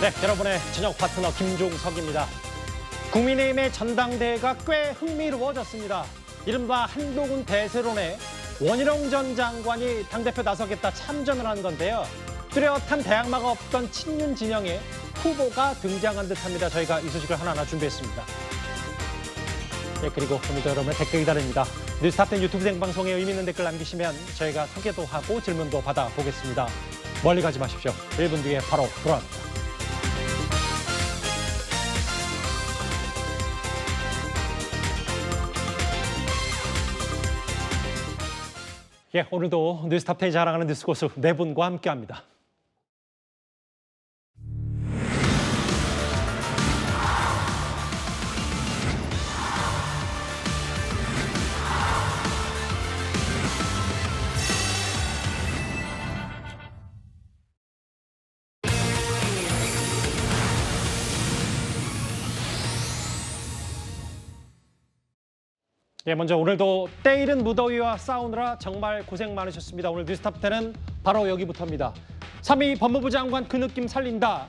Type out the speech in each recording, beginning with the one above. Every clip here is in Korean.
네, 여러분의 저녁 파트너 김종석입니다. 국민의힘의 전당대회가 꽤 흥미로워졌습니다. 이른바 한동훈 대세론에 원희룡 전 장관이 당대표 나서겠다 참전을 한 건데요. 뚜렷한 대항마가 없던 친윤 진영의 후보가 등장한 듯합니다. 저희가 이 소식을 하나하나 준비했습니다. 네, 그리고 오늘도 여러분의 댓글 기다립니다. 뉴스탑10 유튜브 생방송에 의미 있는 댓글 남기시면 저희가 소개도 하고 질문도 받아보겠습니다. 멀리 가지 마십시오. 1분 뒤에 바로 돌아옵니다. 예, 오늘도 뉴스탑10이 자랑하는 뉴스고수 네 분과 함께합니다. 예, 먼저 오늘도 때이른 무더위와 싸우느라 정말 고생 많으셨습니다. 오늘 뉴스탑10은 바로 여기부터입니다. 3위 법무부 장관 그 느낌 살린다.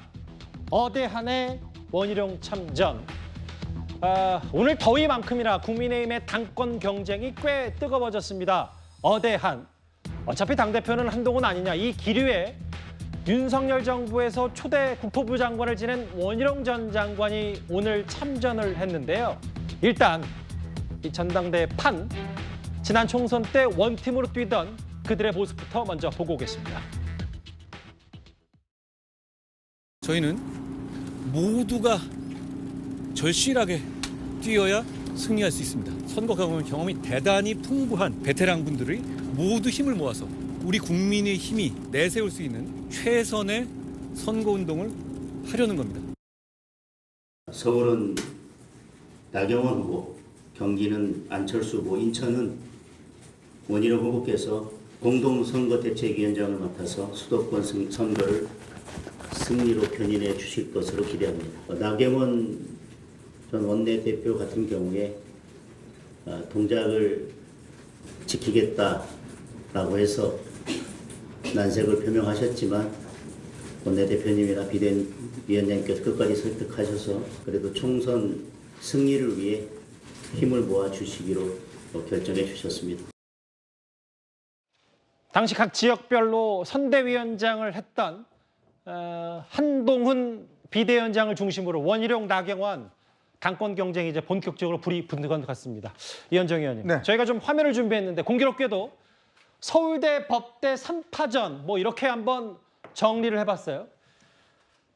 어대한의 원희룡 참전. 오늘 더위만큼이나 국민의힘의 당권 경쟁이 꽤 뜨거워졌습니다. 어대한. 어차피 당대표는 한동훈 아니냐. 이 기류에 윤석열 정부에서 초대 국토부 장관을 지낸 원희룡 전 장관이 오늘 참전을 했는데요. 일단 이 전당대회 판, 지난 총선 때 원팀으로 뛰던 그들의 모습부터 먼저 보고 오겠습니다. 저희는 모두가 절실하게 뛰어야 승리할 수 있습니다. 선거 경험이 대단히 풍부한 베테랑 분들이 모두 힘을 모아서 우리 국민의 힘이 내세울 수 있는 최선의 선거운동을 하려는 겁니다. 서울은 나경원 후보, 경기는 안철수 후보, 인천은 원희룡 후보께서 공동선거대책위원장을 맡아서 수도권 선거를 승리로 견인해 주실 것으로 기대합니다. 나경원 전 원내대표 같은 경우에 동작을 지키겠다라고 해서 난색을 표명하셨지만 원내대표님이나 비대위원장님께서 끝까지 설득하셔서 그래도 총선 승리를 위해 힘을 모아 주시기로 결정해 주셨습니다. 당시 각 지역별로 선대위원장을 했던 한동훈 비대위원장을 중심으로 원희룡, 나경원 당권 경쟁이 이제 본격적으로 불이 붙는 것 같습니다. 이현정 의원님, 네. 저희가 좀 화면을 준비했는데 공교롭게도 서울대 법대 3파전 뭐 이렇게 한번 정리를 해봤어요.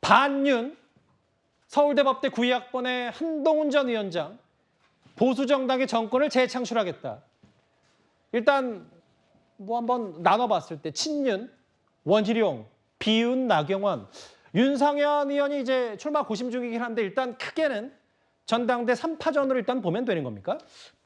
반윤, 서울대 법대 92학번의 한동훈 전 위원장, 보수정당의 정권을 재창출하겠다. 일단 뭐 한번 나눠봤을 때 친윤, 원희룡, 비윤, 나경원, 윤상현 의원이 이제 출마 고심 중이긴 한데 일단 크게는 전당대 3파전으로 일단 보면 되는 겁니까?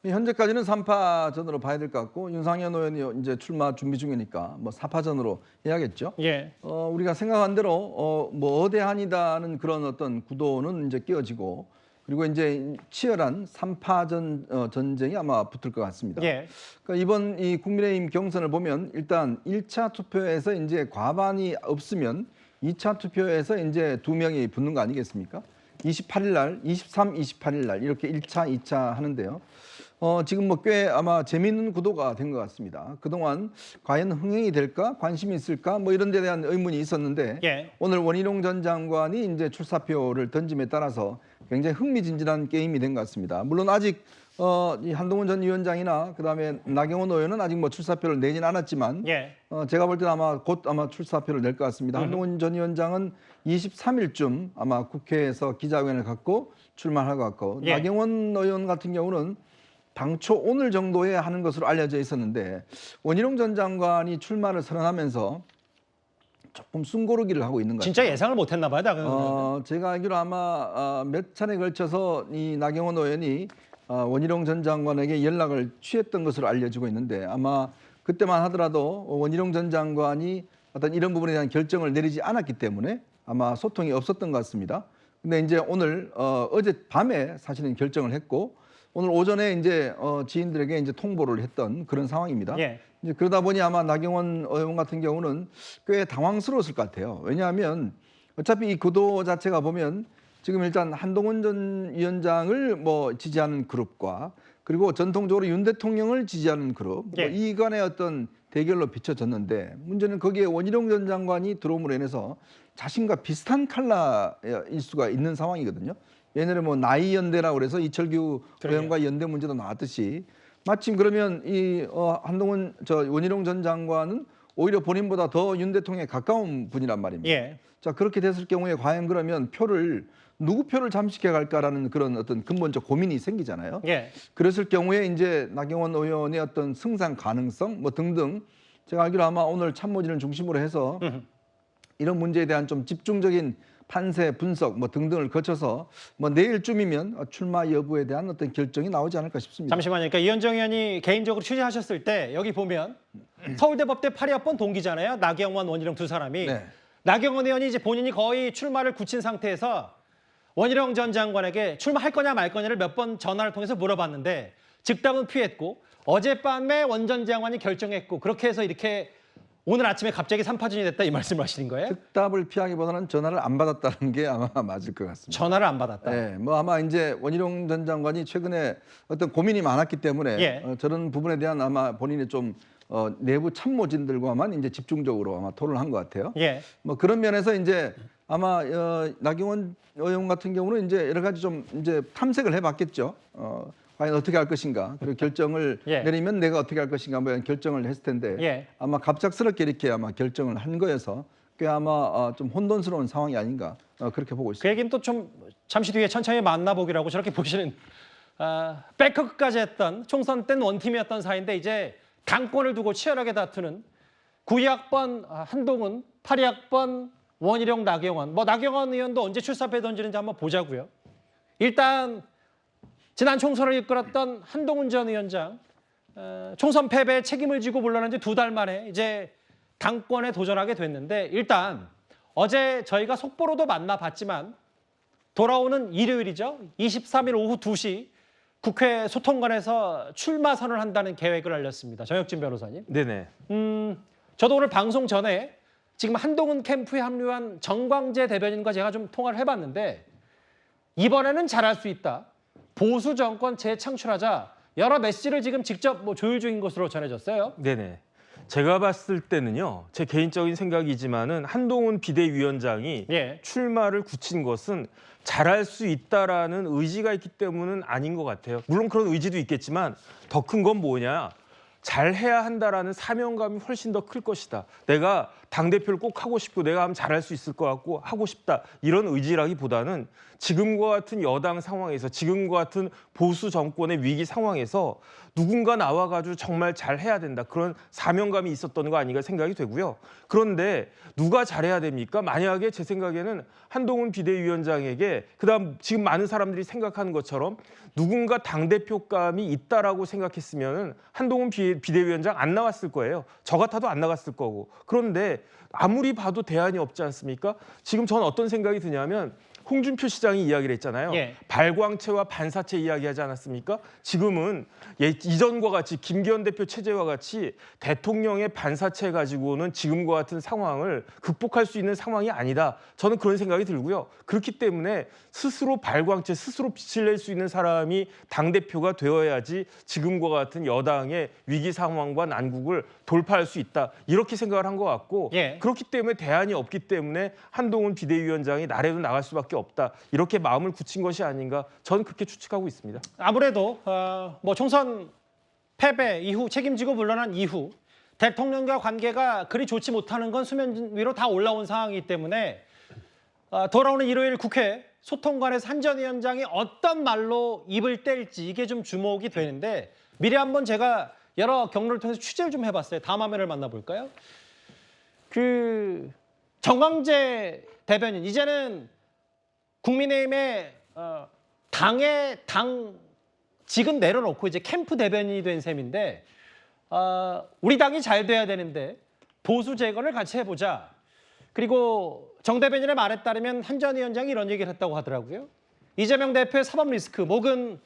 현재까지는 3파전으로 봐야 될 것 같고 윤상현 의원이 이제 출마 준비 중이니까 뭐 4파전으로 해야겠죠. 예. 우리가 생각한 대로 뭐 어대한이다는 그런 어떤 구도는 이제 끼어지고 그리고 이제 치열한 3파전 전쟁이 아마 붙을 것 같습니다. 예. 그러니까 이번 이 국민의힘 경선을 보면 일단 1차 투표에서 이제 과반이 없으면 2차 투표에서 이제 2명이 붙는 거 아니겠습니까? 28일 날, 23, 28일 날 이렇게 1차, 2차 하는데요. 지금 뭐 꽤 아마 재미있는 구도가 된 것 같습니다. 그동안 과연 흥행이 될까, 관심이 있을까, 뭐 이런 데 대한 의문이 있었는데 예. 오늘 원희룡 전 장관이 이제 출사표를 던짐에 따라서 굉장히 흥미진진한 게임이 된 것 같습니다. 물론 아직 이 한동훈 전 위원장이나 그다음에 나경원 의원은 아직 뭐 출사표를 내진 않았지만 예. 제가 볼 때는 아마 곧 출사표를 낼 것 같습니다. 한동훈 전 위원장은 23일쯤 아마 국회에서 기자회견을 갖고 출마할 것 같고 예. 나경원 의원 같은 경우는 당초 오늘 정도에 하는 것으로 알려져 있었는데 원희룡 전 장관이 출마를 선언하면서 조금 숨고르기를 하고 있는 것 같아요. 진짜 예상을 못했나 봐요, 나경원 의원은. 제가 알기로 아마 몇 차례 걸쳐서 이 나경원 의원이 원희룡 전 장관에게 연락을 취했던 것으로 알려지고 있는데 아마 그때만 하더라도 원희룡 전 장관이 어떤 이런 부분에 대한 결정을 내리지 않았기 때문에 아마 소통이 없었던 것 같습니다. 근데 이제 오늘 어젯밤에 사실은 결정을 했고 오늘 오전에 이제 지인들에게 이제 통보를 했던 그런 상황입니다. 예. 이제 그러다 보니 아마 나경원 의원 같은 경우는 꽤 당황스러웠을 것 같아요. 왜냐하면 어차피 이 구도 자체가 보면 지금 일단 한동훈 전 위원장을 뭐 지지하는 그룹과 그리고 전통적으로 윤 대통령을 지지하는 그룹 예. 이 간의 어떤 대결로 비춰졌는데 문제는 거기에 원희룡 전 장관이 들어옴으로 인해서 자신과 비슷한 컬러일 수가 있는 상황이거든요. 옛날에 뭐 나이 연대라고 그래서 이철규 의원과 연대 문제도 나왔듯이 마침 그러면 이 한동훈 원희룡 전 장관은 오히려 본인보다 더 윤 대통령에 가까운 분이란 말입니다. 예. 자 그렇게 됐을 경우에 과연 그러면 누구 표를 잠식해 갈까라는 그런 어떤 근본적 고민이 생기잖아요. 예. 그랬을 경우에 이제 나경원 의원의 어떤 승산 가능성 뭐 등등 제가 알기로 아마 오늘 참모진을 중심으로 해서 이런 문제에 대한 좀 집중적인 판세 분석 뭐 등등을 거쳐서 뭐 내일쯤이면 출마 여부에 대한 어떤 결정이 나오지 않을까 싶습니다. 잠시만요. 그러니까 이현정 의원이 개인적으로 취재하셨을 때 여기 보면 서울대 법대 8위학번 동기잖아요. 나경원, 원희룡 두 사람이. 네. 나경원 의원이 이제 본인이 거의 출마를 굳힌 상태에서 원희룡 전 장관에게 출마할 거냐 말 거냐를 몇 번 전화를 통해서 물어봤는데 즉답은 피했고 어젯밤에 원 전 장관이 결정했고 그렇게 해서 이렇게 오늘 아침에 갑자기 3파전이 됐다 이 말씀을 하시는 거예요? 즉답을 피하기보다는 전화를 안 받았다는 게 아마 맞을 것 같습니다. 전화를 안 받았다. 네, 뭐 아마 이제 원희룡 전 장관이 최근에 어떤 고민이 많았기 때문에 예. 저런 부분에 대한 아마 본인의 좀 내부 참모진들과만 이제 집중적으로 아마 토론을 한 것 같아요. 예. 뭐 그런 면에서 이제 아마 나경원 의원 같은 경우는 이제 여러 가지 좀 이제 탐색을 해봤겠죠. 과연 어떻게 할 것인가 그리고 결정을 예. 내리면 내가 어떻게 할 것인가 뭐 이런 결정을 했을 텐데 예. 아마 갑작스럽게 이렇게 아마 결정을 한 거여서 꽤 아마 좀 혼돈스러운 상황이 아닌가 그렇게 보고 그 있습니다. 얘기는 또 좀 잠시 뒤에 천천히 만나보기라고 저렇게 보시는 백허크까지 했던 총선 땐 원팀이었던 사이인데 이제 당권을 두고 치열하게 다투는 9위학번 한동훈, 8위학번 원희룡, 나경원. 뭐 나경원 의원도 언제 출사표에 던지는지 한번 보자고요. 일단 지난 총선을 이끌었던 한동훈 전 위원장 총선 패배에 책임을 지고 물러난 지 2달 만에 이제 당권에 도전하게 됐는데 일단 어제 저희가 속보로도 만나봤지만 돌아오는 일요일이죠. 23일 오후 2시 국회 소통관에서 출마 선언을 한다는 계획을 알렸습니다. 정혁진 변호사님. 네네. 저도 오늘 방송 전에 지금 한동훈 캠프에 합류한 정광재 대변인과 제가 좀 통화를 해봤는데 이번에는 잘할 수 있다. 보수 정권 재창출하자 여러 메시지를 지금 직접 뭐 조율 중인 것으로 전해졌어요. 네네. 제가 봤을 때는요. 제 개인적인 생각이지만은 한동훈 비대위원장이 예. 출마를 굳힌 것은 잘할 수 있다라는 의지가 있기 때문은 아닌 것 같아요. 물론 그런 의지도 있겠지만 더 큰 건 뭐냐. 잘해야 한다라는 사명감이 훨씬 더 클 것이다. 내가 당대표를 꼭 하고 싶고 내가 하면 잘할 수 있을 것 같고 하고 싶다. 이런 의지라기보다는 지금과 같은 여당 상황에서 지금과 같은 보수 정권의 위기 상황에서 누군가 나와가지고 정말 잘해야 된다. 그런 사명감이 있었던 거 아닌가 생각이 되고요. 그런데 누가 잘해야 됩니까? 만약에 제 생각에는 한동훈 비대위원장에게 그다음 지금 많은 사람들이 생각하는 것처럼 누군가 당대표감이 있다라고 생각했으면 한동훈 비대위원장 안 나왔을 거예요. 저 같아도 안 나갔을 거고. 그런데 아무리 봐도 대안이 없지 않습니까? 지금 저는 어떤 생각이 드냐면 홍준표 시장이 이야기를 했잖아요. 예. 발광체와 반사체 이야기하지 않았습니까? 지금은 이전과 같이 김기현 대표 체제와 같이 대통령의 반사체 가지고는 지금과 같은 상황을 극복할 수 있는 상황이 아니다. 저는 그런 생각이 들고요. 그렇기 때문에 스스로 발광체, 스스로 빛을 낼 수 있는 사람이 당대표가 되어야지 지금과 같은 여당의 위기 상황과 난국을 돌파할 수 있다. 이렇게 생각을 한 것 같고 예. 그렇기 때문에 대안이 없기 때문에 한동훈 비대위원장이 나래로 나갈 수밖에 없다. 이렇게 마음을 굳힌 것이 아닌가 저는 그렇게 추측하고 있습니다. 아무래도 뭐 총선 패배 이후 책임지고 물러난 이후 대통령과 관계가 그리 좋지 못하는 건 수면 위로 다 올라온 상황이기 때문에 돌아오는 일요일 국회 소통관에서 한 전 위원장이 어떤 말로 입을 뗄지 이게 좀 주목이 되는데 미리 한번 제가 여러 경로를 통해서 취재를 좀 해봤어요. 다음 화면을 만나볼까요? 그 정광재 대변인 이제는 국민의힘의 당의 직은 내려놓고 이제 캠프 대변인이 된 셈인데 우리 당이 잘 돼야 되는데 보수 재건을 같이 해보자. 그리고 정 대변인의 말에 따르면 한 전 위원장이 이런 얘기를 했다고 하더라고요. 이재명 대표의 사법 리스크 혹은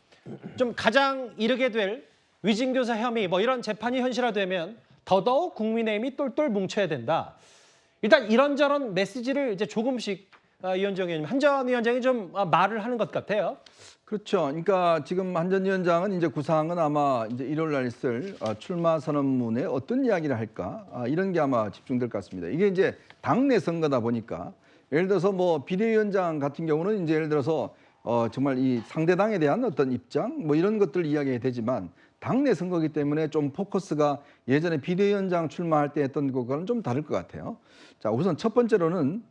좀 가장 이르게 될 위증교사 혐의 뭐 이런 재판이 현실화되면 더더욱 국민의힘이 똘똘 뭉쳐야 된다. 일단 이런저런 메시지를 이제 조금씩 이현정 의원님, 한 전 위원장이 좀 말을 하는 것 같아요. 그렇죠. 그러니까 지금 한 전 위원장은 이제 구상은 아마 이제 1월 날 있을 출마 선언문에 어떤 이야기를 할까 이런 게 아마 집중될 것 같습니다. 이게 이제 당내 선거다 보니까 예를 들어서 뭐 비대위원장 같은 경우는 이제 예를 들어서 정말 이 상대당에 대한 어떤 입장 뭐 이런 것들 이야기가 되지만 당내 선거이기 때문에 좀 포커스가 예전에 비대위원장 출마할 때 했던 것과는 좀 다를 것 같아요. 자, 우선 첫 번째로는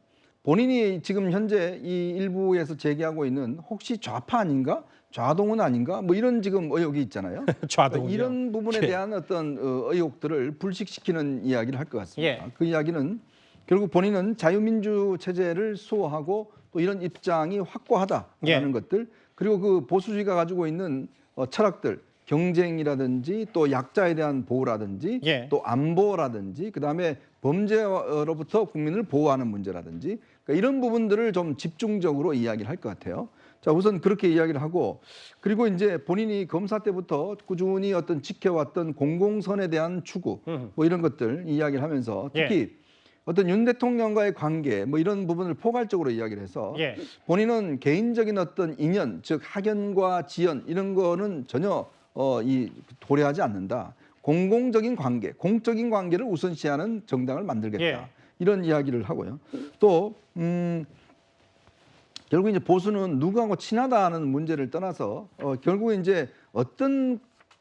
본인이 지금 현재 이 일부에서 제기하고 있는 혹시 좌파 아닌가? 좌동은 아닌가? 뭐 이런 지금 의혹이 있잖아요. 좌동이요. 이런 부분에 예. 대한 어떤 의혹들을 불식시키는 이야기를 할 것 같습니다. 예. 그 이야기는 결국 본인은 자유민주 체제를 수호하고 또 이런 입장이 확고하다라는 예. 것들 그리고 그 보수주의가 가지고 있는 철학들 경쟁이라든지 또 약자에 대한 보호라든지 예. 또 안보라든지 그다음에 범죄로부터 국민을 보호하는 문제라든지 그러니까 이런 부분들을 좀 집중적으로 이야기를 할 것 같아요. 자, 우선 그렇게 이야기를 하고 그리고 이제 본인이 검사 때부터 꾸준히 어떤 지켜왔던 공공선에 대한 추구 뭐 이런 것들 이야기를 하면서 특히 어떤 윤 대통령과의 관계 뭐 이런 부분을 포괄적으로 이야기를 해서 예. 본인은 개인적인 어떤 인연 즉 학연과 지연 이런 거는 전혀 고려하지 않는다. 공공적인 관계, 공적인 관계를 우선시하는 정당을 만들겠다. 예. 이런 이야기를 하고요. 또 결국 이제 보수는 누구하고 친하다는 문제를 떠나서 결국 이제 어떤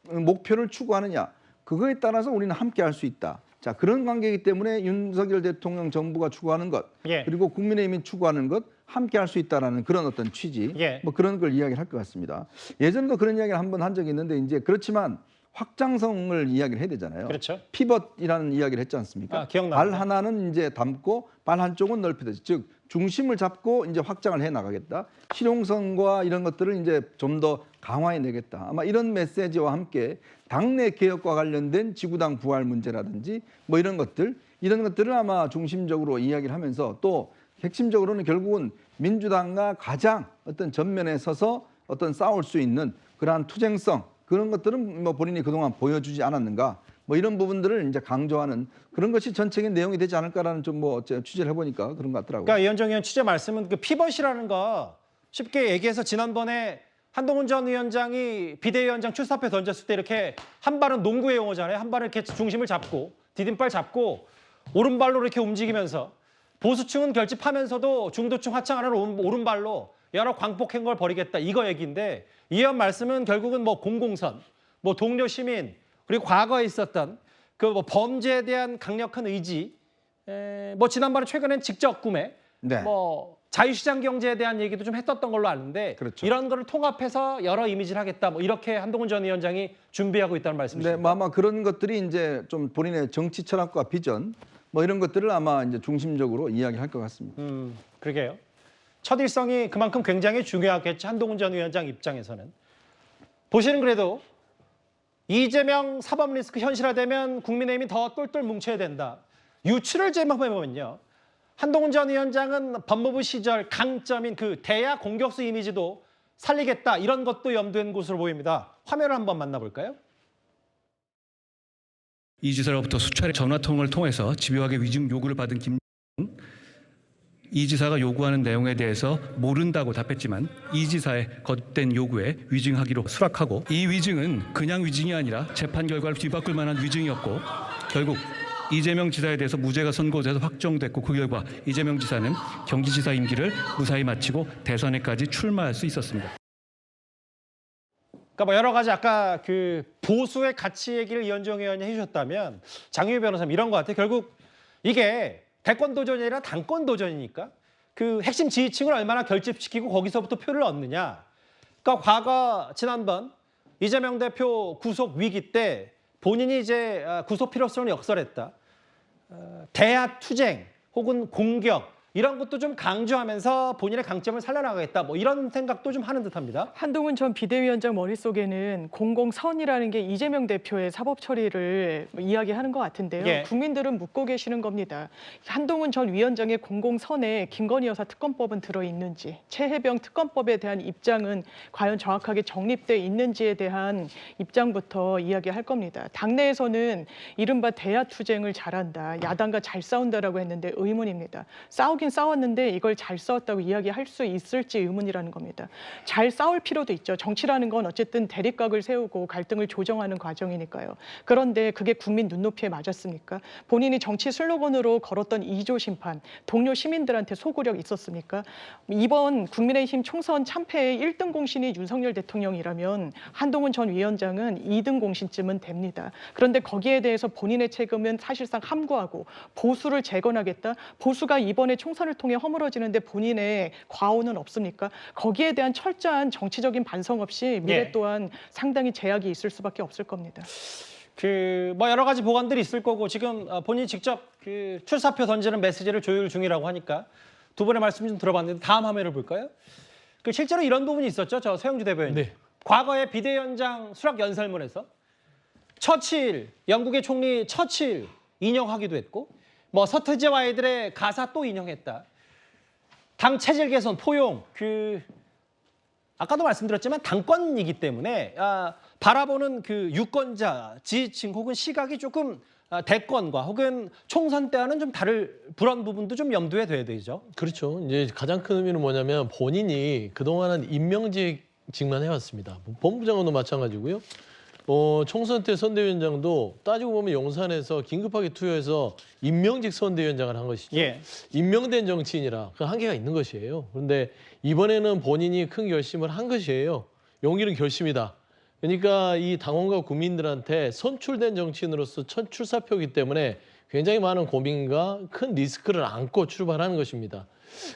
목표를 추구하느냐 그거에 따라서 우리는 함께 할 수 있다. 자, 그런 관계이기 때문에 윤석열 대통령 정부가 추구하는 것 예. 그리고 국민의힘이 추구하는 것 함께 할 수 있다라는 그런 어떤 취지 예. 뭐 그런 걸 이야기를 할 것 같습니다. 예전에도 그런 이야기를 한번 한 적이 있는데 이제 그렇지만 확장성을 이야기를 해야 되잖아요. 그렇죠. 피벗이라는 이야기를 했지 않습니까? 기억납니다. 발 하나는 이제 담고 발 한쪽은 넓히듯이 즉 중심을 잡고 이제 확장을 해 나가겠다. 실용성과 이런 것들을 이제 좀 더 강화해 내겠다. 아마 이런 메시지와 함께 당내 개혁과 관련된 지구당 부활 문제라든지 뭐 이런 것들을 아마 중심적으로 이야기를 하면서 또 핵심적으로는 결국은 민주당과 가장 어떤 전면에 서서 어떤 싸울 수 있는 그러한 투쟁성 그런 것들은 뭐 본인이 그동안 보여주지 않았는가 뭐 이런 부분들을 이제 강조하는 그런 것이 전체적인 내용이 되지 않을까라는 좀 뭐 취재를 해보니까 그런 것 같더라고요. 그러니까 이현정 의원 취재 말씀은 그 피벗이라는 거 쉽게 얘기해서 지난번에 한동훈 전 위원장이 비대위원장 출사표 던졌을 때 이렇게 한 발은 농구의 용어잖아요. 한 발은 이렇게 중심을 잡고 디딤발 잡고 오른발로 이렇게 움직이면서 보수층은 결집하면서도 중도층 하차하는 오른발로 여러 광폭 행동을 벌이겠다 이거 얘기인데 이 의원 말씀은 결국은 뭐 공공선, 뭐 동료 시민 그리고 과거에 있었던 그 뭐 범죄에 대한 강력한 의지, 뭐 지난번에 최근엔 직접 구매, 네. 뭐 자유시장 경제에 대한 얘기도 좀 했었던 걸로 아는데 그렇죠. 이런 거를 통합해서 여러 이미지를 하겠다 뭐 이렇게 한동훈 전 위원장이 준비하고 있다는 말씀이시죠? 네, 뭐 아마 그런 것들이 이제 좀 본인의 정치 철학과 비전 뭐 이런 것들을 아마 이제 중심적으로 이야기할 것 같습니다. 그러게요. 첫 일성이 그만큼 굉장히 중요하겠죠. 한동훈 전 위원장 입장에서는. 보시는 그래도 이재명 사법 리스크 현실화되면 국민의힘이 더 똘똘 뭉쳐야 된다. 유추를 제목해보면요. 한동훈 전 위원장은 법무부 시절 강점인 그 대야 공격수 이미지도 살리겠다. 이런 것도 염두엔 것으로 보입니다. 화면을 한번 만나볼까요? 이 지사로부터 수차례 전화통화를 통해서 집요하게 위증 요구를 받은 이 지사가 요구하는 내용에 대해서 모른다고 답했지만 이 지사의 거듭된 요구에 위증하기로 수락하고 이 위증은 그냥 위증이 아니라 재판 결과를 뒤바꿀 만한 위증이었고 결국 이재명 지사에 대해서 무죄가 선고돼서 확정됐고 그 결과 이재명 지사는 경기지사 임기를 무사히 마치고 대선에까지 출마할 수 있었습니다. 그러니까 뭐 여러 가지 아까 그 보수의 가치 얘기를 이현정 의원이 해주셨다면 장유희 변호사님 이런 것 같아요. 결국 이게 대권 도전이 아니라 당권 도전이니까 그 핵심 지지층을 얼마나 결집시키고 거기서부터 표를 얻느냐. 그러니까 과거 지난번 이재명 대표 구속 위기 때 본인이 이제 구속 필요성을 역설했다. 대야 투쟁 혹은 공격 이런 것도 좀 강조하면서 본인의 강점을 살려나가겠다. 뭐 이런 생각도 좀 하는 듯합니다. 한동훈 전 비대위원장 머릿속에는 공공선이라는 게 이재명 대표의 사법 처리를 이야기하는 것 같은데요. 예. 국민들은 묻고 계시는 겁니다. 한동훈 전 위원장의 공공선에 김건희 여사 특검법은 들어있는지, 최혜병 특검법에 대한 입장은 과연 정확하게 정립돼 있는지에 대한 입장부터 이야기할 겁니다. 당내에서는 이른바 대야 투쟁을 잘한다, 야당과 잘 싸운다라고 했는데 의문입니다. 싸우긴 싸우긴 싸웠는데 이걸 잘 싸웠다고 이야기할 수 있을지 의문이라는 겁니다. 잘 싸울 필요도 있죠. 정치라는 건 어쨌든 대립각을 세우고 갈등을 조정하는 과정이니까요. 그런데 그게 국민 눈높이에 맞았습니까? 본인이 정치 슬로건으로 걸었던 2조 심판, 동료 시민들한테 소구력 있었습니까? 이번 국민의힘 총선 참패의 1등 공신이 윤석열 대통령이라면 한동훈 전 위원장은 2등 공신쯤은 됩니다. 그런데 거기에 대해서 본인의 책임은 사실상 함구하고 보수를 재건하겠다. 보수가 이번에 총선을 통해 허물어지는데 본인의 과오는 없습니까? 거기에 대한 철저한 정치적인 반성 없이 미래 예. 또한 상당히 제약이 있을 수밖에 없을 겁니다. 뭐 여러 가지 보관들이 있을 거고 지금 본인이 직접 그 출사표 던지는 메시지를 조율 중이라고 하니까 두 분의 말씀 좀 들어봤는데 다음 화면을 볼까요? 그 실제로 이런 부분이 있었죠. 저 서영주 대변인. 네. 과거에 비대위원장 수락 연설문에서 처칠, 영국의 총리 처칠 인용하기도 했고 뭐 서태지와 아이들의 가사 또 인용했다. 당 체질 개선, 포용, 아까도 말씀드렸지만 당권이기 때문에 바라보는 그 유권자, 지지층 혹은 시각이 조금 대권과 혹은 총선 때와는 좀 다를 그런 부분도 좀 염두에 둬야 되죠. 그렇죠. 이제 가장 큰 의미는 뭐냐면 본인이 그동안은 임명직만 해왔습니다. 법무장관도 마찬가지고요. 총선 때 선대위원장도 따지고 보면 용산에서 긴급하게 투여해서 임명직 선대위원장을 한 것이죠. 예. 임명된 정치인이라 그 한계가 있는 것이에요. 그런데 이번에는 본인이 큰 결심을 한 것이에요. 용기는 결심이다. 그러니까 이 당원과 국민들한테 선출된 정치인으로서 첫 출사표이기 때문에 굉장히 많은 고민과 큰 리스크를 안고 출발하는 것입니다.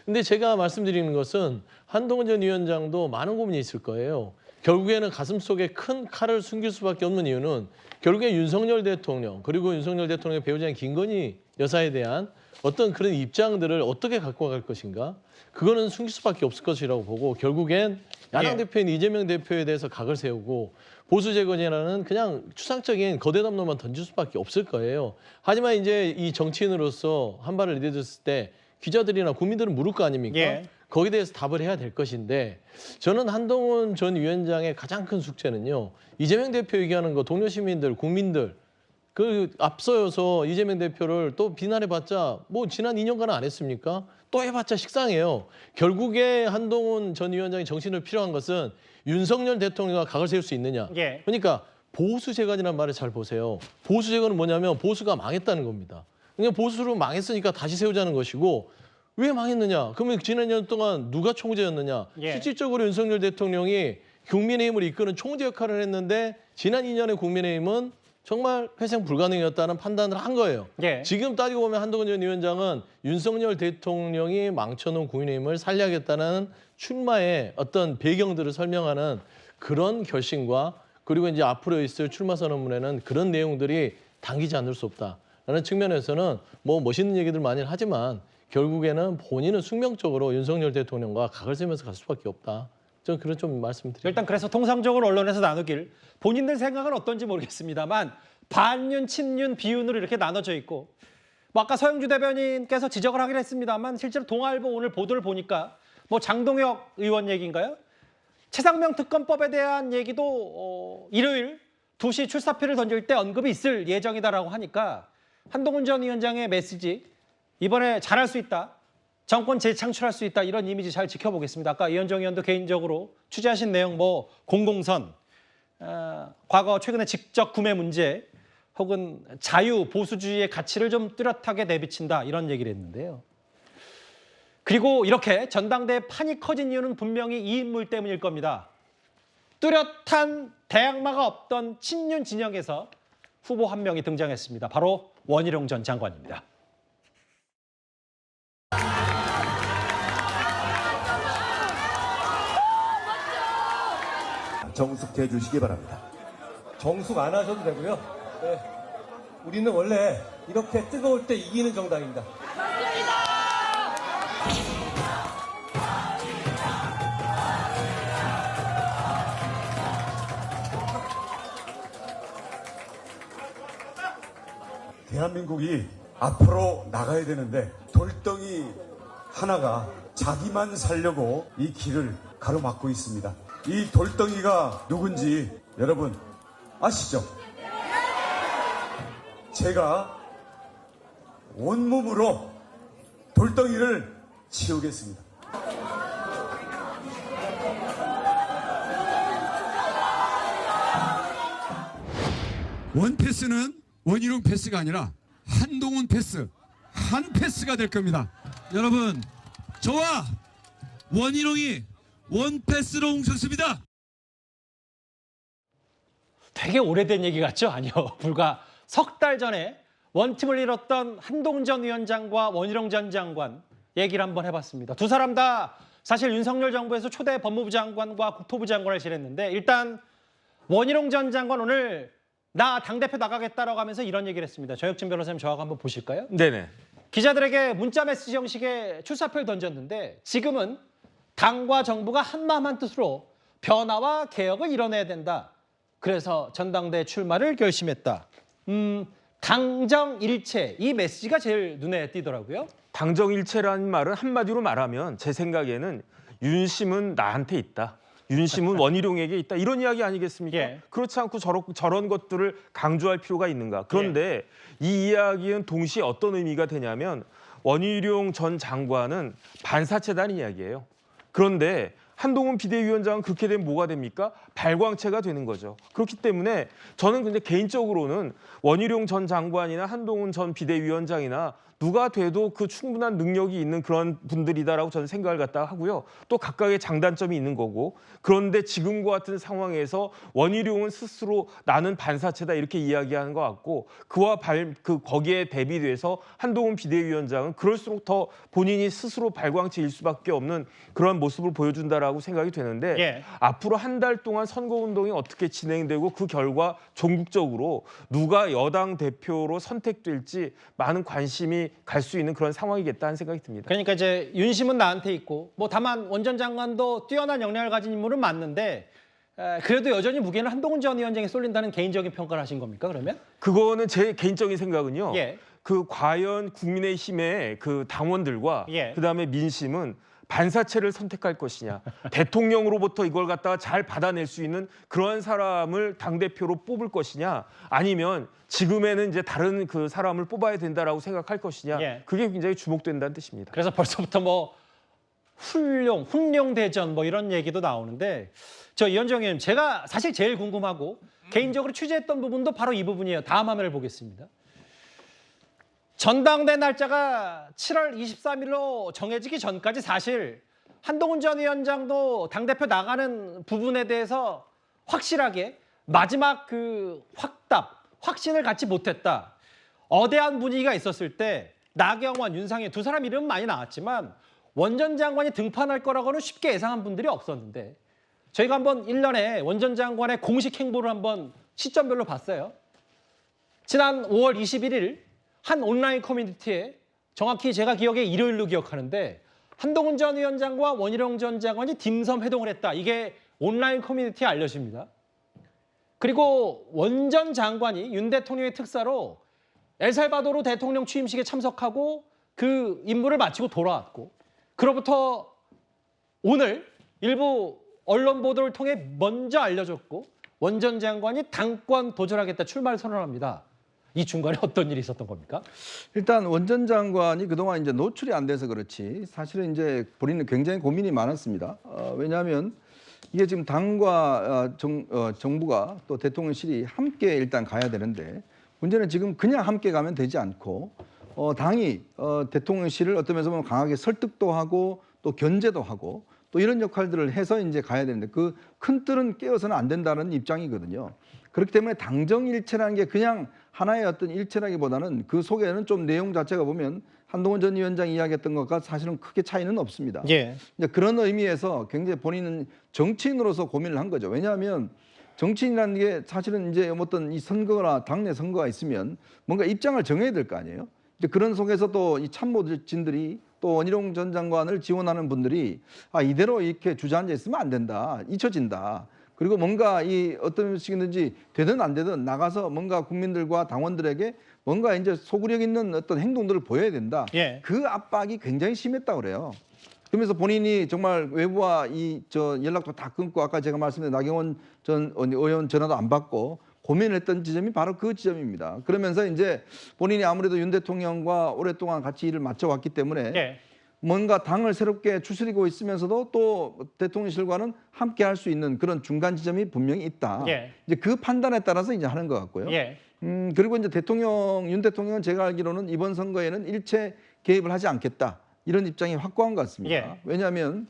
근데 제가 말씀드리는 것은 한동훈 전 위원장도 많은 고민이 있을 거예요. 결국에는 가슴속에 큰 칼을 숨길 수밖에 없는 이유는 결국에 윤석열 대통령 그리고 윤석열 대통령의 배우자인 김건희 여사에 대한 어떤 그런 입장들을 어떻게 갖고 갈 것인가 그거는 숨길 수밖에 없을 것이라고 보고 결국엔 야당 대표인 이재명 대표에 대해서 각을 세우고 보수 재건이라는 그냥 추상적인 거대 담론만 던질 수밖에 없을 거예요. 하지만 이제 이 정치인으로서 한 발을 내딛었을 때 기자들이나 국민들은 물을 거 아닙니까? 예. 거기에 대해서 답을 해야 될 것인데 저는 한동훈 전 위원장의 가장 큰 숙제는요. 이재명 대표 얘기하는 거 동료 시민들, 국민들 그 앞서서 이재명 대표를 또 비난해봤자 뭐 지난 2년간은 안 했습니까? 또 해봤자 식상해요. 결국에 한동훈 전 위원장이 정신을 필요한 것은 윤석열 대통령과 각을 세울 수 있느냐. 예. 그러니까 보수 재건이라는 말을 잘 보세요. 보수 재건은 뭐냐면 보수가 망했다는 겁니다. 그냥 보수로 망했으니까 다시 세우자는 것이고 왜 망했느냐? 그러면 지난 2년 동안 누가 총재였느냐? 예. 실질적으로 윤석열 대통령이 국민의힘을 이끄는 총재 역할을 했는데 지난 2년의 국민의힘은 정말 회생 불가능이었다는 판단을 한 거예요. 예. 지금 따지고 보면 한동훈 전 위원장은 윤석열 대통령이 망쳐놓은 국민의힘을 살려야겠다는 출마의 어떤 배경들을 설명하는 그런 결심과 그리고 이제 앞으로 있을 출마 선언문에는 그런 내용들이 당기지 않을 수 없다라는 측면에서는 뭐 멋있는 얘기들 많이 하지만 결국에는 본인은 숙명적으로 윤석열 대통령과 각을 세우면서 갈 수밖에 없다. 저는 그런 좀 말씀드립니다. 일단 그래서 통상적으로 언론에서 나누길 본인들 생각은 어떤지 모르겠습니다만 반윤, 친윤, 비윤으로 이렇게 나눠져 있고 뭐 아까 서영주 대변인께서 지적을 하긴 했습니다만 실제로 동아일보 오늘 보도를 보니까 뭐 장동혁 의원 얘기인가요? 최상명 특검법에 대한 얘기도 일요일 2시 출사표를 던질 때 언급이 있을 예정이다라고 하니까 한동훈 전 위원장의 메시지 이번에 잘할 수 있다. 정권 재창출할 수 있다. 이런 이미지 잘 지켜보겠습니다. 아까 이현정 의원도 개인적으로 취재하신 내용 뭐 공공선, 과거 최근에 직접 구매 문제 혹은 자유, 보수주의의 가치를 좀 뚜렷하게 내비친다. 이런 얘기를 했는데요. 그리고 이렇게 전당대회 판이 커진 이유는 분명히 이 인물 때문일 겁니다. 뚜렷한 대항마가 없던 친윤 진영에서 후보 한 명이 등장했습니다. 바로 원희룡 전 장관입니다. 정숙해 주시기 바랍니다. 정숙 안 하셔도 되고요. 네. 우리는 원래 이렇게 뜨거울 때 이기는 정당입니다. 대한민국이 앞으로 나가야 되는데 돌덩이 하나가 자기만 살려고 이 길을 가로막고 있습니다. 이 돌덩이가 누군지 여러분 아시죠? 제가 온몸으로 돌덩이를 치우겠습니다. 원패스는 원희룡 패스가 아니라 한동훈 패스, 한 패스가 될 겁니다. 여러분, 저와 원희룡이 원패스로 웅성습니다. 되게 오래된 얘기 같죠? 아니요. 불과 석 달 전에 원팀을 잃었던 한동훈 전 위원장과 원희룡 전 장관 얘기를 한번 해봤습니다. 두 사람 다 사실 윤석열 정부에서 초대 법무부 장관과 국토부 장관을 지냈는데 일단 원희룡 전 장관 오늘 나 당대표 나가겠다라고 하면서 이런 얘기를 했습니다. 정혁진 변호사님 저하고 한번 보실까요? 네네. 기자들에게 문자 메시지 형식의 출사표를 던졌는데 지금은 당과 정부가 한마음 한뜻으로 변화와 개혁을 이뤄내야 된다. 그래서 전당대회 출마를 결심했다. 당정일체 이 메시지가 제일 눈에 띄더라고요. 당정일체라는 말은 한마디로 말하면 제 생각에는 윤심은 나한테 있다. 윤심은 원희룡에게 있다. 이런 이야기 아니겠습니까? 예. 그렇지 않고 저런 것들을 강조할 필요가 있는가. 그런데 이 이야기는 동시에 어떤 의미가 되냐면 원희룡 전 장관은 반사체다는 이야기예요. 그런데 한동훈 비대위원장은 그렇게 되면 뭐가 됩니까? 발광체가 되는 거죠. 그렇기 때문에 저는 근데 개인적으로는 원희룡 전 장관이나 한동훈 전 비대위원장이나 누가 돼도 그 충분한 능력이 있는 그런 분들이다라고 저는 생각을 갖다 하고요. 또 각각의 장단점이 있는 거고. 그런데 지금과 같은 상황에서 원희룡은 스스로 나는 반사체다 이렇게 이야기하는 것 같고 거기에 대비돼서 한동훈 비대위원장은 그럴수록 더 본인이 스스로 발광체일 수밖에 없는 그런 모습을 보여준다라고 생각이 되는데 예. 앞으로 한 달 동안 선거운동이 어떻게 진행되고 그 결과 전국적으로 누가 여당 대표로 선택될지 많은 관심이 갈 수 있는 그런 상황이겠다 하는 생각이 듭니다. 그러니까 이제 윤심은 나한테 있고 뭐 다만 원 전 장관도 뛰어난 역량을 가진 인물은 맞는데 그래도 여전히 무게는 한동훈 전 위원장에 쏠린다는 개인적인 평가를 하신 겁니까 그러면? 그거는 제 개인적인 생각은요. 예. 그 과연 국민의힘의 그 당원들과 예. 그다음에 민심은 반사체를 선택할 것이냐. 대통령으로부터 이걸 갖다가 잘 받아낼 수 있는 그런 사람을 당대표로 뽑을 것이냐. 아니면 지금에는 이제 다른 그 사람을 뽑아야 된다라고 생각할 것이냐. 예. 그게 굉장히 주목된다는 뜻입니다. 그래서 벌써부터 뭐 훈령 대전 뭐 이런 얘기도 나오는데 저 이현정 의원님 제가 사실 제일 궁금하고 개인적으로 취재했던 부분도 바로 이 부분이에요. 다음 화면을 보겠습니다. 전당대 날짜가 7월 23일로 정해지기 전까지 사실 한동훈 전 위원장도 당대표 나가는 부분에 대해서 확실하게 마지막 그 확신을 갖지 못했다. 어대한 분위기가 있었을 때 나경원, 윤상현 두 사람 이름은 많이 나왔지만 원 전 장관이 등판할 거라고는 쉽게 예상한 분들이 없었는데 저희가 한번 1년에 원 전 장관의 공식 행보를 한번 시점별로 봤어요. 지난 5월 21일 한 온라인 커뮤니티에 정확히 제가 기억에 일요일로 기억하는데 한동훈 전 위원장과 원희룡 전 장관이 딤섬 회동을 했다. 이게 온라인 커뮤니티에 알려집니다. 그리고 원 전 장관이 윤 대통령의 특사로 엘살바도르 대통령 취임식에 참석하고 그 임무를 마치고 돌아왔고 그로부터 오늘 일부 언론 보도를 통해 먼저 알려졌고 원 전 장관이 당권 도전하겠다 출마를 선언합니다. 이 중간에 어떤 일이 있었던 겁니까? 일단 원 전 장관이 그동안 이제 노출이 안 돼서 그렇지 사실은 이제 본인은 굉장히 고민이 많았습니다. 왜냐하면 이게 지금 당과 정부가 또 대통령실이 함께 일단 가야 되는데 문제는 지금 그냥 함께 가면 되지 않고 당이 대통령실을 어떤 면에서 보면 강하게 설득도 하고 또 견제도 하고 또 이런 역할들을 해서 이제 가야 되는데 그 큰 틀은 깨어서는 안 된다는 입장이거든요. 그렇기 때문에 당정일체라는 게 그냥 하나의 어떤 일체라기보다는 그 속에는 좀 내용 자체가 보면 한동훈 전 위원장이 이야기했던 것과 사실은 크게 차이는 없습니다. 예. 이제 그런 의미에서 굉장히 본인은 정치인으로서 고민을 한 거죠. 왜냐하면 정치인이라는 게 사실은 이제 어떤 이 선거나 당내 선거가 있으면 뭔가 입장을 정해야 될 거 아니에요. 이제 그런 속에서 또 이 참모진들이 또 원희룡 전 장관을 지원하는 분들이 이대로 이렇게 주저앉아 있으면 안 된다. 잊혀진다. 그리고 뭔가 이 어떤 식이든지 되든 안 되든 나가서 뭔가 국민들과 당원들에게 뭔가 이제 소구력 있는 어떤 행동들을 보여야 된다. 예. 그 압박이 굉장히 심했다고 그래요. 그러면서 본인이 정말 외부와 연락도 다 끊고 아까 제가 말씀드린 나경원 전 의원 전화도 안 받고 고민을 했던 지점이 바로 그 지점입니다. 그러면서 이제 본인이 아무래도 윤 대통령과 오랫동안 같이 일을 맞춰왔기 때문에 예. 뭔가 당을 새롭게 추스리고 있으면서도 또 대통령실과는 함께 할 수 있는 그런 중간 지점이 분명히 있다. 예. 이제 그 판단에 따라서 이제 하는 것 같고요. 예. 그리고 이제 윤 대통령은 제가 알기로는 이번 선거에는 일체 개입을 하지 않겠다. 이런 입장이 확고한 것 같습니다. 예. 왜냐하면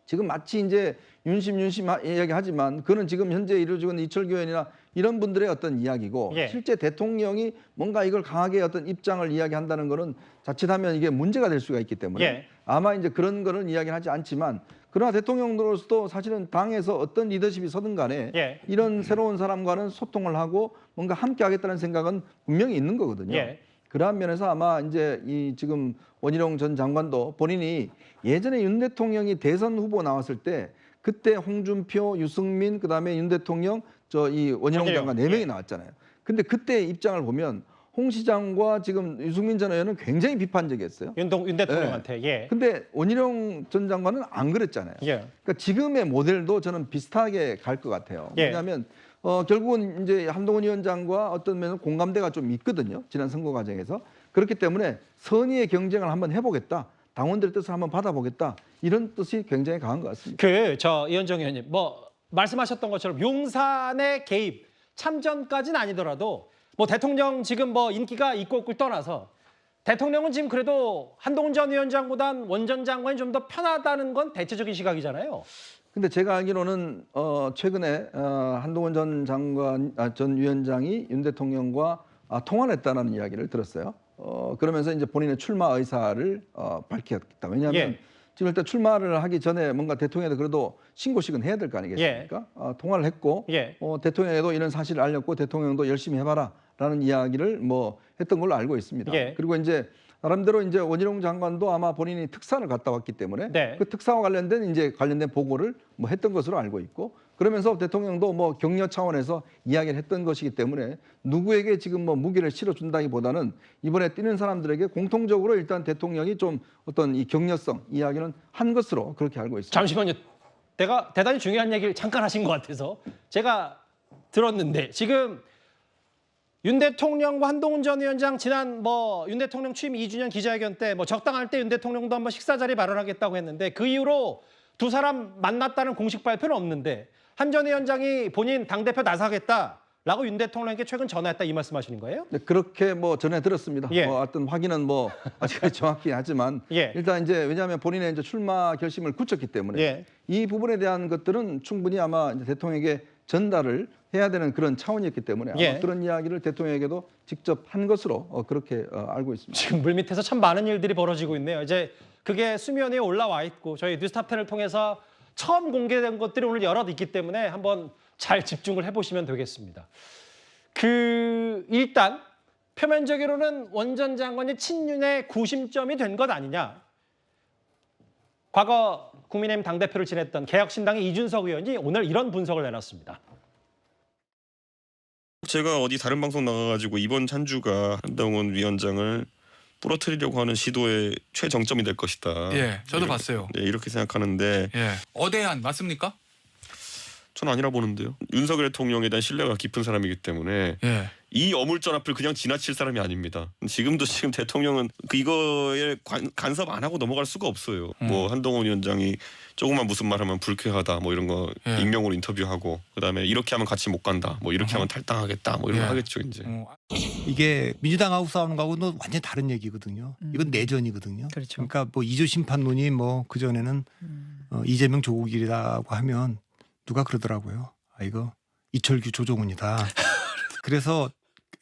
지금 마치 이제 윤심 이야기하지만 그는 지금 현재 이루어지고 있는 이철규 의원이나 이런 분들의 어떤 이야기고 예. 실제 대통령이 뭔가 이걸 강하게 어떤 입장을 이야기한다는 거는 자칫하면 이게 문제가 될 수가 있기 때문에 예. 아마 이제 그런 거는 이야기하지 않지만 그러나 대통령으로서도 사실은 당에서 어떤 리더십이 서든 간에 예. 이런 새로운 사람과는 소통을 하고 뭔가 함께 하겠다는 생각은 분명히 있는 거거든요. 예. 그러한 면에서 아마 이제 이 지금 원희룡 전 장관도 본인이 예전에 윤 대통령이 대선 후보 나왔을 때 그때 홍준표, 유승민 그다음에 윤 대통령 이 원희룡 장관 네 명이 예. 나왔잖아요. 근데 그때 입장을 보면 홍 시장과 지금 유승민 전 의원은 굉장히 비판적이었어요. 윤 대통령한테. 예. 근데 원희룡 전 장관은 안 그랬잖아요. 예. 그러니까 지금의 모델도 저는 비슷하게 갈 것 같아요. 예. 왜냐하면 결국은 이제 한동훈 위원장과 어떤 면은 공감대가 좀 있거든요. 지난 선거 과정에서. 그렇기 때문에 선의의 경쟁을 한번 해보겠다. 당원들의 뜻을 한번 받아보겠다. 이런 뜻이 굉장히 강한 것 같습니다. 이현정 의원님, 말씀하셨던 것처럼 용산의 개입, 참전까지는 아니더라도 대통령 지금 인기가 있고 없고를 떠나서 대통령은 지금 그래도 한동훈 전 위원장보단 원 전 장관이 좀 더 편하다는 건 대체적인 시각이잖아요. 근데 제가 알기로는 최근에 한동훈 전 위원장이 윤 대통령과 통화를 했다는 이야기를 들었어요. 그러면서 이제 본인의 출마 의사를 밝혔다. 왜냐하면 예. 지금 일단 출마를 하기 전에 뭔가 대통령에도 그래도 신고식은 해야 될 거 아니겠습니까? 통화를 했고 예. 대통령에도 이런 사실을 알렸고 대통령도 열심히 해봐라라는 이야기를 했던 걸로 알고 있습니다. 예. 그리고 이제 나름대로 이제 원희룡 장관도 아마 본인이 특사를 갔다 왔기 때문에 네. 그 특사와 관련된 보고를 했던 것으로 알고 있고 그러면서 대통령도 격려 차원에서 이야기를 했던 것이기 때문에 누구에게 지금 무기를 실어준다기보다는 이번에 뛰는 사람들에게 공통적으로 일단 대통령이 좀 어떤 이 격려성 이야기는 한 것으로 그렇게 알고 있습니다. 잠시만요. 내가 대단히 중요한 얘기를 잠깐 하신 것 같아서 제가 들었는데 지금 윤 대통령과 한동훈 전 위원장 지난 윤 대통령 취임 2주년 기자회견 때 적당할 때 윤 대통령도 한번 식사 자리 마련하겠다고 했는데 그 이후로 두 사람 만났다는 공식 발표는 없는데 한 전 위원장이 본인 당대표 나서겠다라고 윤 대통령에게 최근 전화했다 이 말씀하시는 거예요? 네, 그렇게 전해 들었습니다. 예. 어떤 확인은 아직까지 정확히 하지만 예. 일단 이제 왜냐하면 본인의 이제 출마 결심을 굳혔기 때문에 예. 이 부분에 대한 것들은 충분히 아마 이제 대통령에게 전달을 해야 되는 그런 차원이었기 때문에 아마 예. 그런 이야기를 대통령에게도 직접 한 것으로 그렇게 알고 있습니다. 지금 물밑에서 참 많은 일들이 벌어지고 있네요. 이제 그게 수면 위에 올라와 있고 저희 뉴스탑10을 통해서 처음 공개된 것들이 오늘 여럿 있기 때문에 한번 잘 집중을 해보시면 되겠습니다. 일단 표면적으로는 원 전 장관이 친윤의 구심점이 된 것 아니냐. 과거 국민의힘 당대표를 지냈던 개혁신당의 이준석 의원이 오늘 이런 분석을 내놨습니다. 제가 어디 다른 방송 나가가지고 이번 찬주가 한동훈 위원장을 부러뜨리려고 하는 시도의 최정점이 될 것이다. 예, 저도 봤어요. 네, 이렇게 생각하는데 예, 어대한 맞습니까? 저는 아니라 보는데요. 윤석열 대통령에 대한 신뢰가 깊은 사람이기 때문에 예. 이 어물전 앞을 그냥 지나칠 사람이 아닙니다. 지금 대통령은 이거에 간섭 안 하고 넘어갈 수가 없어요. 한동훈 위원장이 조금만 무슨 말하면 불쾌하다 이런 거 예. 익명으로 인터뷰하고 그다음에 이렇게 하면 같이 못 간다 이렇게 하면 탈당하겠다 이런 거 하겠죠 이제. 이게 민주당하고 싸우는 거하고는 완전히 다른 얘기거든요. 이건 내전이거든요. 그렇죠. 그러니까 2조 심판론이 그전에는 이재명 조국이라고 하면 누가 그러더라고요. 이거 이철규 조정훈이다. 그래서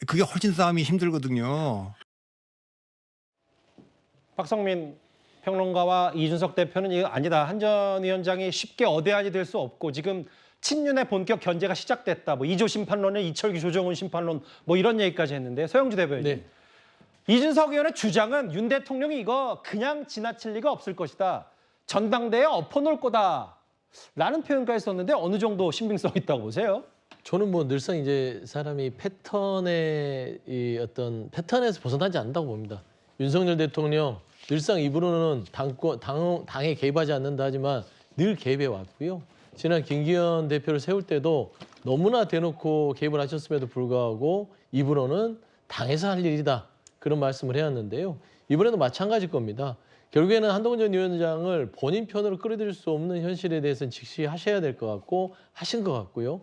그게 훨씬 싸움이 힘들거든요. 박성민 평론가와 이준석 대표는 이거 아니다. 한 전 위원장이 쉽게 어대안이 될 수 없고 지금 친윤의 본격 견제가 시작됐다. 2조 심판론에 이철규 조정훈 심판론 이런 얘기까지 했는데 소영주 대변인. 네. 이준석 의원의 주장은 윤 대통령이 이거 그냥 지나칠 리가 없을 것이다. 전당대회에 엎어놓을 거다. 라는 표현까지 썼는데 어느 정도 신빙성 있다고 보세요? 저는 늘상 이제 사람이 어떤 패턴에서 벗어나지 않는다고 봅니다. 윤석열 대통령 늘상 입으로는 당에 개입하지 않는다 하지만 늘 개입해 왔고요. 지난 김기현 대표를 세울 때도 너무나 대놓고 개입을 하셨음에도 불구하고 입으로는 당에서 할 일이다. 그런 말씀을 해왔는데요. 이번에도 마찬가지일 겁니다. 결국에는 한동훈 전 위원장을 본인 편으로 끌어들일 수 없는 현실에 대해서는 직시하셔야 될 것 같고 하신 것 같고요.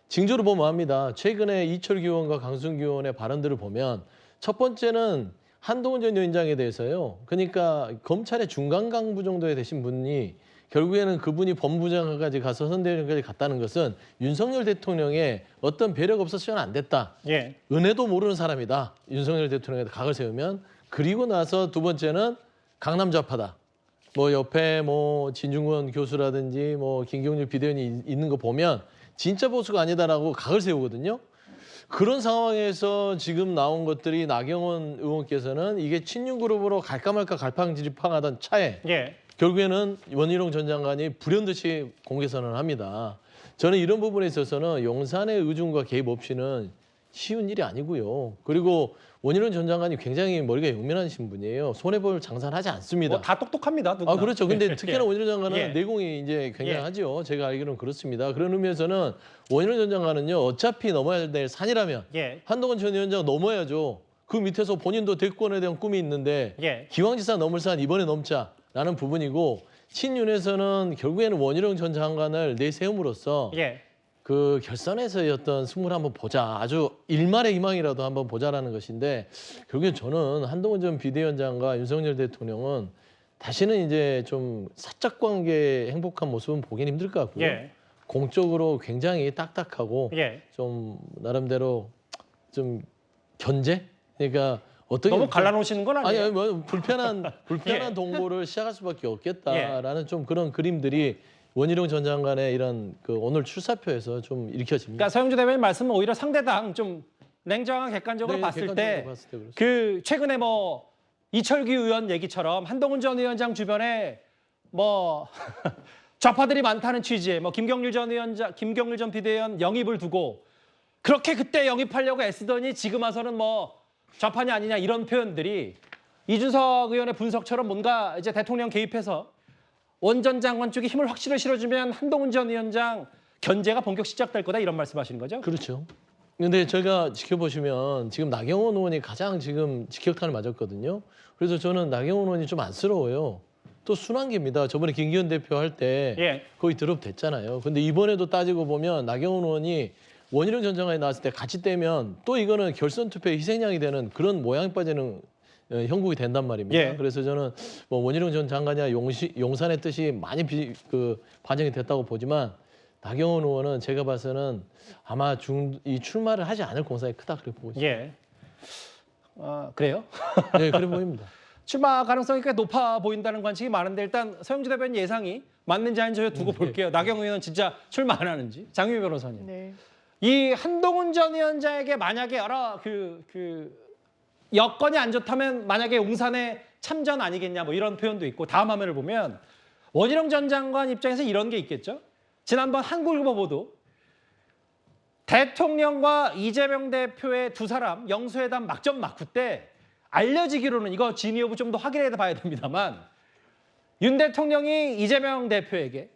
징조로 보면 합니다. 최근에 이철규 의원과 강승규 의원의 발언들을 보면 첫 번째는 한동훈 전 위원장에 대해서요. 그러니까 검찰의 중간 간부 정도에 되신 분이 결국에는 그분이 법무부장까지 가서 선대위원까지 갔다는 것은 윤석열 대통령의 어떤 배려가 없었으면 안 됐다. 예. 은혜도 모르는 사람이다. 윤석열 대통령한테 각을 세우면. 그리고 나서 두 번째는 강남 좌파다. 뭐 옆에 뭐 진중권 교수라든지 뭐 김경률 비대위원이 있는 거 보면 진짜 보수가 아니다라고 각을 세우거든요. 그런 상황에서 지금 나온 것들이 나경원 의원께서는 이게 친윤그룹으로 갈까 말까 갈팡질팡하던 차에 예. 결국에는 원희룡 전 장관이 불현듯이 공개선언을 합니다. 저는 이런 부분에 있어서는 용산의 의중과 개입 없이는 쉬운 일이 아니고요. 그리고 원희룡 전 장관이 굉장히 머리가 용면하신 분이에요. 손해볼 장사는 하지 않습니다. 뭐 다 똑똑합니다. 누구나. 아 그렇죠. 근데 예. 특히나 원희룡 장관은 예. 내공이 이제 굉장하죠. 제가 알기로는 그렇습니다. 그런 의미에서는 원희룡 전 장관은요. 어차피 넘어야 될 산이라면 예. 한동훈 전 위원장 넘어야죠. 그 밑에서 본인도 대권에 대한 꿈이 있는데 예. 기왕지사 넘을 산 이번에 넘자라는 부분이고 친윤에서는 결국에는 원희룡 전 장관을 내세움으로써 예. 그 결선에서의 어떤 승부를 한번 보자. 아주 일말의 희망이라도 한번 보자라는 것인데 결국엔 저는 한동훈 전 비대위원장과 윤석열 대통령은 다시는 이제 좀 사적 관계의 행복한 모습은 보기는 힘들 것 같고요. 예. 공적으로 굉장히 딱딱하고 예. 좀 나름대로 좀 견제? 그러니까 어떻게 너무 갈라놓으시는 건 아니에요? 아니 뭐 불편한 예. 동거를 시작할 수밖에 없겠다라는 좀 그런 그림들이 원희룡 전 장관의 이런 그 오늘 출사표에서 좀 일으켜집니다. 그러니까 서영주 대변인 말씀은 오히려 상대당 좀 냉정한 객관적으로 네, 봤을 때 그렇습니다. 그 최근에 뭐 이철규 의원 얘기처럼 한동훈 전 위원장 주변에 뭐 좌파들이 많다는 취지의 뭐 김경률 전 비대위원 영입을 두고 그렇게 그때 영입하려고 애쓰더니 지금 와서는 뭐 좌파냐 아니냐 이런 표현들이 이준석 의원의 분석처럼 뭔가 이제 대통령 개입해서 원 전 장관 쪽에 힘을 확실히 실어주면 한동훈 전 위원장 견제가 본격 시작될 거다 이런 말씀하시는 거죠? 그렇죠. 근데 저희가 지켜보시면 지금 나경원 의원이 가장 지금 직격탄을 맞았거든요. 그래서 저는 나경원 의원이 좀 안쓰러워요. 또 순환계입니다. 저번에 김기현 대표 할 때 예. 거의 드롭됐잖아요. 근데 이번에도 따지고 보면 나경원 의원이 원희룡 전 장관이 나왔을 때 같이 떼면 또 이거는 결선 투표의 희생양이 되는 그런 모양이 빠지는 형국이 된단 말입니다. 예. 그래서 저는 뭐 원희룡 전 장관이나 용산의 뜻이 많이 반영이 됐다고 보지만 나경원 의원은 제가 봐서는 아마 이 출마를 하지 않을 공산이 크다 그렇게 보고 있습니다. 예. 그래요? 네, 그래 보입니다. 출마 가능성이 꽤 높아 보인다는 관측이 많은데 일단 서영주 대변인 예상이 맞는지 아닌지 저희 두고 볼게요. 나경원 의원은 진짜 출마 안 하는지. 장유미 변호사님. 네. 이 한동훈 전 위원장에게 만약에 여러 여건이 안 좋다면 만약에 용산에 참전 아니겠냐 뭐 이런 표현도 있고 다음 화면을 보면 원희룡 전 장관 입장에서 이런 게 있겠죠. 지난번 한국일보도 대통령과 이재명 대표의 두 사람 영수회담 막전 막후 때 알려지기로는 이거 진위 여부 좀 더 확인해 봐야 됩니다만 윤 대통령이 이재명 대표에게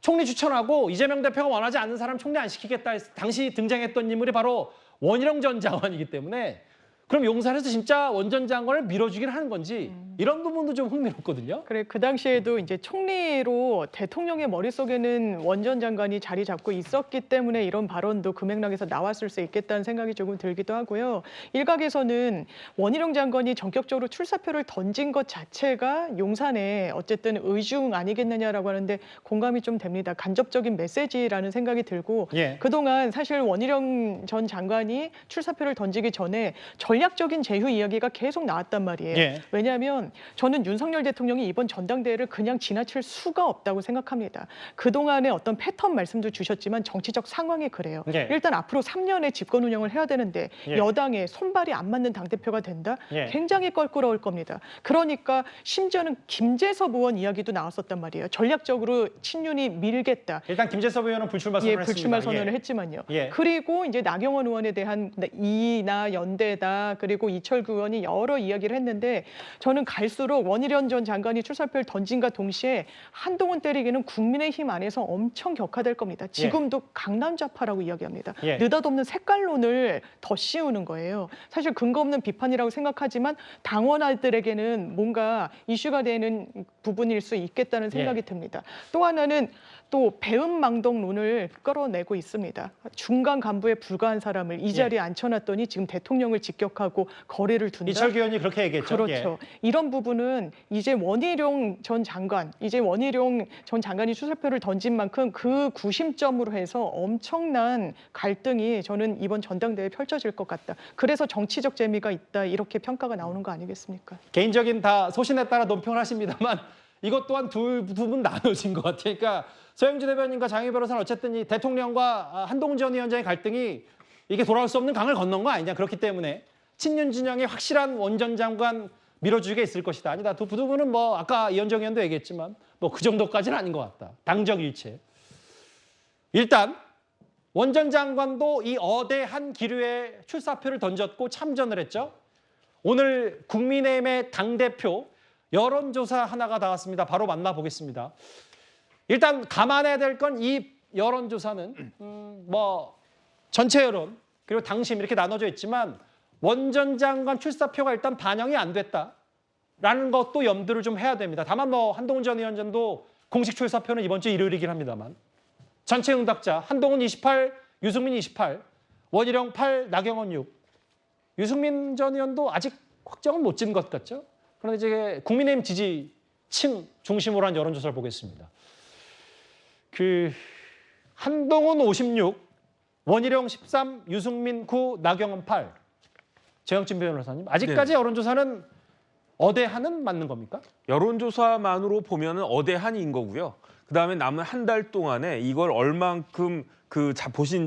총리 추천하고 이재명 대표가 원하지 않는 사람 총리 안 시키겠다 해서 당시 등장했던 인물이 바로 원희룡 전 장관이기 때문에 그럼 용산에서 진짜 원 전 장관을 밀어주긴 하는 건지 이런 부분도 좀 흥미롭거든요. 그래 그 당시에도 이제 총리로 대통령의 머릿속에는 원 전 장관이 자리 잡고 있었기 때문에 이런 발언도 그 맥락에서 나왔을 수 있겠다는 생각이 조금 들기도 하고요. 일각에서는 원희룡 장관이 전격적으로 출사표를 던진 것 자체가 용산에 어쨌든 의중 아니겠느냐라고 하는데 공감이 좀 됩니다. 간접적인 메시지라는 생각이 들고 예. 그동안 사실 원희룡 전 장관이 출사표를 던지기 전에 전략적인 제휴 이야기가 계속 나왔단 말이에요. 예. 왜냐하면 저는 윤석열 대통령이 이번 전당대회를 그냥 지나칠 수가 없다고 생각합니다. 그동안의 어떤 패턴 말씀도 주셨지만 정치적 상황이 그래요. 예. 일단 앞으로 3년의 집권 운영을 해야 되는데 예. 여당에 손발이 안 맞는 당대표가 된다? 예. 굉장히 껄끄러울 겁니다. 그러니까 심지어는 김재섭 의원 이야기도 나왔었단 말이에요. 전략적으로 친윤이 밀겠다. 일단 김재섭 의원은 불출마 선언을 불출마 했습니다. 선언을 예. 했지만요. 예. 그리고 이제 나경원 의원에 대한 이나 연대다 아니냐. 그리고 이철규 의원이 여러 이야기를 했는데 저는 갈수록 원희룡 전 장관이 출사표를 던진과 동시에 한동훈 때리기는 국민의힘 안에서 엄청 격화될 겁니다. 지금도 강남좌파라고 이야기합니다. 느닷없는 색깔론을 더 씌우는 거예요. 사실 근거 없는 비판이라고 생각하지만 당원들에게는 뭔가 이슈가 되는 부분일 수 있겠다는 생각이 듭니다. 또 하나는 또 배은망덕론을 끌어내고 있습니다. 중간 간부에 불과한 사람을 이 자리에 앉혀놨더니 지금 대통령을 직격하고 거래를 둔다. 이철규 의원이 그렇게 얘기했죠. 그렇죠. 이런 부분은 이제 원희룡 전 장관이 출사표를 던진 만큼 그 구심점으로 해서 엄청난 갈등이 저는 이번 전당대회에 펼쳐질 것 같다. 그래서 정치적 재미가 있다. 이렇게 평가가 나오는 거 아니겠습니까? 개인적인 다 소신에 따라 논평을 하십니다만 이것 또한 두 분 나눠진 것 같아요. 그러니까 서영주 대변인과 장희 변호사는 어쨌든 이 대통령과 한동훈 전 위원장의 갈등이 이게 돌아올 수 없는 강을 건넌 거 아니냐. 그렇기 때문에 친윤 진영의 확실한 원 전 장관 밀어주기가 있을 것이다. 아니다. 두 분은 뭐 아까 이현정 의원도 얘기했지만 뭐 그 정도까지는 아닌 것 같다. 당적 일체. 일단 원 전 장관도 이 어대한 기류에 출사표를 던졌고 참전을 했죠. 오늘 국민의힘의 당대표 여론조사 하나가 나왔습니다. 바로 만나보겠습니다. 일단 감안해야 될 건 이 여론조사는 뭐 전체 여론 그리고 당심 이렇게 나눠져 있지만 원 전 장관 출사표가 일단 반영이 안 됐다라는 것도 염두를 좀 해야 됩니다. 다만 뭐 한동훈 전 위원장도 공식 출사표는 이번 주 일요일이긴 합니다만 전체 응답자 한동훈 28, 유승민 28, 원희룡 8, 나경원 6. 유승민 전 의원도 아직 확정은 못 지은 것 같죠? 그런데 이제 국민의힘 지지층 중심으로 한 여론조사를 보겠습니다. 한동훈 56, 원희룡 13, 유승민 9, 나경원 8. 정영진 변호사님, 아직까지 여론조사는 어대한은 맞는 겁니까? 여론조사만으로 보면은 어대한인 거고요. 그다음에 남은 한 달 동안에 이걸 얼만큼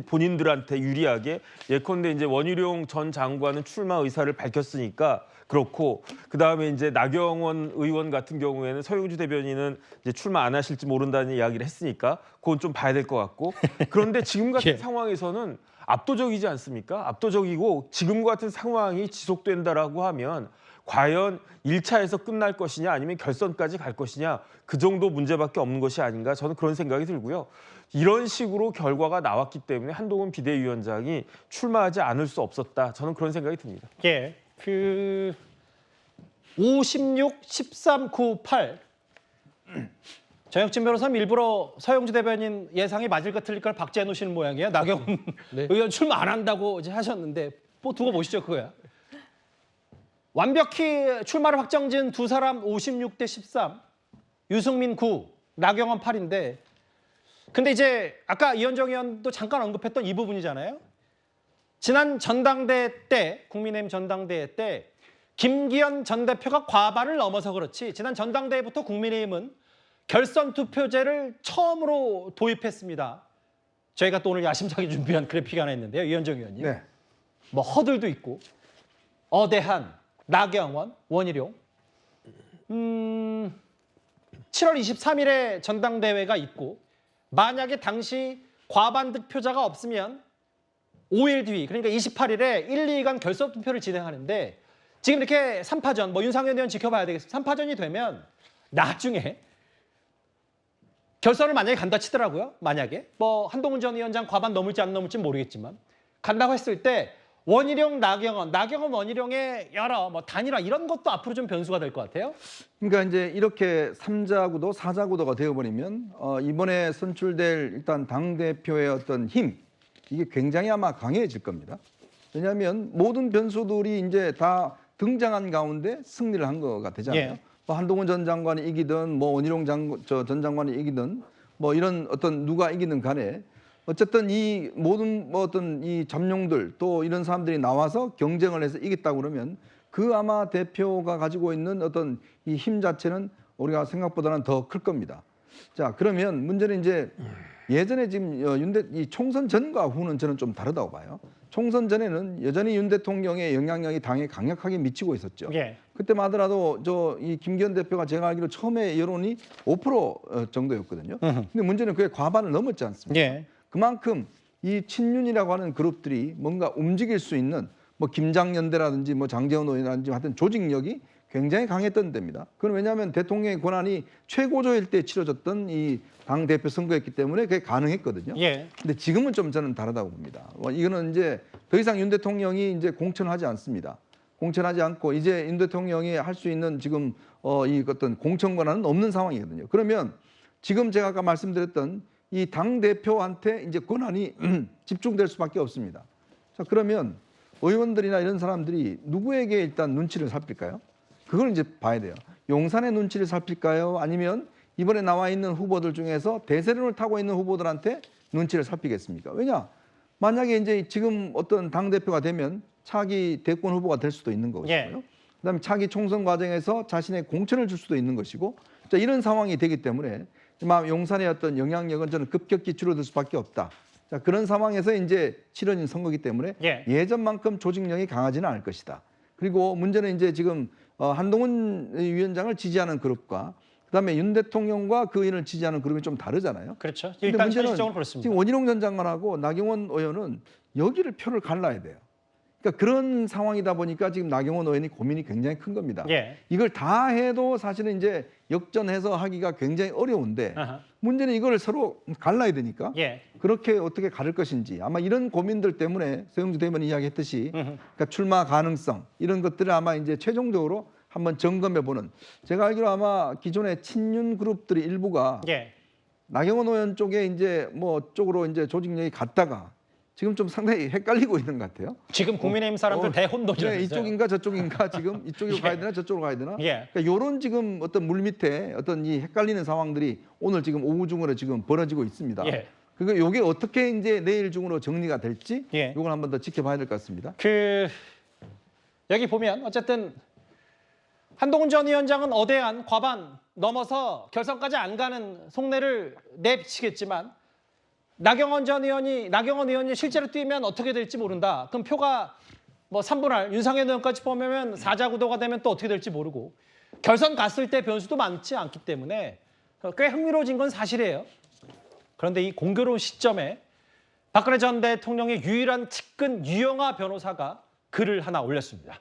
본인들한테 유리하게 예컨대 이제 원희룡 전 장관은 출마 의사를 밝혔으니까 그렇고 그다음에 이제 나경원 의원 같은 경우에는 서영주 대변인은 이제 출마 안 하실지 모른다는 이야기를 했으니까 그건 좀 봐야 될 것 같고 그런데 지금 같은 상황에서는 압도적이지 않습니까? 압도적이고 지금 같은 상황이 지속된다라고 하면 과연 1차에서 끝날 것이냐 아니면 결선까지 갈 것이냐 그 정도 문제밖에 없는 것이 아닌가 저는 그런 생각이 들고요. 이런 식으로 결과가 나왔기 때문에 한동훈 비대위원장이 출마하지 않을 수 없었다. 저는 그런 생각이 듭니다. 56, 13, 9, 8. 정혁진 변호사님 일부러 서영주 대변인 예상이 맞을 것 틀릴 걸 박제해 놓으시는 모양이에요. 나경원 의원 출마 안 한다고 이제 하셨는데 뭐 두고 보시죠 그거야. 완벽히 출마를 확정진 두 사람 56대 13, 유승민 9, 나경원 8인데 근데 이제 아까 이현정 의원도 잠깐 언급했던 이 부분이잖아요. 지난 전당대회 때, 국민의힘 전당대회 때 김기현 전 대표가 과반을 넘어서 그렇지 지난 전당대회부터 국민의힘은 결선 투표제를 처음으로 도입했습니다. 저희가 또 오늘 야심차게 준비한 그래픽 하나 있는데요. 이현정 의원님. 네. 뭐 허들도 있고 어대한, 나경원, 원희룡. 7월 23일에 전당대회가 있고 만약에 당시 과반 득표자가 없으면 5일 뒤 그러니까 28일에 1, 2간 결선 투표를 진행하는데 지금 이렇게 3파전 뭐 윤상현 의원 지켜봐야 되겠습니다. 3파전이 되면 나중에 결선을 만약에 간다 치더라고요. 만약에 뭐 한동훈 전 위원장 과반 넘을지 안 넘을지 모르겠지만 간다고 했을 때 원희룡, 나경원, 원희룡의 여러 뭐 단일화 이런 것도 앞으로 좀 변수가 될 것 같아요. 그러니까 이제 이렇게 3자 구도, 4자 구도가 되어버리면 이번에 선출될 일단 당 대표의 어떤 힘 이게 굉장히 아마 강해질 겁니다. 왜냐하면 모든 변수들이 이제 다 등장한 가운데 승리를 한 거가 되잖아요. 뭐 한동훈 전 장관이 이기든 뭐 원희룡 전 장관이 이기든 뭐 이런 어떤 누가 이기든 간에 어쨌든 이 모든 뭐 어떤 이 잠룡들 또 이런 사람들이 나와서 경쟁을 해서 이겼다고 그러면 그 아마 대표가 가지고 있는 어떤 이 힘 자체는 우리가 생각보다는 더 클 겁니다. 자, 그러면 문제는 이제 예전에 지금 이 총선 전과 후는 저는 좀 다르다고 봐요. 총선 전에는 여전히 윤 대통령의 영향력이 당에 강력하게 미치고 있었죠. 그때만 하더라도 이 김기현 대표가 제가 알기로 처음에 여론이 5% 정도였거든요. 근데 문제는 그게 과반을 넘었지 않습니까? 그만큼 이 친윤이라고 하는 그룹들이 뭔가 움직일 수 있는 뭐 김장연대라든지 뭐 장제원 의원이라든지 하여튼 조직력이 굉장히 강했던 데입니다. 그건 왜냐하면 대통령의 권한이 최고조일 때 치러졌던 이 당 대표 선거였기 때문에 그게 가능했거든요. 예. 근데 지금은 좀 저는 다르다고 봅니다. 이거는 이제 더 이상 윤 대통령이 이제 공천하지 않습니다. 공천하지 않고 이제 윤 대통령이 할 수 있는 지금 이 어떤 공천 권한은 없는 상황이거든요. 그러면 지금 제가 아까 말씀드렸던 이 당 대표한테 이제 권한이 집중될 수밖에 없습니다. 자, 그러면 의원들이나 이런 사람들이 누구에게 일단 눈치를 살필까요? 그걸 이제 봐야 돼요. 용산의 눈치를 살필까요? 아니면 이번에 나와 있는 후보들 중에서 대세론을 타고 있는 후보들한테 눈치를 살피겠습니까? 왜냐? 만약에 이제 지금 어떤 당대표가 되면 차기 대권 후보가 될 수도 있는 것이고요. 예. 그다음에 차기 총선 과정에서 자신의 공천을 줄 수도 있는 것이고, 자, 이런 상황이 되기 때문에 용산의 어떤 영향력은 저는 급격히 줄어들 수밖에 없다. 자, 그런 상황에서 이제 치러진 선거이기 때문에 예. 예전만큼 조직력이 강하지는 않을 것이다. 그리고 문제는 이제 지금 한동훈 위원장을 지지하는 그룹과 그다음에 윤 대통령과 그 의원을 지지하는 그룹이 좀 다르잖아요. 그렇죠. 근데 일단 문제는 현실적으로 그렇습니다. 지금 원희룡 전 장관하고 나경원 의원은 여기를 표를 갈라야 돼요. 그러니까 그런 상황이다 보니까 지금 나경원 의원이 고민이 굉장히 큰 겁니다. 예. 이걸 다 해도 사실은 이제 역전해서 하기가 굉장히 어려운데 아하. 문제는 이걸 서로 갈라야 되니까 예. 그렇게 어떻게 가를 것인지 아마 이런 고민들 때문에 서영주 대변인 이야기했듯이 그러니까 출마 가능성 이런 것들을 아마 이제 최종적으로 한번 점검해보는, 제가 알기로 아마 기존의 친윤 그룹들이 일부가 예. 나경원 의원 쪽에 이제 뭐 쪽으로 이제 조직력이 갔다가 지금 좀 상당히 헷갈리고 있는 것 같아요. 지금 국민의힘 사람들 대혼돈이죠. 네, 이쪽인가 저쪽인가 지금 이쪽으로 예. 가야 되나 저쪽으로 가야 되나? 예. 그러니까 이런 지금 어떤 물밑에 어떤 이 헷갈리는 상황들이 오늘 지금 오후 중으로 지금 벌어지고 있습니다. 예. 그리고 이게 어떻게 이제 내일 중으로 정리가 될지 예. 이걸 한번 더 지켜봐야 될 것 같습니다. 여기 보면 어쨌든 한동훈 전 위원장은 어대한 과반 넘어서 결선까지 안 가는 속내를 내비치겠지만 나경원 의원이 실제로 뛰면 어떻게 될지 모른다. 그럼 표가 뭐 3분할 윤상현 의원까지 보면 사자구도가 되면 또 어떻게 될지 모르고 결선 갔을 때 변수도 많지 않기 때문에 꽤 흥미로워진 건 사실이에요. 그런데 이 공교로운 시점에 박근혜 전 대통령의 유일한 측근 유영하 변호사가 글을 하나 올렸습니다.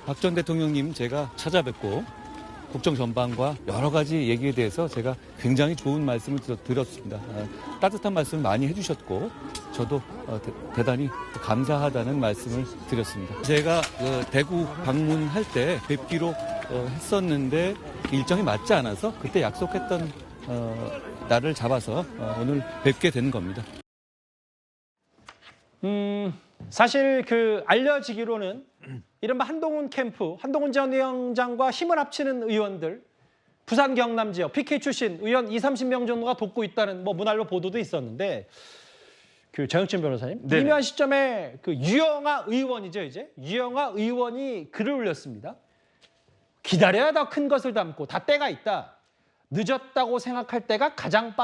박 전 대통령님 제가 찾아뵙고 국정 전반과 여러 가지 얘기에 대해서 제가 굉장히 좋은 말씀을 드렸습니다. 따뜻한 말씀을 많이 해주셨고 저도 대단히 감사하다는 말씀을 드렸습니다. 제가 대구 방문할 때 뵙기로 했었는데 일정이 맞지 않아서 그때 약속했던 날을 잡아서 오늘 뵙게 된 겁니다. 사실 알려지기로는 이른바 한동훈 캠프, 한동훈 전 위원장과 힘을 합치는 의원들, 부산 경남 지역 PK 출신 의원 20-30명 정도가 돕고 있다는 문활로 보도도 있었는데 정혁진 변호사님, 네네. 미묘한 시점에 유영하 의원이죠, 이제 유영하 의원이 글을 올렸습니다. 기다려야 더 큰 것을 담고 다 때가 있다. 늦었다고 생각할 때가 가장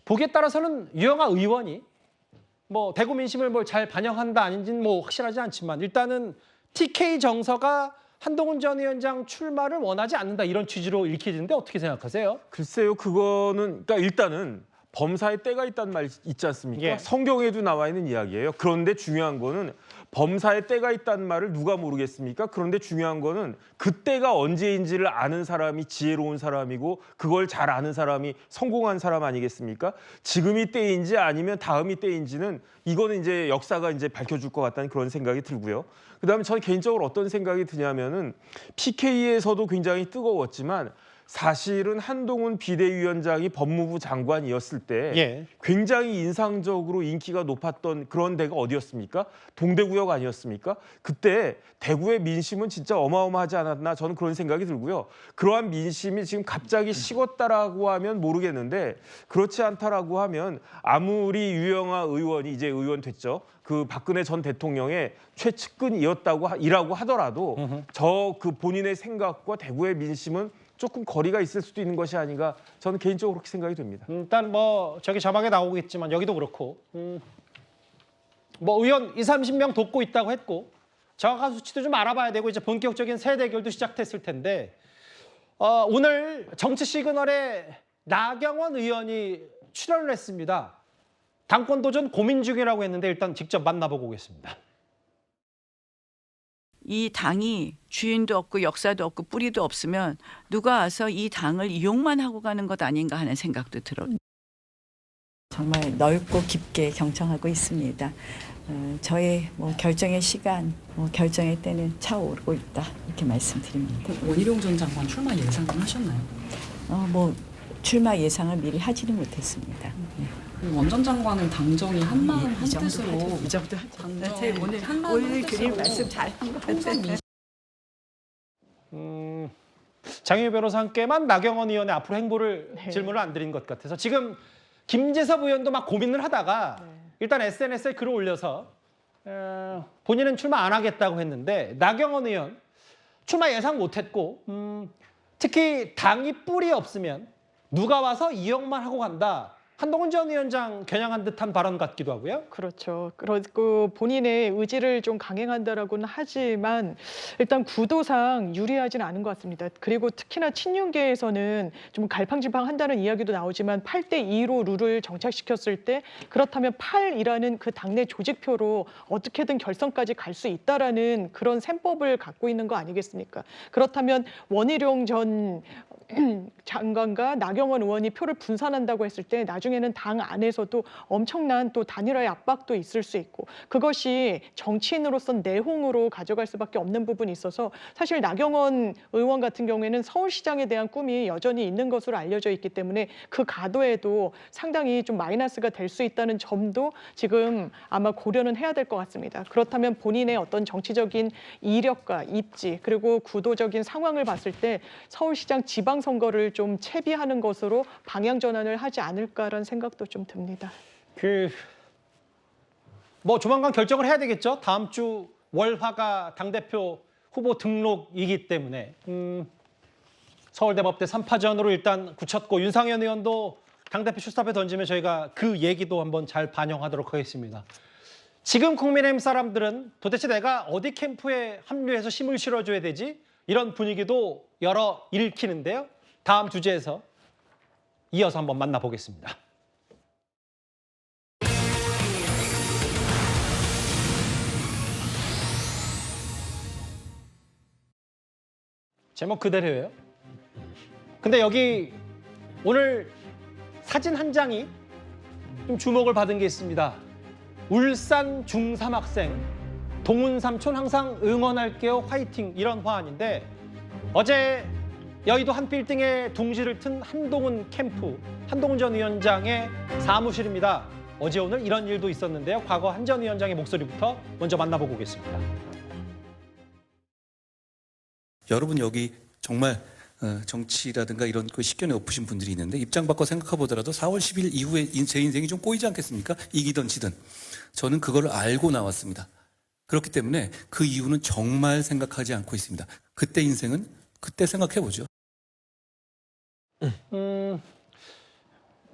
보기에 따라서는 유영하 의원이 대구 민심을 잘 반영한다 아닌지는 확실하지 않지만 일단은 TK 정서가 한동훈 전 위원장 출마를 원하지 않는다 이런 취지로 읽히는데 어떻게 생각하세요? 글쎄요, 그거는 그러니까 일단은 범사에 때가 있다는 말 있지 않습니까? 예. 성경에도 나와 있는 이야기예요. 그런데 중요한 거는 범사에 때가 있다는 말을 누가 모르겠습니까? 그런데 중요한 거는 그 때가 언제인지를 아는 사람이 지혜로운 사람이고 그걸 잘 아는 사람이 성공한 사람 아니겠습니까? 지금이 때인지 아니면 다음이 때인지는 이거는 이제 역사가 이제 밝혀줄 것 같다는 그런 생각이 들고요. 그다음에 저는 개인적으로 어떤 생각이 드냐면은 PK에서도 굉장히 뜨거웠지만 사실은 한동훈 비대위원장이 법무부 장관이었을 때 예. 굉장히 인상적으로 인기가 높았던 그런 데가 어디였습니까? 동대구역 아니었습니까? 그때 대구의 민심은 진짜 어마어마하지 않았나 저는 그런 생각이 들고요. 그러한 민심이 지금 갑자기 식었다라고 하면 모르겠는데 그렇지 않다라고 하면 아무리 유영하 의원이 이제 의원 됐죠. 그 박근혜 전 대통령의 최측근이라고 하더라도 저 본인의 생각과 대구의 민심은 조금 거리가 있을 수도 있는 것이 아닌가 저는 개인적으로 그렇게 생각이 됩니다. 일단 저기 자막에 나오겠지만 여기도 그렇고 의원 20-30명 돕고 있다고 했고 정확한 수치도 좀 알아봐야 되고 이제 본격적인 새 대결도 시작됐을 텐데 오늘 정치 시그널에 나경원 의원이 출연을 했습니다. 당권 도전 고민 중이라고 했는데 일단 직접 만나보고 오겠습니다. 이 당이 주인도 없고 역사도 없고 뿌리도 없으면 누가 와서 이 당을 이용만 하고 가는 것 아닌가 하는 생각도 들어요. 정말 넓고 깊게 경청하고 있습니다. 저의 결정의 시간, 결정의 때는 차오르고 있다 이렇게 말씀드립니다. 원희룡 전 장관 출마 예상은 하셨나요? 출마 예상을 미리 하지는 못했습니다. 원 전 장관은 당정이 한마음 한뜻으로 이제부터 오늘 그림 말씀 잘한 것 같아요. 장혜유 변호사 함께만 나경원 의원의 앞으로 행보를 질문을 안 드린 것 같아서 지금 김재섭 의원도 막 고민을 하다가 일단 SNS에 글을 올려서 본인은 출마 안 하겠다고 했는데 나경원 의원 출마 예상 못했고 특히 당이 뿔이 없으면 누가 와서 이용만 하고 간다. 한동훈 전 위원장 겨냥한 듯한 발언 같기도 하고요. 그렇죠. 그리고 본인의 의지를 좀 강행한다라고는 하지만 일단 구도상 유리하지는 않은 것 같습니다. 그리고 특히나 친윤계에서는 좀 갈팡질팡한다는 이야기도 나오지만 8대2로 룰을 정착시켰을 때 그렇다면 8이라는 그 당내 조직표로 어떻게든 결선까지 갈 수 있다라는 그런 셈법을 갖고 있는 거 아니겠습니까? 그렇다면 원희룡 전 장관과 나경원 의원이 표를 분산한다고 했을 때 나중에는 당 안에서도 엄청난 또 단일화의 압박도 있을 수 있고 그것이 정치인으로선 내홍으로 가져갈 수밖에 없는 부분이 있어서 사실 나경원 의원 같은 경우에는 서울시장에 대한 꿈이 여전히 있는 것으로 알려져 있기 때문에 그 가도에도 상당히 좀 마이너스가 될 수 있다는 점도 지금 아마 고려는 해야 될 것 같습니다. 그렇다면 본인의 어떤 정치적인 이력과 입지 그리고 구도적인 상황을 봤을 때 서울시장 지방선거를 좀 채비하는 것으로 방향 전환을 하지 않을까라는 생각도 좀 듭니다. 조만간 결정을 해야 되겠죠. 다음 주 월화가 당대표 후보 등록이기 때문에 서울대법대 3파전으로 일단 굳혔고 윤상현 의원도 당대표 출사표에 던지면 저희가 그 얘기도 한번 잘 반영하도록 하겠습니다. 지금 국민의힘 사람들은 도대체 내가 어디 캠프에 합류해서 힘을 실어줘야 되지? 이런 분위기도 여러 일으키는데요. 다음 주제에서 이어서 한번 만나보겠습니다. 제목 그대로예요. 근데 여기 오늘 사진 한 장이 좀 주목을 받은 게 있습니다. 울산 중3 학생, 동훈 삼촌 항상 응원할게요, 화이팅 이런 화환인데 어제 여의도 한 빌딩에 둥지를 튼 한동훈 캠프, 한동훈 전 위원장의 사무실입니다. 어제 오늘 이런 일도 있었는데요. 과거 한 전 위원장의 목소리부터 먼저 만나보고 오겠습니다. 여러분 여기 정말 정치라든가 이런 그 식견이 엎으신 분들이 있는데 입장 바꿔 생각해 보더라도 4월 10일 이후에 제 인생이 좀 꼬이지 않겠습니까? 이기든 지든. 저는 그걸 알고 나왔습니다. 그렇기 때문에 그 이유는 정말 생각하지 않고 있습니다. 그때 인생은 그때 생각해 보죠.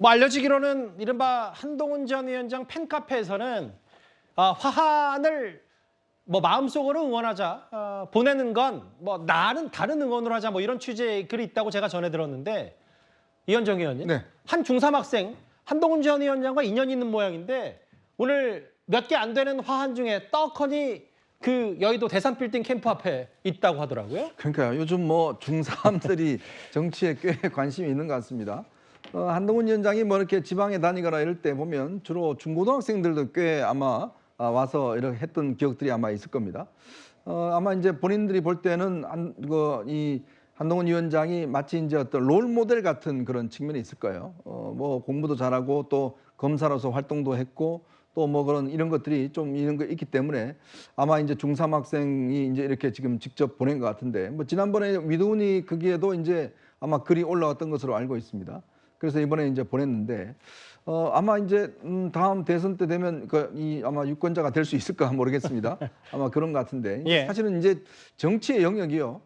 알려지기로는 이른바 한동훈 전 위원장 팬카페에서는 화환을 마음속으로 응원하자, 보내는 건 나는 다른 응원을 하자 이런 취지의 글이 있다고 제가 전해 들었는데 이현정 의원님, 네. 한 중3 학생 한동훈 전 위원장과 인연이 있는 모양인데 오늘 몇 개 안 되는 화환 중에 떡하니 그 여의도 대산 빌딩 캠프 앞에 있다고 하더라고요. 그러니까요. 요즘 중3들이 정치에 꽤 관심이 있는 것 같습니다. 한동훈 위원장이 이렇게 지방에 다니거나 이럴 때 보면 주로 중고등학생들도 꽤 아마 와서 이렇게 했던 기억들이 아마 있을 겁니다. 아마 이제 본인들이 볼 때는 이 한동훈 위원장이 마치 이제 어떤 롤 모델 같은 그런 측면이 있을 거예요. 공부도 잘하고 또 검사로서 활동도 했고 또 그런 이런 것들이 좀 이런 거 있기 때문에 아마 이제 중3 학생이 이제 이렇게 지금 직접 보낸 것 같은데 지난번에 위도훈이 거기에도 이제 아마 글이 올라왔던 것으로 알고 있습니다. 그래서 이번에 이제 보냈는데 아마 이제 다음 대선 때 되면 아마 유권자가 될 수 있을까 모르겠습니다. 아마 그런 것 같은데 예. 사실은 이제 정치의 영역이요.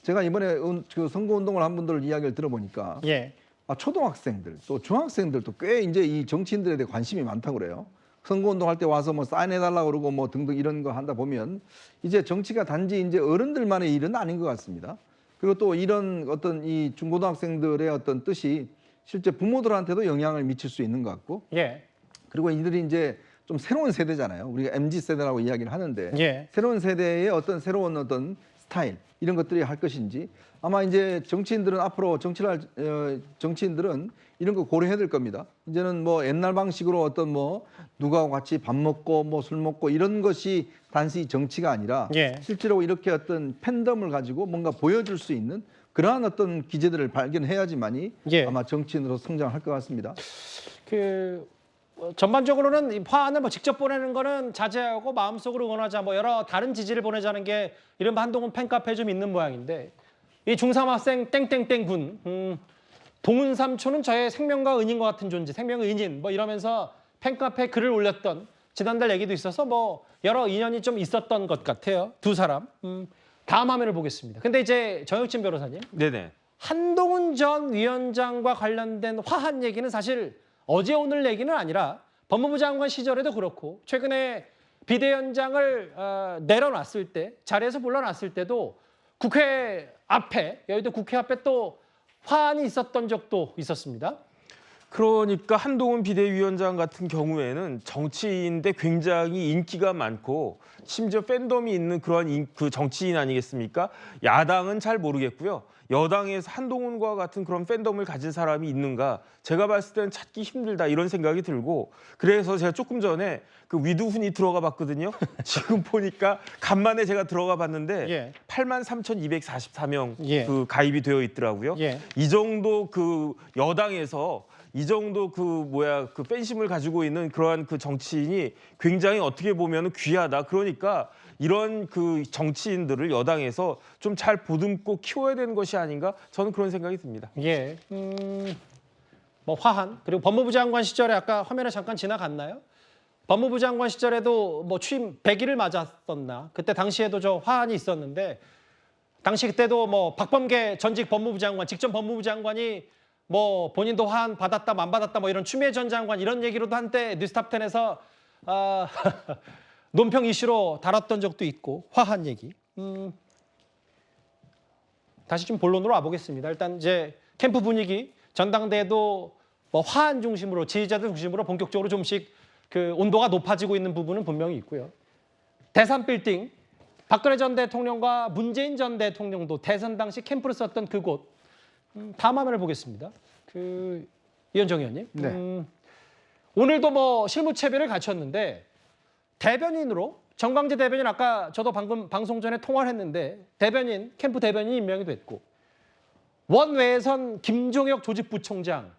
제가 이번에 그 선거운동을 한 분들 이야기를 들어보니까 예. 초등학생들 또 중학생들도 꽤 이제 이 정치인들에 대해 관심이 많다고 그래요. 선거운동 할 때 와서 사인해달라고 그러고 등등 이런 거 한다 보면 이제 정치가 단지 이제 어른들만의 일은 아닌 것 같습니다. 그리고 또 이런 어떤 이 중고등학생들의 어떤 뜻이 실제 부모들한테도 영향을 미칠 수 있는 것 같고 예. 그리고 이들이 이제 좀 새로운 세대잖아요. 우리가 MZ 세대라고 이야기를 하는데 예. 새로운 세대의 어떤 새로운 어떤 스타일 이런 것들이 할 것인지 아마 이제 정치인들은 앞으로 정치인들은 이런 거 고려해야 될 겁니다. 이제는 뭐 옛날 방식으로 어떤 뭐 누가 같이 밥 먹고 뭐 술 먹고 이런 것이 단순히 정치가 아니라 예. 실제로 이렇게 어떤 팬덤을 가지고 뭔가 보여줄 수 있는 그러한 어떤 기제들을 발견해야지만이 예. 아마 정치인으로 성장할 것 같습니다. 전반적으로는 이 화환을 뭐 직접 보내는 거는 자제하고 마음속으로 응원하자, 뭐 여러 다른 지지를 보내자는 게 이른바 한동훈 팬카페에 좀 있는 모양인데, 이 중3학생 땡땡땡 군, 동훈 삼촌은 저의 생명과 은인 것 같은 존재, 생명의 은인 뭐 이러면서 팬카페에 글을 올렸던 지난달 얘기도 있어서 뭐 여러 인연이 좀 있었던 것 같아요. 두 사람. 다음 화면을 보겠습니다. 근데 이제 정혁진 변호사님, 네네. 한동훈 전 위원장과 관련된 화한 얘기는 사실 어제 오늘 얘기는 아니라 법무부 장관 시절에도 그렇고 최근에 비대위원장을 내려놨을 때, 자리에서 물러났을 때도 국회 앞에, 여의도 국회 앞에 또 화환이 있었던 적도 있었습니다. 그러니까 한동훈 비대위원장 같은 경우에는 정치인인데 굉장히 인기가 많고 심지어 팬덤이 있는 그러한 그 정치인 아니겠습니까? 야당은 잘 모르겠고요. 여당에서 한동훈과 같은 그런 팬덤을 가진 사람이 있는가? 제가 봤을 때는 찾기 힘들다 이런 생각이 들고, 그래서 제가 조금 전에 그 위두훈이 들어가 봤거든요. 지금 보니까 간만에 제가 들어가 봤는데 예. 83,244명 예. 그 가입이 되어 있더라고요. 예. 이 정도 그 여당에서 이 정도 그 팬심을 가지고 있는 그러한 그 정치인이 굉장히 어떻게 보면 귀하다. 그러니까 이런 그 정치인들을 여당에서 좀 잘 보듬고 키워야 되는 것이 아닌가, 저는 그런 생각이 듭니다. 예. 뭐 화한, 그리고 법무부 장관 시절에 아까 화면에 잠깐 지나갔나요? 법무부 장관 시절에도 뭐 취임 100일을 맞았었나? 그때 당시에도 저 화한이 있었는데, 당시 그때도 뭐 박범계 전직 법무부 장관, 직전 법무부 장관이 뭐 본인도 화한 받았다, 안 받았다, 뭐 이런 추미애 전 장관 이런 얘기로도 한때 뉴스탑10에서 논평 이슈로 다뤘던 적도 있고, 화한 얘기. 다시 좀 본론으로 와보겠습니다. 일단 이제 캠프 분위기, 전당대회도 뭐 화한 중심으로, 지지자들 중심으로 본격적으로 좀씩 그 온도가 높아지고 있는 부분은 분명히 있고요. 대산 빌딩, 박근혜 전 대통령과 문재인 전 대통령도 대선 당시 캠프를 썼던 그곳. 다음 화면을 보겠습니다. 이현정 의원님. 네. 오늘도 뭐 실무체배를 갖췄는데 대변인으로 정광재 대변인, 아까 저도 방금 방송 전에 통화를 했는데 대변인, 캠프 대변인이 임명이 됐고, 원외선 김종혁 조직부총장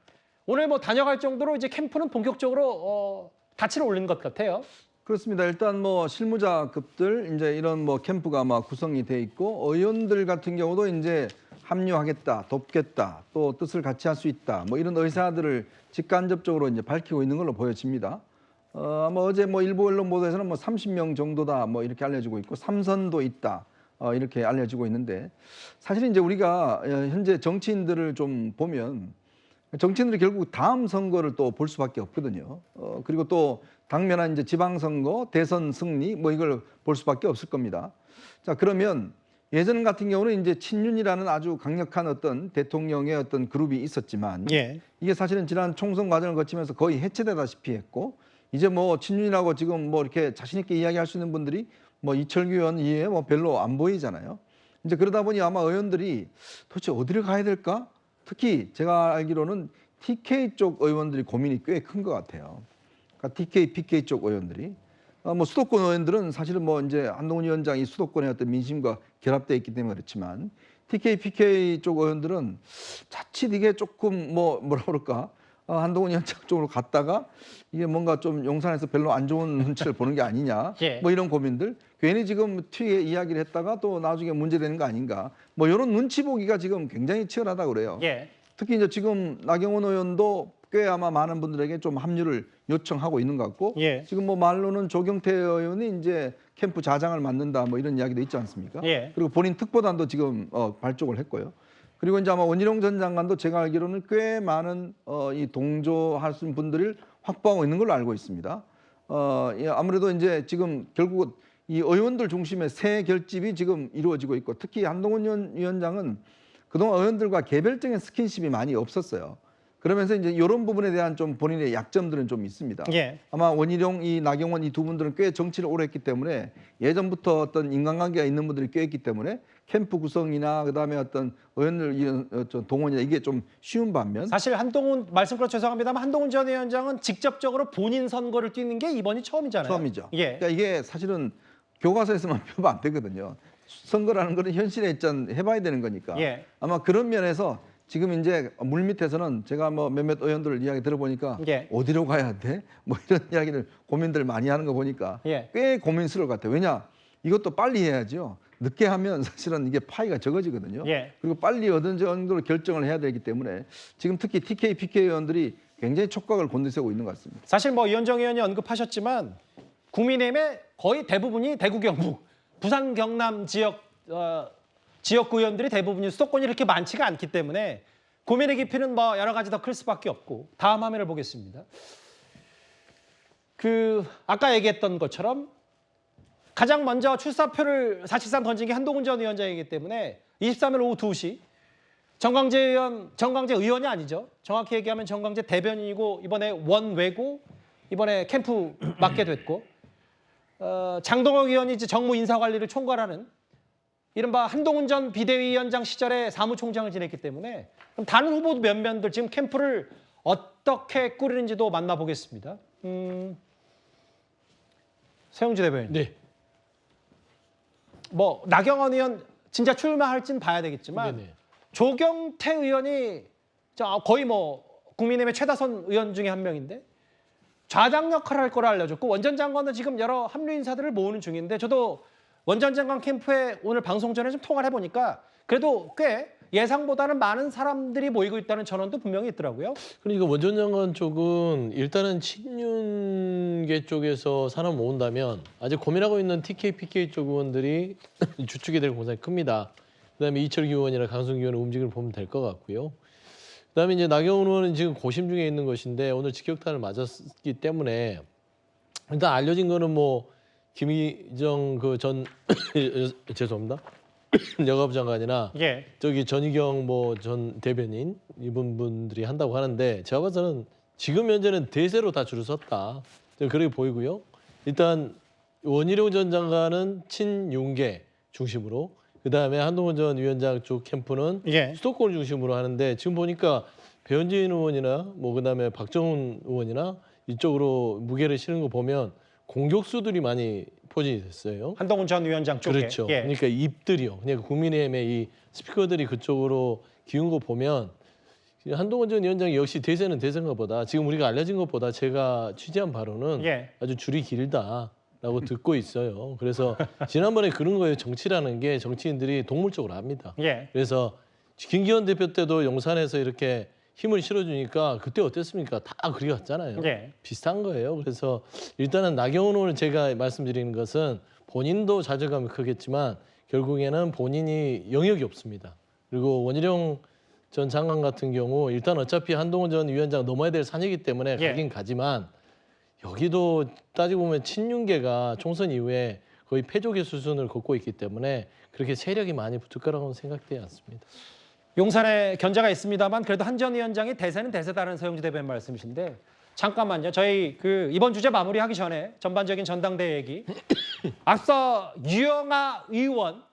오늘 뭐 다녀갈 정도로 이제 캠프는 본격적으로 닻을 올린 것 같아요. 그렇습니다. 일단 뭐 실무자급들 이제 이런 뭐 캠프가 아마 구성이 돼 있고, 의원들 같은 경우도 이제 합류하겠다, 돕겠다, 또 뜻을 같이 할 수 있다, 뭐 이런 의사들을 직간접적으로 이제 밝히고 있는 걸로 보여집니다. 아마 어제 뭐 일부 언론 보도에서는 뭐 30명 정도다 뭐 이렇게 알려지고 있고, 삼선도 있다 이렇게 알려지고 있는데, 사실 이제 우리가 현재 정치인들을 좀 보면 정치인들이 결국 다음 선거를 또 볼 수밖에 없거든요. 그리고 또 당면한 이제 지방선거, 대선 승리 뭐 이걸 볼 수밖에 없을 겁니다. 자, 그러면 예전 같은 경우는 이제 친윤이라는 아주 강력한 어떤 대통령의 어떤 그룹이 있었지만, 예. 이게 사실은 지난 총선 과정을 거치면서 거의 해체되다시피 했고, 이제 뭐 친윤이라고 지금 뭐 이렇게 자신 있게 이야기할 수 있는 분들이 뭐 이철규 의원 이외에 뭐 별로 안 보이잖아요. 이제 그러다 보니 아마 의원들이 도대체 어디를 가야 될까? 특히 제가 알기로는 TK 쪽 의원들이 고민이 꽤 큰 것 같아요. 그러니까 TK, PK 쪽 의원들이. 뭐 수도권 의원들은 사실은 뭐 이제 한동훈 위원장이 수도권의 어떤 민심과 결합되어 있기 때문에 그렇지만, TK, PK 쪽 의원들은 자칫 이게 조금 뭐라 그럴까? 한동훈 위원장 쪽으로 갔다가 이게 뭔가 좀 용산에서 별로 안 좋은 눈치를 보는 게 아니냐, 예. 뭐 이런 고민들, 괜히 지금 튀게 이야기를 했다가 또 나중에 문제되는 거 아닌가, 뭐 이런 눈치 보기가 지금 굉장히 치열하다 그래요. 예. 특히 이제 지금 나경원 의원도 꽤 아마 많은 분들에게 좀 합류를 요청하고 있는 것 같고, 예. 지금 뭐 말로는 조경태 의원이 이제 캠프 자장을 맡는다 뭐 이런 이야기도 있지 않습니까? 예. 그리고 본인 특보단도 지금 발족을 했고요. 그리고 이제 아마 원희룡 전 장관도 제가 알기로는 꽤 많은 이 동조할 수 있는 분들을 확보하고 있는 걸로 알고 있습니다. 아무래도 이제 지금 결국 이 의원들 중심의 새 결집이 지금 이루어지고 있고, 특히 한동훈 위원장은 그동안 의원들과 개별적인 스킨십이 많이 없었어요. 그러면서 이제 이런 부분에 대한 좀 본인의 약점들은 좀 있습니다. 예. 아마 원희룡, 이 나경원 이 두 분들은 꽤 정치를 오래 했기 때문에 예전부터 어떤 인간관계가 있는 분들이 꽤 있기 때문에 캠프 구성이나 그다음에 어떤 의원들 이런 동원이나 이게 좀 쉬운 반면 사실 한동훈 말씀드려 죄송합니다만 한동훈 전 위원장은 직접적으로 본인 선거를 뛰는 게 이번이 처음이잖아요. 처음이죠. 예. 그러니까 이게 사실은 교과서에서만 배우면 안 되거든요. 선거라는 거는 현실에 일단 해봐야 되는 거니까. 예. 아마 그런 면에서 지금 이제 물밑에서는 제가 뭐 몇몇 의원들 이야기 들어보니까 예. 어디로 가야 돼? 뭐 이런 이야기를 고민들 많이 하는 거 보니까 예. 꽤 고민스러울 것 같아요. 왜냐? 이것도 빨리 해야죠. 늦게 하면 사실은 이게 파이가 적어지거든요. 예. 그리고 빨리 어느 정도로 결정을 해야 되기 때문에 지금 특히 TK, PK 의원들이 굉장히 촉각을 곤두세우고 있는 것 같습니다. 사실 뭐 이현정 의원이 언급하셨지만 국민의힘의 거의 대부분이 대구 경북, 부산 경남 지역구 의원들이 대부분이 수도권이 이렇게 많지가 않기 때문에 고민의 깊이는 뭐 여러 가지 더 클 수밖에 없고 다음 화면을 보겠습니다. 아까 얘기했던 것처럼 가장 먼저 출사표를 사실상 던진 게 한동훈 전 위원장이기 때문에 23일 오후 2시 정광재 의원이 아니죠. 정확히 얘기하면 정광재 대변인이고 이번에 원외고 이번에 캠프 맡게 됐고 장동혁 의원이 이제 정무 인사관리를 총괄하는 이른바 한동훈 전 비대위원장 시절에 사무총장을 지냈기 때문에 그럼 다른 후보 몇 면들 지금 캠프를 어떻게 꾸리는지도 만나보겠습니다. 서영주 대변인. 네. 뭐 나경원 의원 진짜 출마할지는 봐야 되겠지만 네네. 조경태 의원이 거의 뭐 국민의힘의 최다선 의원 중에 한 명인데 좌장 역할을 할 거라 알려졌고 원 전 장관은 지금 여러 합류 인사들을 모으는 중인데 저도 원 전 장관 캠프에 오늘 방송 전에 좀 통화를 해보니까 그래도 꽤 예상보다는 많은 사람들이 모이고 있다는 전언도 분명히 있더라고요. 그러니까 원 전 장관 쪽은 일단은 친윤계 쪽에서 사람 모은다면 아직 고민하고 있는 TK, PK 쪽 의원들이 주축이 될 공산이 큽니다. 그다음에 이철규 의원이나 강승규 의원의 움직임을 보면 될 것 같고요. 그다음에 이제 나경원 의원은 지금 고심 중에 있는 것인데 오늘 직격탄을 맞았기 때문에 일단 알려진 거는 뭐 김희정 전 죄송합니다. 여가부 장관이나 예. 저기 전희경 뭐 전 대변인 이분들이 한다고 하는데 제가 봐서는 지금 현재는 대세로 다 줄을 섰다. 그렇게 보이고요. 일단 원희룡 전 장관은 친윤계 중심으로 그다음에 한동훈 전 위원장 쪽 캠프는 예. 수도권을 중심으로 하는데 지금 보니까 배현진 의원이나 뭐 그다음에 박정훈 의원이나 이쪽으로 무게를 실는 거 보면 공격수들이 많이 포진이 됐어요. 한동훈 전 위원장 쪽에. 그렇죠. 예. 그러니까 입들이요. 그러니까 국민의힘의 이 스피커들이 그쪽으로 기운 거 보면 한동훈 전 위원장이 역시 대세는 대세인가 보다. 지금 우리가 알려진 것보다 제가 취재한 바로는 예. 아주 줄이 길다라고 듣고 있어요. 그래서 지난번에 그런 거예요. 정치라는 게 정치인들이 동물적으로 합니다. 예. 그래서 김기현 대표 때도 용산에서 이렇게 힘을 실어주니까 그때 어땠습니까? 다 그리 갔잖아요. 예. 비슷한 거예요. 그래서 일단은 나경원 의원 제가 말씀드리는 것은 본인도 좌절감이 크겠지만 결국에는 본인이 영역이 없습니다. 그리고 원희룡 전 장관 같은 경우 일단 어차피 한동훈 전 위원장 넘어야 될 산이기 때문에 예. 가긴 가지만 여기도 따지고 보면 친윤계가 총선 이후에 거의 패족의 수준을 걷고 있기 때문에 그렇게 세력이 많이 붙을 거라고는 생각되지 않습니다. 용산에 견제가 있습니다만 그래도 한 전 위원장이 대세는 대세다는 서영주 대변인 말씀이신데 잠깐만요. 저희 이번 주제 마무리하기 전에 전반적인 전당대회 얘기. 앞서 유영아 의원,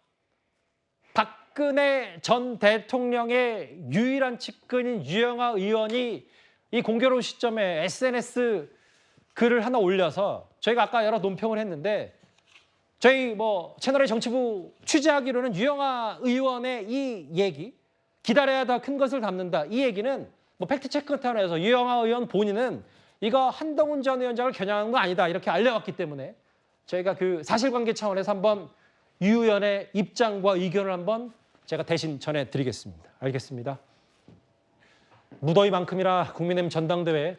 박근혜 전 대통령의 유일한 측근인 유영아 의원이 이 공교로운 시점에 SNS 글을 하나 올려서 저희가 아까 여러 논평을 했는데 저희 뭐 채널의 정치부 취재하기로는 유영아 의원의 이 얘기 기다려야 더 큰 것을 담는다. 이 얘기는 뭐 팩트체크 차원에서 유영아 의원 본인은 이거 한동훈 전 위원장을 겨냥하는 거 아니다. 이렇게 알려왔기 때문에 저희가 그 사실관계 차원에서 한번 유 의원의 입장과 의견을 한번 제가 대신 전해드리겠습니다. 알겠습니다. 무더위만큼이라 국민의힘 전당대회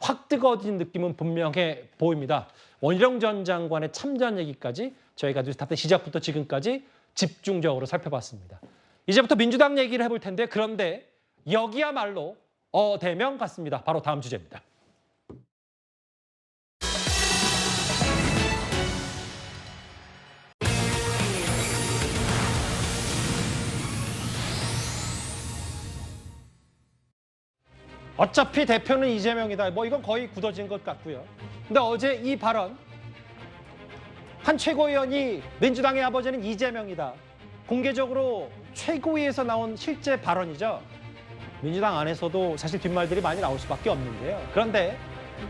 확 뜨거워진 느낌은 분명해 보입니다. 원희룡 전 장관의 참전 얘기까지 저희가 뉴스탑 시작부터 지금까지 집중적으로 살펴봤습니다. 이제부터 민주당 얘기를 해볼 텐데 그런데 여기야말로 어대명 같습니다. 바로 다음 주제입니다. 어차피 대표는 이재명이다. 뭐 이건 거의 굳어진 것 같고요. 근데 어제 이 발언, 한 최고위원이 민주당의 아버지는 이재명이다. 공개적으로 최고위에서 나온 실제 발언이죠. 민주당 안에서도 사실 뒷말들이 많이 나올 수밖에 없는데요. 그런데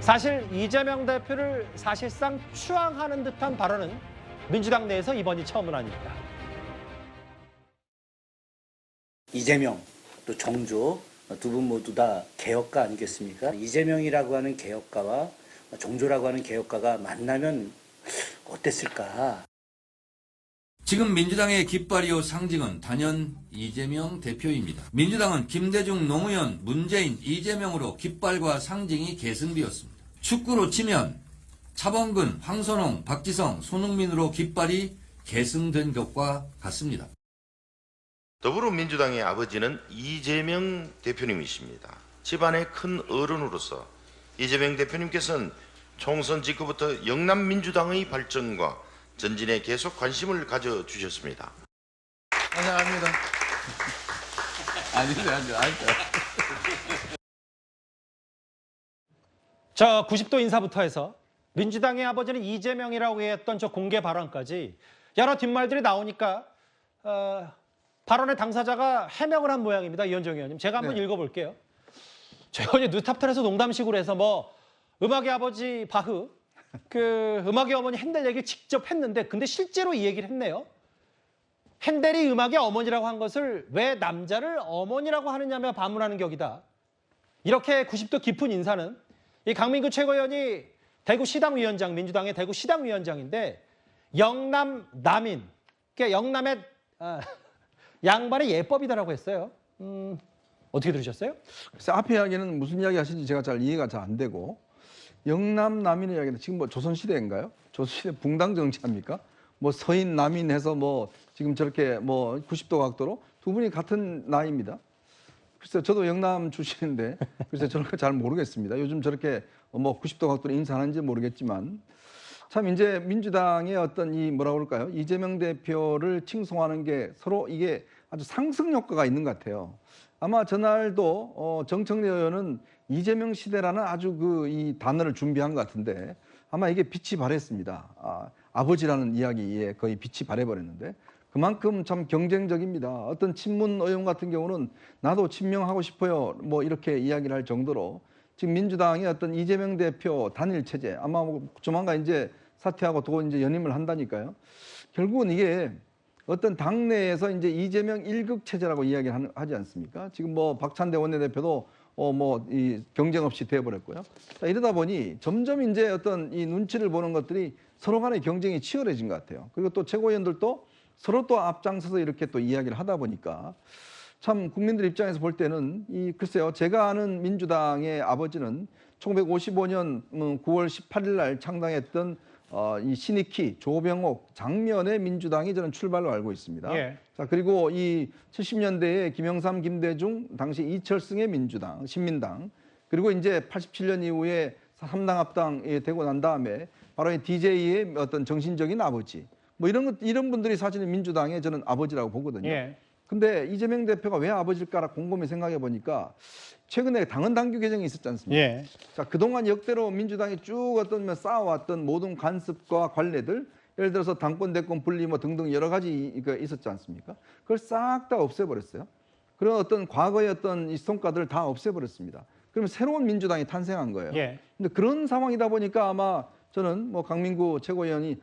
사실 이재명 대표를 사실상 추앙하는 듯한 발언은 민주당 내에서 이번이 처음은 아닙니다. 이재명 또 정조 두 분 모두 다 개혁가 아니겠습니까? 이재명이라고 하는 개혁가와 정조라고 하는 개혁가가 만나면 어땠을까? 지금 민주당의 깃발이요 상징은 단연 이재명 대표입니다. 민주당은 김대중, 노무현, 문재인, 이재명으로 깃발과 상징이 계승되었습니다. 축구로 치면 차범근, 황선홍, 박지성, 손흥민으로 깃발이 계승된 것과 같습니다. 더불어민주당의 아버지는 이재명 대표님이십니다. 집안의 큰 어른으로서 이재명 대표님께서는 총선 직후부터 영남민주당의 발전과 전진에 계속 관심을 가져주셨습니다. 감사합니다. 아닌데. 자, 90도 인사부터 해서 민주당의 아버지는 이재명이라고 했던 저 공개 발언까지 여러 뒷말들이 나오니까 발언의 당사자가 해명을 한 모양입니다. 이현정 의원님. 제가 한번 읽어볼게요. 제가 어제 뉴스탑10에서 농담식으로 해서 뭐 음악의 아버지 바흐, 그 음악의 어머니 핸델 얘기를 직접 했는데 근데 실제로 이 얘기를 했네요. 핸델이 음악의 어머니라고 한 것을 왜 남자를 어머니라고 하느냐며 반문하는 격이다. 이렇게 90도 깊은 인사는 이 강민구 최고위원이 대구시당위원장, 민주당의 대구시당위원장인데 영남 남인, 그러니까 영남의 양반의 예법이다라고 했어요. 어떻게 들으셨어요? 글쎄 앞에 이야기는 무슨 이야기 하시는지 제가 잘 이해가 잘 안 되고 영남 남인의 이야기는 지금 뭐 조선시대인가요? 조선시대 붕당 정치합니까? 뭐 서인 남인 해서 뭐 지금 저렇게 뭐 90도 각도로 두 분이 같은 나이입니다. 글쎄 저도 영남 출신인데 글쎄 저런 거 잘 모르겠습니다. 요즘 저렇게 뭐 90도 각도로 인사하는지 모르겠지만 참 이제 민주당의 어떤 이 뭐라 그럴까요? 이재명 대표를 칭송하는 게 서로 이게 아주 상승 효과가 있는 것 같아요. 아마 전날도 정청래 의원은 이재명 시대라는 아주 그 이 단어를 준비한 것 같은데 아마 이게 빛이 발했습니다. 아버지라는 이야기에 거의 빛이 발해버렸는데 그만큼 참 경쟁적입니다. 어떤 친문 의원 같은 경우는 나도 친명하고 싶어요. 뭐 이렇게 이야기를 할 정도로 지금 민주당의 어떤 이재명 대표 단일 체제 아마 뭐 조만간 이제 사퇴하고 또 이제 연임을 한다니까요. 결국은 이게 어떤 당내에서 이제 이재명 1급 체제라고 이야기를 하지 않습니까? 지금 뭐 박찬대 원내대표도 뭐 이 경쟁 없이 되어버렸고요. 자, 이러다 보니 점점 이제 어떤 이 눈치를 보는 것들이 서로 간의 경쟁이 치열해진 것 같아요. 그리고 또 최고위원들도 서로 또 앞장서서 이렇게 또 이야기를 하다 보니까 참 국민들 입장에서 볼 때는 이 글쎄요, 제가 아는 민주당의 아버지는 1955년 9월 18일 날 창당했던 이 신익희, 조병옥, 장면의 민주당이 저는 출발로 알고 있습니다. 예. 자, 그리고 이 70년대에 김영삼, 김대중, 당시 이철승의 민주당, 신민당, 그리고 이제 87년 이후에 3당 합당이 되고 난 다음에 바로 이 DJ의 어떤 정신적인 아버지, 뭐 이런 분들이 사실은 민주당의 저는 아버지라고 보거든요. 예. 근데 이재명 대표가 왜 아버지일까라 곰곰이 생각해 보니까 최근에 당헌 당규 개정이 있었지 않습니까? 예. 자, 그동안 역대로 민주당이 쭉 어떤 쌓아왔던 모든 간섭과 관례들, 예를 들어서 당권, 대권 분리 뭐 등등 여러 가지 있었지 않습니까? 그걸 싹 다 없애버렸어요. 그런 어떤 과거의 어떤 이 성과들을 다 없애버렸습니다. 그러면 새로운 민주당이 탄생한 거예요. 예. 근데 그런 상황이다 보니까 아마 저는 뭐 강민구 최고위원이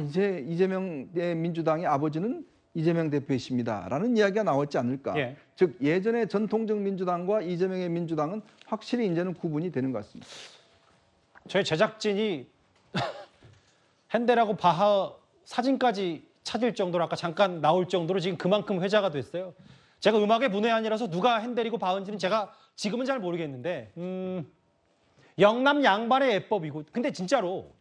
이제 이재명의 민주당의 아버지는 이재명 대표이십니다라는 이야기가 나왔지 않을까. 예. 즉 예전의 전통적 민주당과 이재명의 민주당은 확실히 이제는 구분이 되는 것 같습니다. 저희 제작진이 핸델하고 바하 사진까지 찾을 정도로 아까 잠깐 나올 정도로 지금 그만큼 회자가 됐어요. 제가 음악의 문외한이라서 누가 핸델이고 바흐인지는 제가 지금은 잘 모르겠는데 영남 양반의 예법이고 근데 진짜로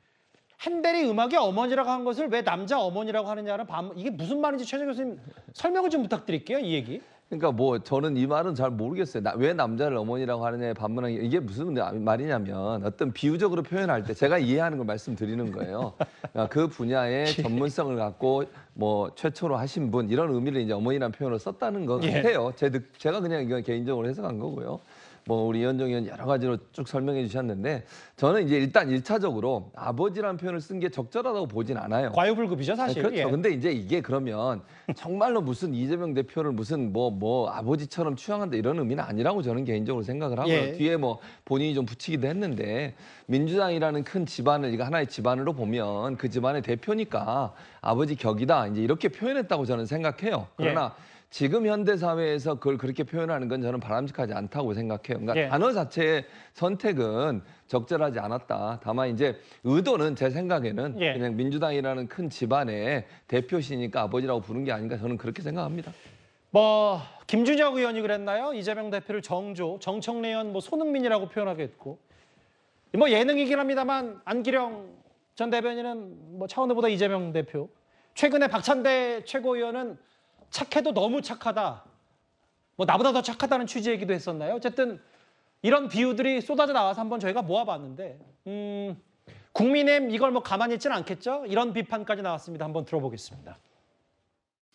핸델이 음악의 어머니라고 한 것을 왜 남자 어머니라고 하느냐는 이게 무슨 말인지 최재 교수님 설명을 좀 부탁드릴게요. 이 얘기. 그러니까 뭐 저는 이 말은 잘 모르겠어요. 왜 남자를 어머니라고 하느냐에 반문한 게 이게 무슨 말이냐면 어떤 비유적으로 표현할 때 제가 이해하는 걸 말씀드리는 거예요. 그러니까 그 분야의 전문성을 갖고 뭐 최초로 하신 분 이런 의미를 이제 어머니라는 표현을 썼다는 것 같아요. 제가 그냥 이건 개인적으로 해석한 거고요. 뭐 우리 이현정 의원 여러 가지로 쭉 설명해 주셨는데 저는 이제 일단 1차적으로 아버지라는 표현을 쓴 게 적절하다고 보진 않아요. 과유불급이죠, 사실. 그렇죠. 예. 근데 이제 이게 그러면 정말로 무슨 이재명 대표를 무슨 뭐 아버지처럼 추앙한다 이런 의미는 아니라고 저는 개인적으로 생각을 하고요. 예. 뒤에 뭐 본인이 좀 붙이기도 했는데 민주당이라는 큰 집안을 이거 하나의 집안으로 보면 그 집안의 대표니까 아버지 격이다 이제 이렇게 표현했다고 저는 생각해요. 그러나 지금 현대 사회에서 그걸 그렇게 표현하는 건 저는 바람직하지 않다고 생각해요. 그러니까 단어 자체의 선택은 적절하지 않았다. 다만 이제 의도는 제 생각에는 그냥 민주당이라는 큰 집안의 대표시니까 아버지라고 부른 게 아닌가 저는 그렇게 생각합니다. 뭐 김준혁 의원이 그랬나요? 이재명 대표를 정청래 의원 뭐 손흥민이라고 표현하겠고 뭐 예능이긴 합니다만 안기령 전 대변인은 뭐 차은우보다 이재명 대표. 최근에 박찬대 최고위원은 착해도 너무 착하다. 뭐 나보다 더 착하다는 취지 얘기도 했었나요? 어쨌든 이런 비유들이 쏟아져 나와서 한번 저희가 모아봤는데 국민의힘 이걸 뭐 가만히 있지는 않겠죠? 이런 비판까지 나왔습니다. 한번 들어보겠습니다.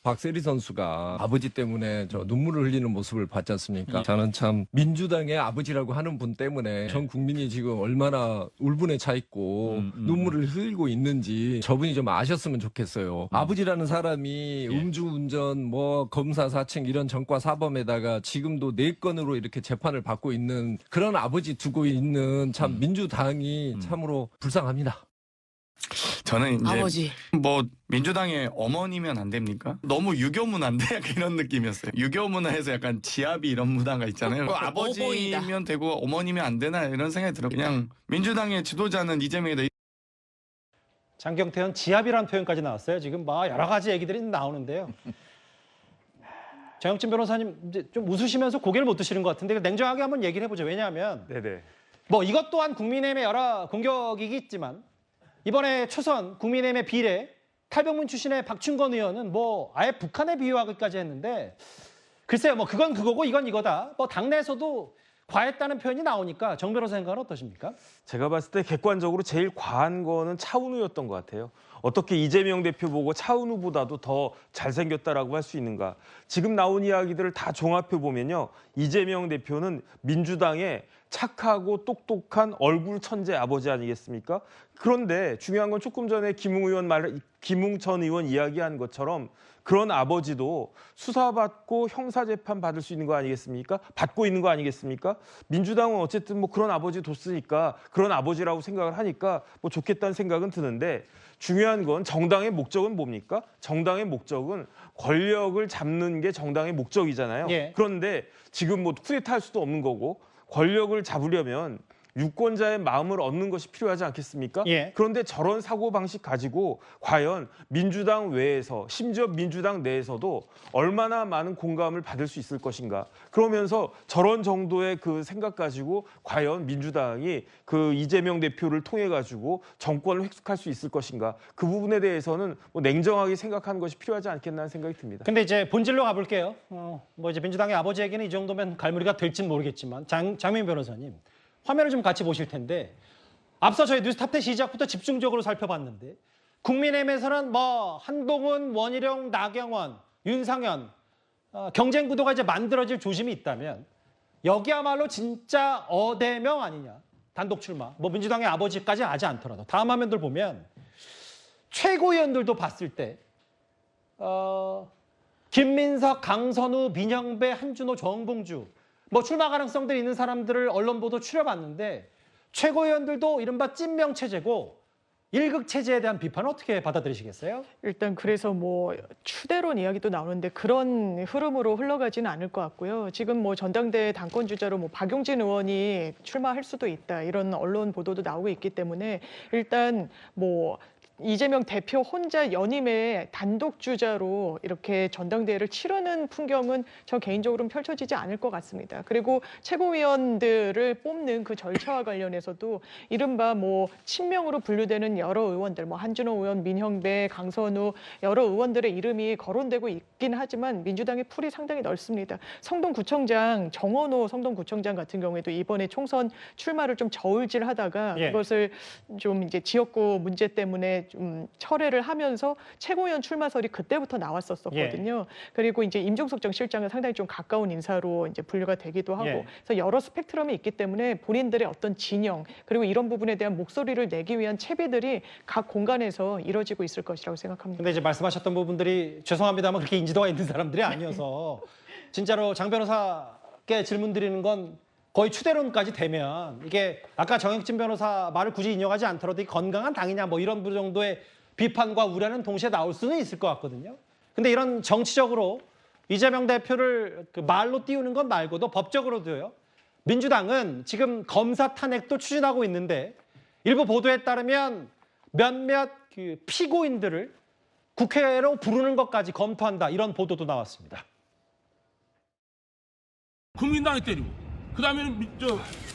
박세리 선수가 아버지 때문에 저 눈물을 흘리는 모습을 봤지 않습니까? 저는 참 민주당의 아버지라고 하는 분 때문에 전 국민이 지금 얼마나 울분에 차 있고 눈물을 흘리고 있는지 저분이 좀 아셨으면 좋겠어요. 아버지라는 사람이 음주운전, 뭐 검사 사칭 이런 전과 사범에다가 지금도 4건으로 이렇게 재판을 받고 있는 그런 아버지 두고 있는 참 민주당이 참으로 불쌍합니다. 저는 이제 아버지. 뭐 민주당의 어머니면 안 됩니까? 너무 유교문화인데 약간 이런 느낌이었어요. 유교문화에서 약간 지아비 이런 문화가 있잖아요. 아버지면 되고 어머니면 안 되나 이런 생각이 들어요. 그냥 민주당의 지도자는 이재명이다. 장경태 의원 지압이라는 표현까지 나왔어요. 지금 막 여러 가지 얘기들이 나오는데요. 정영진 변호사님 이제 좀 웃으시면서 고개를 못 드시는 것 같은데 냉정하게 한번 얘기를 해보죠. 왜냐하면 뭐 이것 또한 국민의힘의 여러 공격이겠지만 이번에 초선 국민의힘의 비례 탈북민 출신의 박충건 의원은 뭐 아예 북한에 비유하기까지 했는데 글쎄요, 뭐 그건 그거고 이건 이거다. 뭐 당내에서도 과했다는 표현이 나오니까 정 변호사 생각은 어떠십니까? 제가 봤을 때 객관적으로 제일 과한 거는 차은우였던 것 같아요. 어떻게 이재명 대표 보고 차은우보다도 더 잘생겼다라고 할 수 있는가. 지금 나온 이야기들을 다 종합해 보면요. 이재명 대표는 민주당의 착하고 똑똑한 얼굴 천재 아버지 아니겠습니까? 그런데 중요한 건 조금 전에 김웅천 의원 이야기한 것처럼 그런 아버지도 수사받고 형사재판 받을 수 있는 거 아니겠습니까? 받고 있는 거 아니겠습니까? 민주당은 어쨌든 뭐 그런 아버지 뒀으니까 그런 아버지라고 생각을 하니까 뭐 좋겠다는 생각은 드는데 중요한 건 정당의 목적은 뭡니까? 정당의 목적은 권력을 잡는 게 정당의 목적이잖아요. 그런데 지금 뭐 쿠데타 할 수도 없는 거고 권력을 잡으려면 유권자의 마음을 얻는 것이 필요하지 않겠습니까? 그런데 저런 사고방식 가지고 과연 민주당 외에서 심지어 민주당 내에서도 얼마나 많은 공감을 받을 수 있을 것인가. 그러면서 저런 정도의 그 생각 가지고 과연 민주당이 그 이재명 대표를 통해 가지고 정권을 획득할 수 있을 것인가. 그 부분에 대해서는 뭐 냉정하게 생각하는 것이 필요하지 않겠나는 생각이 듭니다. 근데 이제 본질로 가볼게요. 뭐 이제 민주당의 아버지에게는 이 정도면 갈무리가 될지는 모르겠지만 장민 변호사님. 화면을 좀 같이 보실 텐데 앞서 저희 뉴스탑10 시작부터 집중적으로 살펴봤는데 국민의힘에서는 뭐 한동훈, 원희룡, 나경원, 윤상현 경쟁 구도가 이제 만들어질 조짐이 있다면 여기야말로 진짜 어대명 아니냐. 단독 출마. 뭐 민주당의 아버지까지 하지 않더라도 다음 화면들 보면 최고위원들도 봤을 때 김민석, 강선우, 민영배, 한준호, 정봉주 뭐 출마 가능성들이 있는 사람들을 언론 보도 추려봤는데 최고위원들도 이른바 찐명 체제고 일극 체제에 대한 비판은 어떻게 받아들이시겠어요? 일단 그래서 뭐 추대론 이야기도 나오는데 그런 흐름으로 흘러가지는 않을 것 같고요. 지금 뭐 전당대회 당권 주자로 뭐 박용진 의원이 출마할 수도 있다 이런 언론 보도도 나오고 있기 때문에 일단 뭐 이재명 대표 혼자 연임의 단독 주자로 이렇게 전당대회를 치르는 풍경은 저 개인적으로는 펼쳐지지 않을 것 같습니다. 그리고 최고위원들을 뽑는 그 절차와 관련해서도 이른바 뭐 친명으로 분류되는 여러 의원들, 뭐 한준호 의원, 민형배, 강선우 여러 의원들의 이름이 거론되고 있긴 하지만 민주당의 풀이 상당히 넓습니다. 성동구청장 정원호 성동구청장 같은 경우에도 이번에 총선 출마를 좀 저울질하다가 그것을 좀 이제 지역구 문제 때문에 좀 철회를 하면서 최고위원 출마설이 그때부터 나왔었거든요. 그리고 이제 임종석 전 실장은 상당히 좀 가까운 인사로 이제 분류가 되기도 하고, 그래서 여러 스펙트럼이 있기 때문에 본인들의 어떤 진영 그리고 이런 부분에 대한 목소리를 내기 위한 채비들이 각 공간에서 이뤄지고 있을 것이라고 생각합니다. 근데 이제 말씀하셨던 부분들이 죄송합니다만 그렇게 인지도가 있는 사람들이 아니어서 진짜로 장 변호사께 질문 드리는 건 거의 추대론까지 되면 이게 아까 정혁진 변호사 말을 굳이 인용하지 않더라도 건강한 당이냐 뭐 이런 정도의 비판과 우려는 동시에 나올 수는 있을 것 같거든요. 근데 이런 정치적으로 이재명 대표를 그 말로 띄우는 것 말고도 법적으로도요. 민주당은 지금 검사 탄핵도 추진하고 있는데 일부 보도에 따르면 몇몇 그 피고인들을 국회로 부르는 것까지 검토한다 이런 보도도 나왔습니다. 국민당이 때리고 그다음에는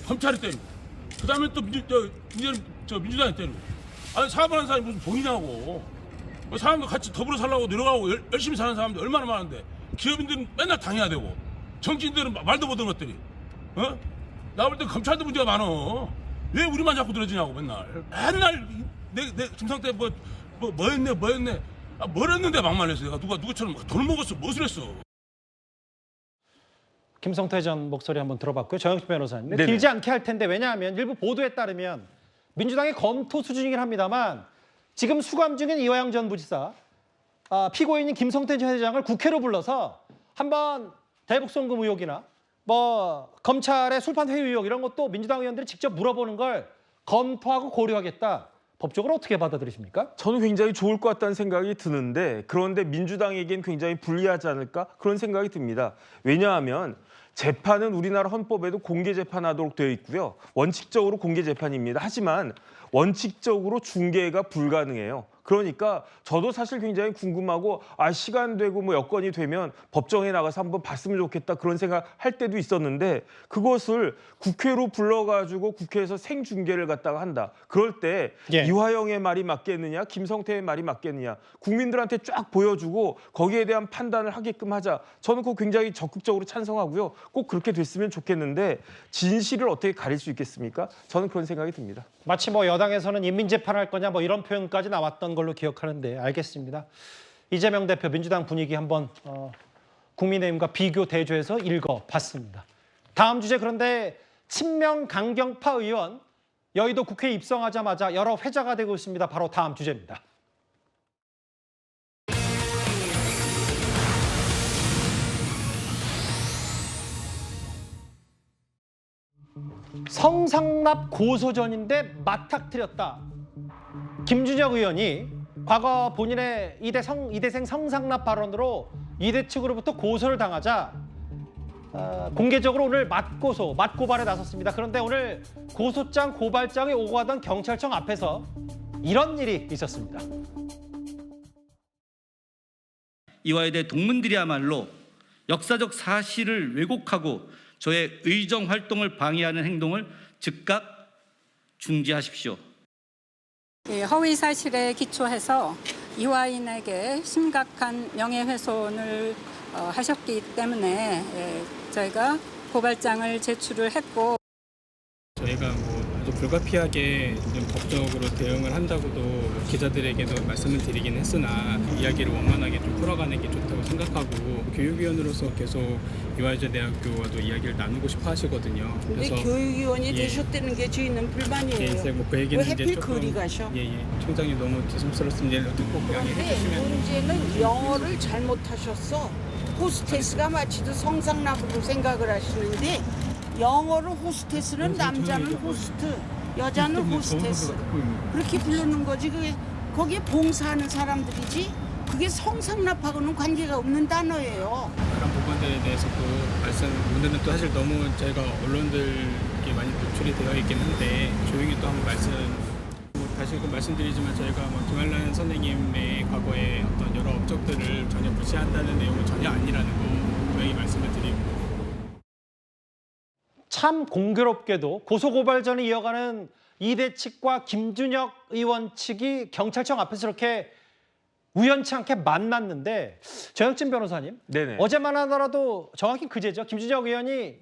검찰이 때리고 그다음에 또 민주당이 때리고 아니 사업하는 사람이 무슨 본이냐고. 사람들 같이 더불어 살라고 노력하고 열심히 사는 사람들 얼마나 많은데 기업인들은 맨날 당해야 되고 정치인들은 말도 못하는 것들이 나 볼 때 검찰도 문제가 많어. 왜 우리만 자꾸 들어지냐고 맨날 내 김성태 뭐 했네 뭘 했는데 막말했어. 내가 누구처럼 돈 먹었어 무엇을 했어. 김성태 전 목소리 한번 들어봤고요. 정영식 변호사님. 네네. 길지 않게 할 텐데 왜냐하면 일부 보도에 따르면 민주당의 검토 수준이긴 합니다만 지금 수감 중인 이화영 전 부지사 피고인인 김성태 전 회장을 국회로 불러서 한번 대북송금 의혹이나 뭐 검찰의 술판 회유 의혹 이런 것도 민주당 의원들이 직접 물어보는 걸 검토하고 고려하겠다. 법적으로 어떻게 받아들이십니까? 저는 굉장히 좋을 것 같다는 생각이 드는데 그런데 민주당에겐 굉장히 불리하지 않을까 그런 생각이 듭니다. 왜냐하면 재판은 우리나라 헌법에도 공개 재판하도록 되어 있고요. 원칙적으로 공개 재판입니다. 하지만 원칙적으로 중계가 불가능해요. 그러니까 저도 사실 굉장히 궁금하고 시간 되고 뭐 여건이 되면 법정에 나가서 한번 봤으면 좋겠다 그런 생각 할 때도 있었는데 그것을 국회로 불러가지고 국회에서 생중계를 갖다가 한다. 그럴 때 이화영의 말이 맞겠느냐 김성태의 말이 맞겠느냐 국민들한테 쫙 보여주고 거기에 대한 판단을 하게끔 하자. 저는 그거 굉장히 적극적으로 찬성하고요. 꼭 그렇게 됐으면 좋겠는데 진실을 어떻게 가릴 수 있겠습니까? 저는 그런 생각이 듭니다. 마치 뭐 여당에서는 인민재판할 거냐 뭐 이런 표현까지 나왔던 걸로 기억하는데 알겠습니다. 이재명 대표 민주당 분위기 한번 국민의힘과 비교 대조해서 읽어봤습니다. 다음 주제 그런데 친명 강경파 의원 여의도 국회에 입성하자마자 여러 회자가 되고 있습니다. 바로 다음 주제입니다. 성상납 고소전인데 맞닥뜨렸다. 김준혁 의원이 과거 본인의 이대생 성상납 발언으로 이대 측으로부터 고소를 당하자 공개적으로 오늘 맞고발에 나섰습니다. 그런데 오늘 고소장, 고발장이 오고 가던 경찰청 앞에서 이런 일이 있었습니다. 이화여대 동문들이야말로 역사적 사실을 왜곡하고 저의 의정 활동을 방해하는 행동을 즉각 중지하십시오. 허위 사실에 기초해서 이화인에게 심각한 명예훼손을 하셨기 때문에 저희가 고발장을 제출을 했고 저희가 아주 불가피하게 법적으로 대응을 한다고도 기자들에게도 말씀을 드리긴 했으나 이야기를 원만하게 좀 풀어가는 게 좋다고 생각하고 교육위원으로서 계속 이화여자 대학교와도 이야기를 나누고 싶어 하시거든요. 근데 교육위원이 되셨다는 게 저희는 불만이에요. 그 얘기는 왜 하필 이제 조금 그리 가셔? 총장님 너무 죄송스럽습니다. 듣고 양해해 주시면. 문제는 영어를 잘못하셨어. 호스테스가 마치도 성상납으로 생각을 하시는데 영어로 호스테스는 남자는 호스트, 여자는 호스테스 그렇게 부르는 거지. 그게 거기에 봉사하는 사람들이지 그게 성상납하고는 관계가 없는 단어예요. 그런 부분들에 대해서도 문제는 또 사실 너무 저희가 언론들께 많이 노출이 되어 있긴 한데 조용히 또 한번 다시 말씀드리지만 저희가 김한란 선생님의 과거의 어떤 여러 업적들을 전혀 무시한다는 내용은 전혀 아니라는 거 분명히 말씀을 드리고. 참 공교롭게도 고소고발전을 이어가는 이대 측과 김준혁 의원 측이 경찰청 앞에서 이렇게 우연치 않게 만났는데 정혁진 변호사님, 네네. 어제만 하더라도 정확히 그제죠. 김준혁 의원이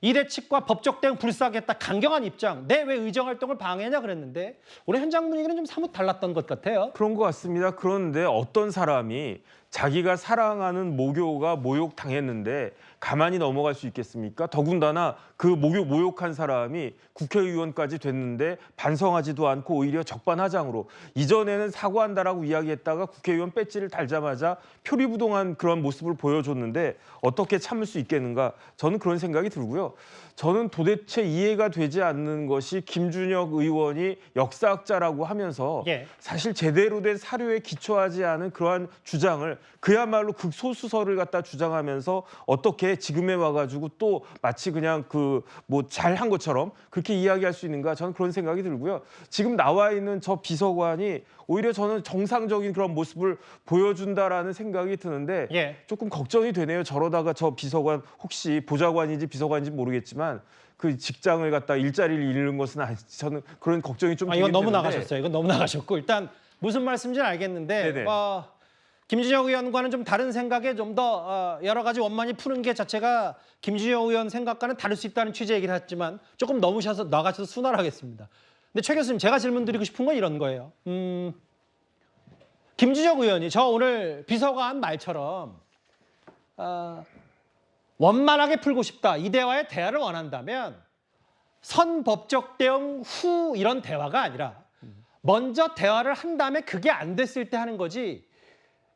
이대 측과 법적 대응 불사하겠다 강경한 입장. 내외 의정 활동을 방해하냐 그랬는데 오늘 현장 분위기는 좀 사뭇 달랐던 것 같아요. 그런 것 같습니다. 그런데 어떤 사람이 자기가 사랑하는 모교가 모욕당했는데 가만히 넘어갈 수 있겠습니까? 더군다나 그 모욕한 사람이 국회의원까지 됐는데 반성하지도 않고 오히려 적반하장으로 이전에는 사과한다라고 이야기했다가 국회의원 배지를 달자마자 표리부동한 그런 모습을 보여줬는데 어떻게 참을 수 있겠는가? 저는 그런 생각이 들고요. 저는 도대체 이해가 되지 않는 것이 김준혁 의원이 역사학자라고 하면서 사실 제대로 된 사료에 기초하지 않은 그러한 주장을 그야말로 극소수설을 갖다 주장하면서 어떻게 지금에 와가지고 또 마치 그냥 그 뭐 잘한 것처럼 그렇게 이야기할 수 있는가? 저는 그런 생각이 들고요. 지금 나와 있는 저 비서관이 오히려 저는 정상적인 그런 모습을 보여준다라는 생각이 드는데 조금 걱정이 되네요. 저러다가 저 비서관 혹시 보좌관인지 비서관인지 모르겠지만 그 직장을 갖다 일자리를 잃는 것은 아니지. 저는 그런 걱정이 좀 이건 너무 되는데. 나가셨어요. 이건 너무 나가셨고 일단 무슨 말씀인지는 알겠는데 김준혁 의원과는 좀 다른 생각에 좀 더 여러 가지 원만히 푸는 게 자체가 김준혁 의원 생각과는 다를 수 있다는 취지의 얘기를 했지만 조금 넘으셔서 나가셔서 순화하겠습니다. 근데 최 교수님 제가 질문 드리고 싶은 건 이런 거예요. 김준혁 의원이 저 오늘 비서관 말처럼 원만하게 풀고 싶다. 이 대화의 대화를 원한다면 선법적 대응 후 이런 대화가 아니라 먼저 대화를 한 다음에 그게 안 됐을 때 하는 거지.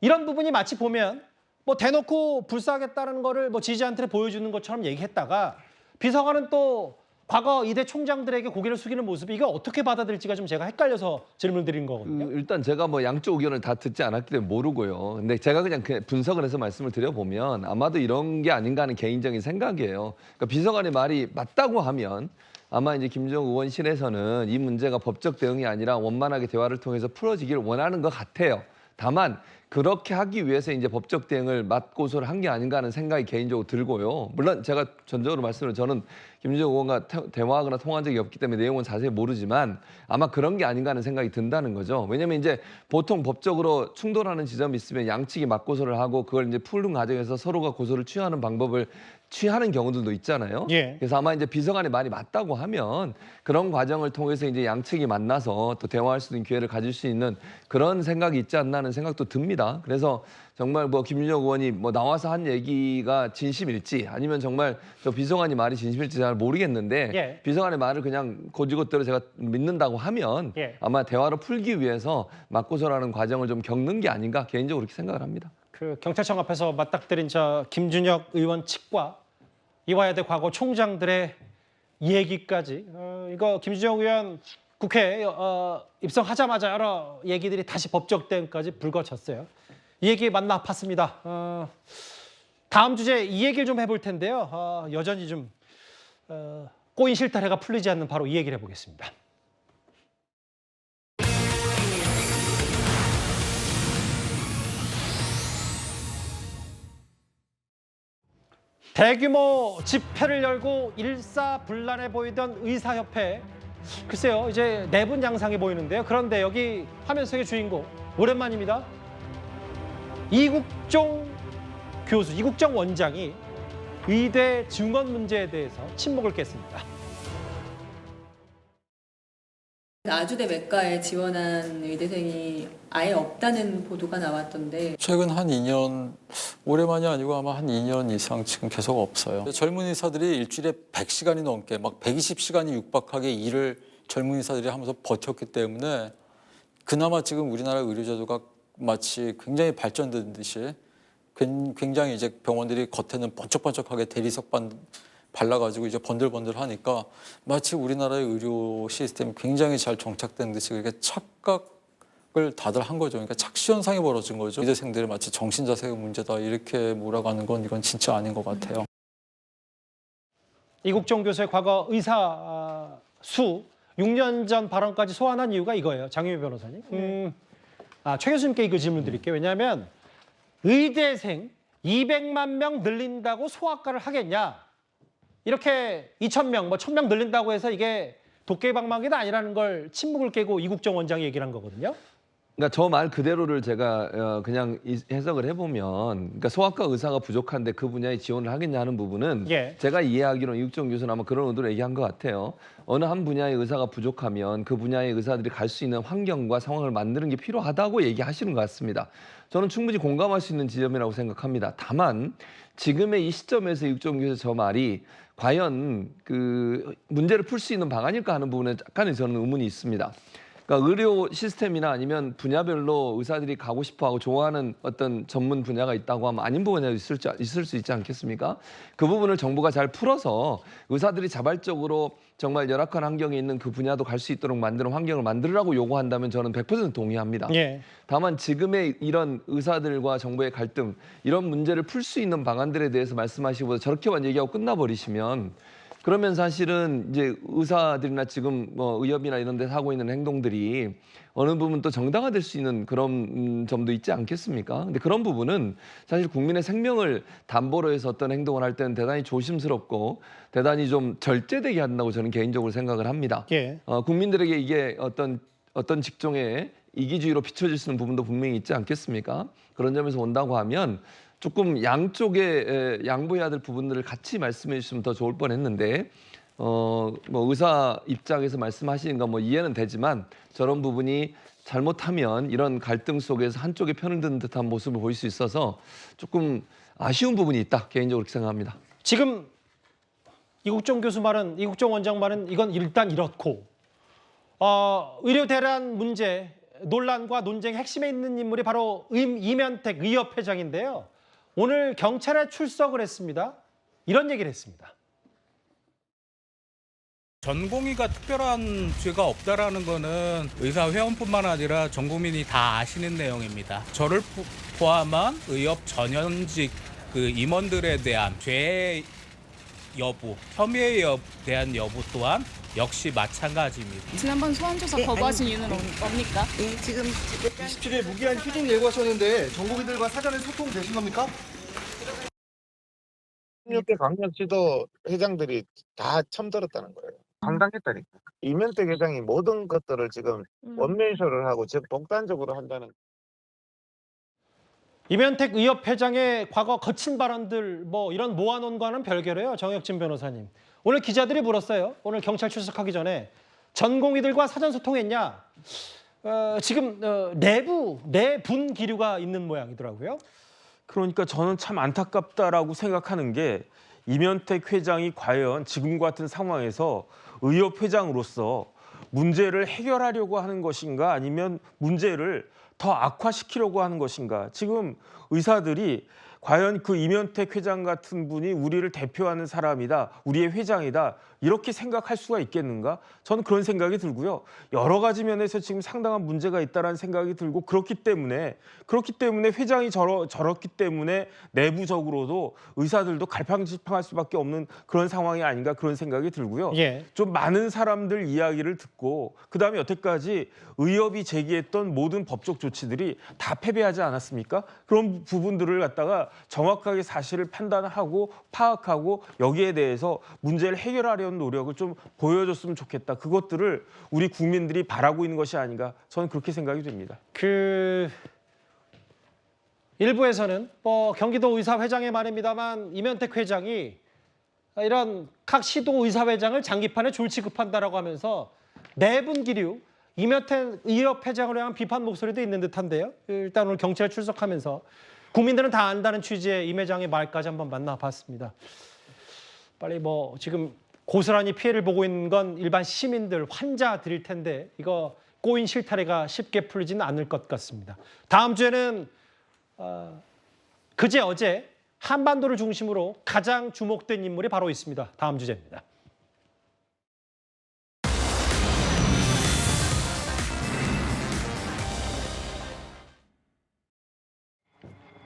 이런 부분이 마치 보면 뭐 대놓고 불사하겠다는 거를 뭐 지지자한테 보여주는 것처럼 얘기했다가 비서관은 또 과거 이대 총장들에게 고개를 숙이는 모습이 이거 어떻게 받아들일지가 좀 제가 헷갈려서 질문 드린 거거든요. 일단 제가 뭐 양쪽 의견을 다 듣지 않았기 때문에 모르고요. 근데 제가 그냥 분석을 해서 말씀을 드려보면 아마도 이런 게 아닌가 하는 개인적인 생각이에요. 그러니까 비서관의 말이 맞다고 하면 아마 이제 김준혁 의원실에서는 이 문제가 법적 대응이 아니라 원만하게 대화를 통해서 풀어지기를 원하는 것 같아요. 다만 그렇게 하기 위해서 이제 법적 대응을 맞고서를 한 게 아닌가 하는 생각이 개인적으로 들고요. 물론 제가 전적으로 말씀을 저는 김준혁 의원과 대화하거나 통화한 적이 없기 때문에 내용은 자세히 모르지만 아마 그런 게 아닌가 하는 생각이 든다는 거죠. 왜냐하면 이제 보통 법적으로 충돌하는 지점이 있으면 양측이 맞고소를 하고 그걸 이제 푸는 과정에서 서로가 고소를 취하는 방법을 취하는 경우들도 있잖아요. 그래서 아마 이제 비서관의 말이 맞다고 하면 그런 과정을 통해서 이제 양측이 만나서 또 대화할 수 있는 기회를 가질 수 있는 그런 생각이 있지 않나 하는 생각도 듭니다. 그래서 정말 뭐 김준혁 의원이 뭐 나와서 한 얘기가 진심일지 아니면 정말 저 비서관이 말이 진심일지 잘 모르겠는데 비서관의 말을 그냥 곧이곧대로 제가 믿는다고 하면 아마 대화로 풀기 위해서 맞고소라는 과정을 좀 겪는 게 아닌가 개인적으로 그렇게 생각을 합니다. 그 경찰청 앞에서 맞닥뜨린 저 김준혁 의원 측과 이화여대 과거 총장들의 얘기까지 이거 김준혁 의원 국회에 입성하자마자 여러 얘기들이 다시 법적 대응까지 불거졌어요. 이 얘기 맞나 아팠습니다. 다음 주제 이 얘기를 좀 해볼 텐데요. 여전히 좀 꼬인 실타래가 풀리지 않는 바로 이 얘기를 해보겠습니다. 대규모 집회를 열고 일사불란해 보이던 의사협회. 글쎄요, 이제 내분 양상해 보이는데요. 그런데 여기 화면 속의 주인공 오랜만입니다. 이국종 교수, 이국종 원장이 의대 증원 문제에 대해서 침묵을 깼습니다. 아주대 외과에 지원한 의대생이 아예 없다는 보도가 나왔던데 최근 한 2년, 올해만이 아니고 아마 한 2년 이상 지금 계속 없어요. 젊은 의사들이 일주일에 100시간이 넘게 막 120시간이 육박하게 일을 젊은 의사들이 하면서 버텼기 때문에 그나마 지금 우리나라 의료제도가 마치 굉장히 발전된 듯이 굉장히 이제 병원들이 겉에는 번쩍번쩍하게 대리석 발라가지고 이제 번들번들하니까 마치 우리나라의 의료 시스템이 굉장히 잘 정착된 듯이 그렇게 착각을 다들 한 거죠. 그러니까 착시 현상이 벌어진 거죠. 의대생들이 마치 정신자세가 문제다 이렇게 몰아가는 건 이건 진짜 아닌 것 같아요. 이국종 교수의 과거 의사 수 6년 전 발언까지 소환한 이유가 이거예요. 장유미 변호사님. 최 교수님께 이거 질문 드릴게요. 왜냐하면 의대생 200만 명 늘린다고 소아과를 하겠냐. 이렇게 2,000명, 뭐 1,000명 늘린다고 해서 이게 도깨비방망이가 아니라는 걸 침묵을 깨고 이국종 원장이 얘기를 한 거거든요. 그러니까 저 말 그대로를 제가 그냥 해석을 해보면, 그러니까 소아과 의사가 부족한데 그 분야에 지원을 하겠냐 하는 부분은 제가 이해하기로는 이국정 교수는 아마 그런 의도로 얘기한 것 같아요. 어느 한 분야의 의사가 부족하면 그 분야의 의사들이 갈 수 있는 환경과 상황을 만드는 게 필요하다고 얘기하시는 것 같습니다. 저는 충분히 공감할 수 있는 지점이라고 생각합니다. 다만 지금의 이 시점에서 이국정 교수의 저 말이 과연 그 문제를 풀 수 있는 방안일까 하는 부분에 약간의 저는 의문이 있습니다. 그러니까 의료 시스템이나 아니면 분야별로 의사들이 가고 싶어하고 좋아하는 어떤 전문 분야가 있다고 하면 아닌 분야도 있을 수 있지 않겠습니까? 그 부분을 정부가 잘 풀어서 의사들이 자발적으로 정말 열악한 환경에 있는 그 분야도 갈 수 있도록 만드는 환경을 만들으라고 요구한다면 저는 100% 동의합니다. 다만 지금의 이런 의사들과 정부의 갈등, 이런 문제를 풀 수 있는 방안들에 대해서 말씀하시고 저렇게만 얘기하고 끝나버리시면 그러면 사실은 이제 의사들이나 지금 뭐 의협이나 이런 데서 하고 있는 행동들이 어느 부분 또 정당화될 수 있는 그런 점도 있지 않겠습니까? 근데 그런 부분은 사실 국민의 생명을 담보로 해서 어떤 행동을 할 때는 대단히 조심스럽고 대단히 좀 절제되게 한다고 저는 개인적으로 생각을 합니다. 국민들에게 이게 어떤 직종에 이기주의로 비춰질 수 있는 부분도 분명히 있지 않겠습니까? 그런 점에서 온다고 하면 조금 양쪽에 양보해야 될 부분들을 같이 말씀해 주시면 더 좋을 뻔했는데 뭐 의사 입장에서 말씀하시는 건 뭐 이해는 되지만 저런 부분이 잘못하면 이런 갈등 속에서 한쪽에 편을 드는 듯한 모습을 보일 수 있어서 조금 아쉬운 부분이 있다 개인적으로 그렇게 생각합니다. 지금 이국정 교수 말은, 이국정 원장 말은 이건 일단 이렇고 의료 대란 문제 논란과 논쟁의 핵심에 있는 인물이 바로 이면택 의협 회장인데요. 오늘 경찰에 출석을 했습니다. 이런 얘기를 했습니다. 전공의가 특별한 죄가 없다라는 거는 의사회원뿐만 아니라 전 국민이 다 아시는 내용입니다. 저를 포함한 의협 전현직 그 임원들에 대한 죄 여부, 혐의에 대한 여부 또한 역시 마찬가지입니다. 지난번 소환조사 거부하신 이유는 뭡니까? 지금 27일 무기한 휴직 예고하셨는데 전국인들과 사전에 소통되신 겁니까? 16개 강력지도 회장들이 다 참들었다는 거예요. 당당했다니까. 이면택 회장이 모든 것들을 지금 원맨쇼를 하고 즉 독단적으로 한다는. 이면택 의협 회장의 과거 거친 발언들 뭐 이런 모아놓은과는 별개로요. 정혁진 변호사님. 오늘 기자들이 물었어요. 오늘 경찰 출석하기 전에 전공의들과 사전 소통했냐. 지금 내분 기류가 있는 모양이더라고요. 그러니까 저는 참 안타깝다라고 생각하는 게 이면택 회장이 과연 지금 같은 상황에서 의협 회장으로서 문제를 해결하려고 하는 것인가 아니면 문제를 더 악화시키려고 하는 것인가. 지금 의사들이 과연 그 이면택 회장 같은 분이 우리를 대표하는 사람이다, 우리의 회장이다 이렇게 생각할 수가 있겠는가? 저는 그런 생각이 들고요. 여러 가지 면에서 지금 상당한 문제가 있다는 생각이 들고 그렇기 때문에 회장이 저렇기 때문에 내부적으로도 의사들도 갈팡질팡할 수밖에 없는 그런 상황이 아닌가 그런 생각이 들고요. 좀 많은 사람들 이야기를 듣고 그다음에 여태까지 의협이 제기했던 모든 법적 조치들이 다 패배하지 않았습니까? 그런 부분들을 갖다가 정확하게 사실을 판단하고 파악하고 여기에 대해서 문제를 해결하려는 노력을 좀 보여줬으면 좋겠다. 그것들을 우리 국민들이 바라고 있는 것이 아닌가 저는 그렇게 생각이 됩니다. 일부에서는 뭐 경기도 의사회장의 말입니다만 이면택 회장이 이런 각 시도 의사회장을 장기판에 줄 취급한다라고 하면서 내분 기류, 이면택 의협 회장을 향한 비판 목소리도 있는 듯한데요. 일단 오늘 경찰 출석하면서 국민들은 다 안다는 취지의 임 회장의 말까지 한번 만나봤습니다. 빨리 뭐 지금 고스란히 피해를 보고 있는 건 일반 시민들, 환자들일 텐데 이거 꼬인 실타래가 쉽게 풀리지는 않을 것 같습니다. 다음 주에는 그제 어제 한반도를 중심으로 가장 주목된 인물이 바로 있습니다. 다음 주제입니다.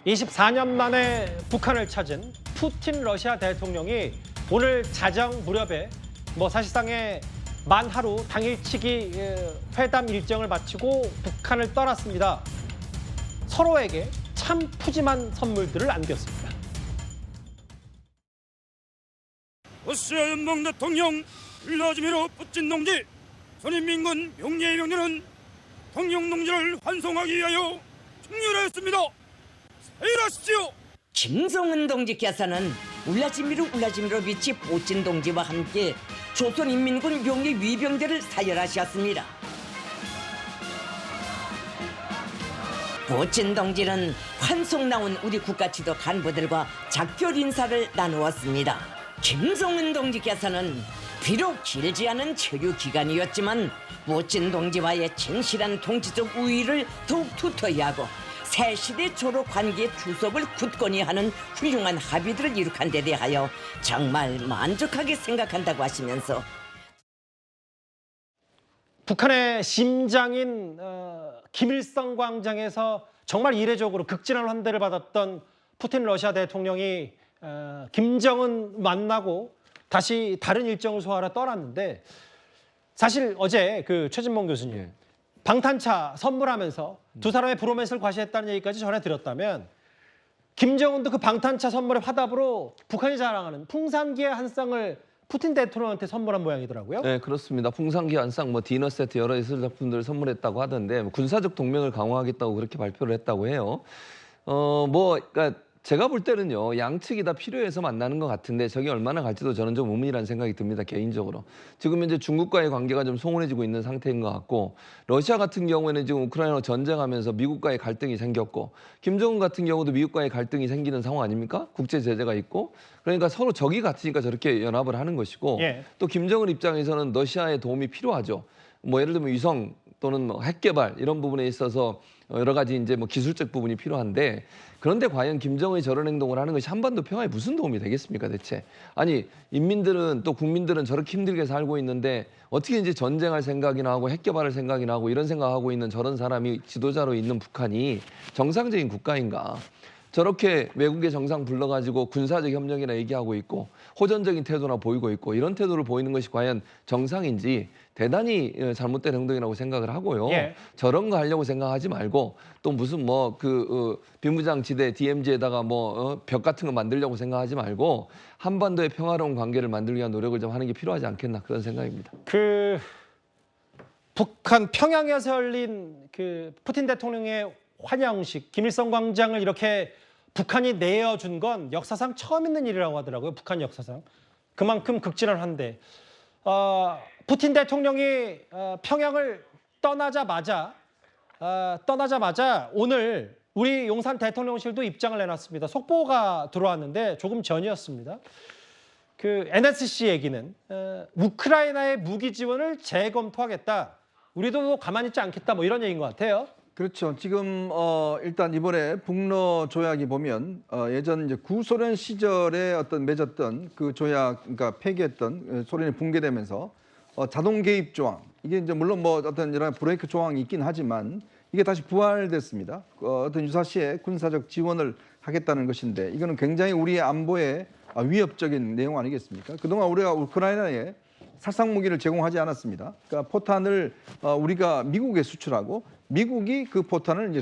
24년 만에 북한을 찾은 푸틴 러시아 대통령이 오늘 자정 무렵에 사실상의 만 하루 당일치기 회담 일정을 마치고 북한을 떠났습니다. 서로에게 참 푸짐한 선물들을 안겼습니다. 러시아 연방 대통령 블라디미르 푸틴 동지, 선인민군 명예의 명령은 통영농지를 환송하기 위하여 총렬하였습니다. 사일하십시오. 김성은 동지께서는 울라지미로 빛이 보친 동지와 함께 조선인민군 용의 위병대를 사열하셨습니다. 보친 동지는 환송 나온 우리 국가지도 간부들과 작별 인사를 나누었습니다. 김성은 동지께서는 비록 길지 않은 체류 기간이었지만 보친 동지와의 진실한 동지적 우위를 더욱 두터이 하고 새 시대 조로 관계의 주석을 굳건히 하는 훌륭한 합의들을 이룩한 데 대하여 정말 만족하게 생각한다고 하시면서 북한의 심장인 김일성 광장에서 정말 이례적으로 극진한 환대를 받았던 푸틴 러시아 대통령이 김정은 만나고 다시 다른 일정을 소화하러 떠났는데 사실 어제 그 최진봉 교수님 방탄차 선물하면서 두 사람의 브로맨스를 과시했다는 얘기까지 전해드렸다면 김정은도 그 방탄차 선물의 화답으로 북한이 자랑하는 풍산기의 한 쌍을 푸틴 대통령한테 선물한 모양이더라고요. 네, 그렇습니다. 풍산기 한 쌍, 디너 세트 여러 예술 작품들을 선물했다고 하던데 군사적 동맹을 강화하겠다고 그렇게 발표를 했다고 해요. 그러니까 제가 볼 때는요, 양측이 다 필요해서 만나는 것 같은데 저게 얼마나 갈지도 저는 좀 의문이라는 생각이 듭니다, 개인적으로. 지금 현재 중국과의 관계가 좀 소원해지고 있는 상태인 것 같고, 러시아 같은 경우에는 지금 우크라이나 전쟁하면서 미국과의 갈등이 생겼고, 김정은 같은 경우도 미국과의 갈등이 생기는 상황 아닙니까? 국제 제재가 있고, 그러니까 서로 적이 같으니까 저렇게 연합을 하는 것이고, 또 김정은 입장에서는 러시아의 도움이 필요하죠. 예를 들면 위성 또는 핵 개발 이런 부분에 있어서 여러 가지 이제 기술적 부분이 필요한데, 그런데 과연 김정은이 저런 행동을 하는 것이 한반도 평화에 무슨 도움이 되겠습니까, 대체? 아니, 인민들은 또 국민들은 저렇게 힘들게 살고 있는데 어떻게 이제 전쟁할 생각이나 하고 핵 개발할 생각이나 하고 이런 생각하고 있는 저런 사람이 지도자로 있는 북한이 정상적인 국가인가? 저렇게 외국의 정상 불러가지고 군사적 협력이나 얘기하고 있고 호전적인 태도나 보이고 있고 이런 태도를 보이는 것이 과연 정상인지 대단히 잘못된 행동이라고 생각을 하고요. 저런 거 하려고 생각하지 말고 또 무슨 비무장지대 DMZ에다가 벽 같은 거 만들려고 생각하지 말고 한반도의 평화로운 관계를 만들기 위한 노력을 좀 하는 게 필요하지 않겠나 그런 생각입니다. 북한 평양에서 열린 그 푸틴 대통령의 환영식, 김일성 광장을 이렇게 북한이 내어준 건 역사상 처음 있는 일이라고 하더라고요. 북한 역사상. 그만큼 극진한 환대. 푸틴 대통령이 평양을 떠나자마자 오늘 우리 용산 대통령실도 입장을 내놨습니다. 속보가 들어왔는데 조금 전이었습니다. 그 NSC 얘기는 우크라이나의 무기 지원을 재검토하겠다. 우리도 가만히 있지 않겠다. 이런 얘기인 것 같아요. 그렇죠. 지금 일단 이번에 북러 조약이 보면 예전 이제 구소련 시절에 맺었던 그 조약, 그러니까 폐기했던 소련이 붕괴되면서 자동 개입 조항, 이게 이제 물론 여러 브레이크 조항이 있긴 하지만 이게 다시 부활됐습니다. 유사시에 군사적 지원을 하겠다는 것인데 이거는 굉장히 우리의 안보에 위협적인 내용 아니겠습니까? 그동안 우리가 우크라이나에 살상 무기를 제공하지 않았습니다. 그러니까 포탄을 우리가 미국에 수출하고 미국이 그 포탄을 이제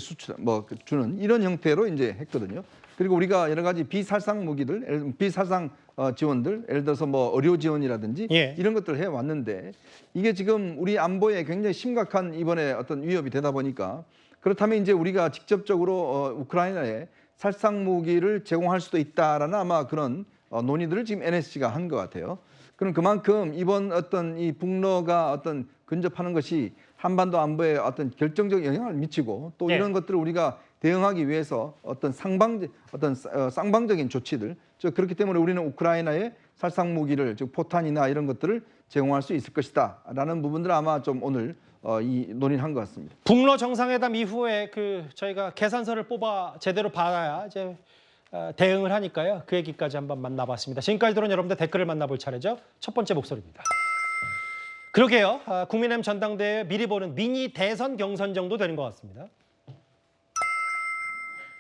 주는 이런 형태로 이제 했거든요. 그리고 우리가 여러 가지 비살상 무기들, 비살상 지원들, 예를 들어서 의료 지원이라든지 이런 것들을 해 왔는데 이게 지금 우리 안보에 굉장히 심각한 이번에 위협이 되다 보니까 그렇다면 이제 우리가 직접적으로 우크라이나에 살상 무기를 제공할 수도 있다라는 아마 그런 논의들을 지금 NSC가 한 것 같아요. 그럼 그만큼 이번 이 북러가 근접하는 것이 한반도 안보에 결정적 영향을 미치고 또 이런 것들을 우리가 대응하기 위해서 쌍방적인 조치들, 그렇기 때문에 우리는 우크라이나에 살상 무기를 즉 포탄이나 이런 것들을 제공할 수 있을 것이다라는 부분들 아마 좀 오늘 논의를 한 것 같습니다. 북러 정상회담 이후에 저희가 계산서를 뽑아 제대로 받아야 이제 대응을 하니까요. 그 얘기까지 한번 만나봤습니다. 지금까지 들어온 여러분들 댓글을 만나볼 차례죠. 첫 번째 목소리입니다. 그러게요. 국민의힘 전당대회 미리 보는 미니 대선 경선 정도 되는 것 같습니다.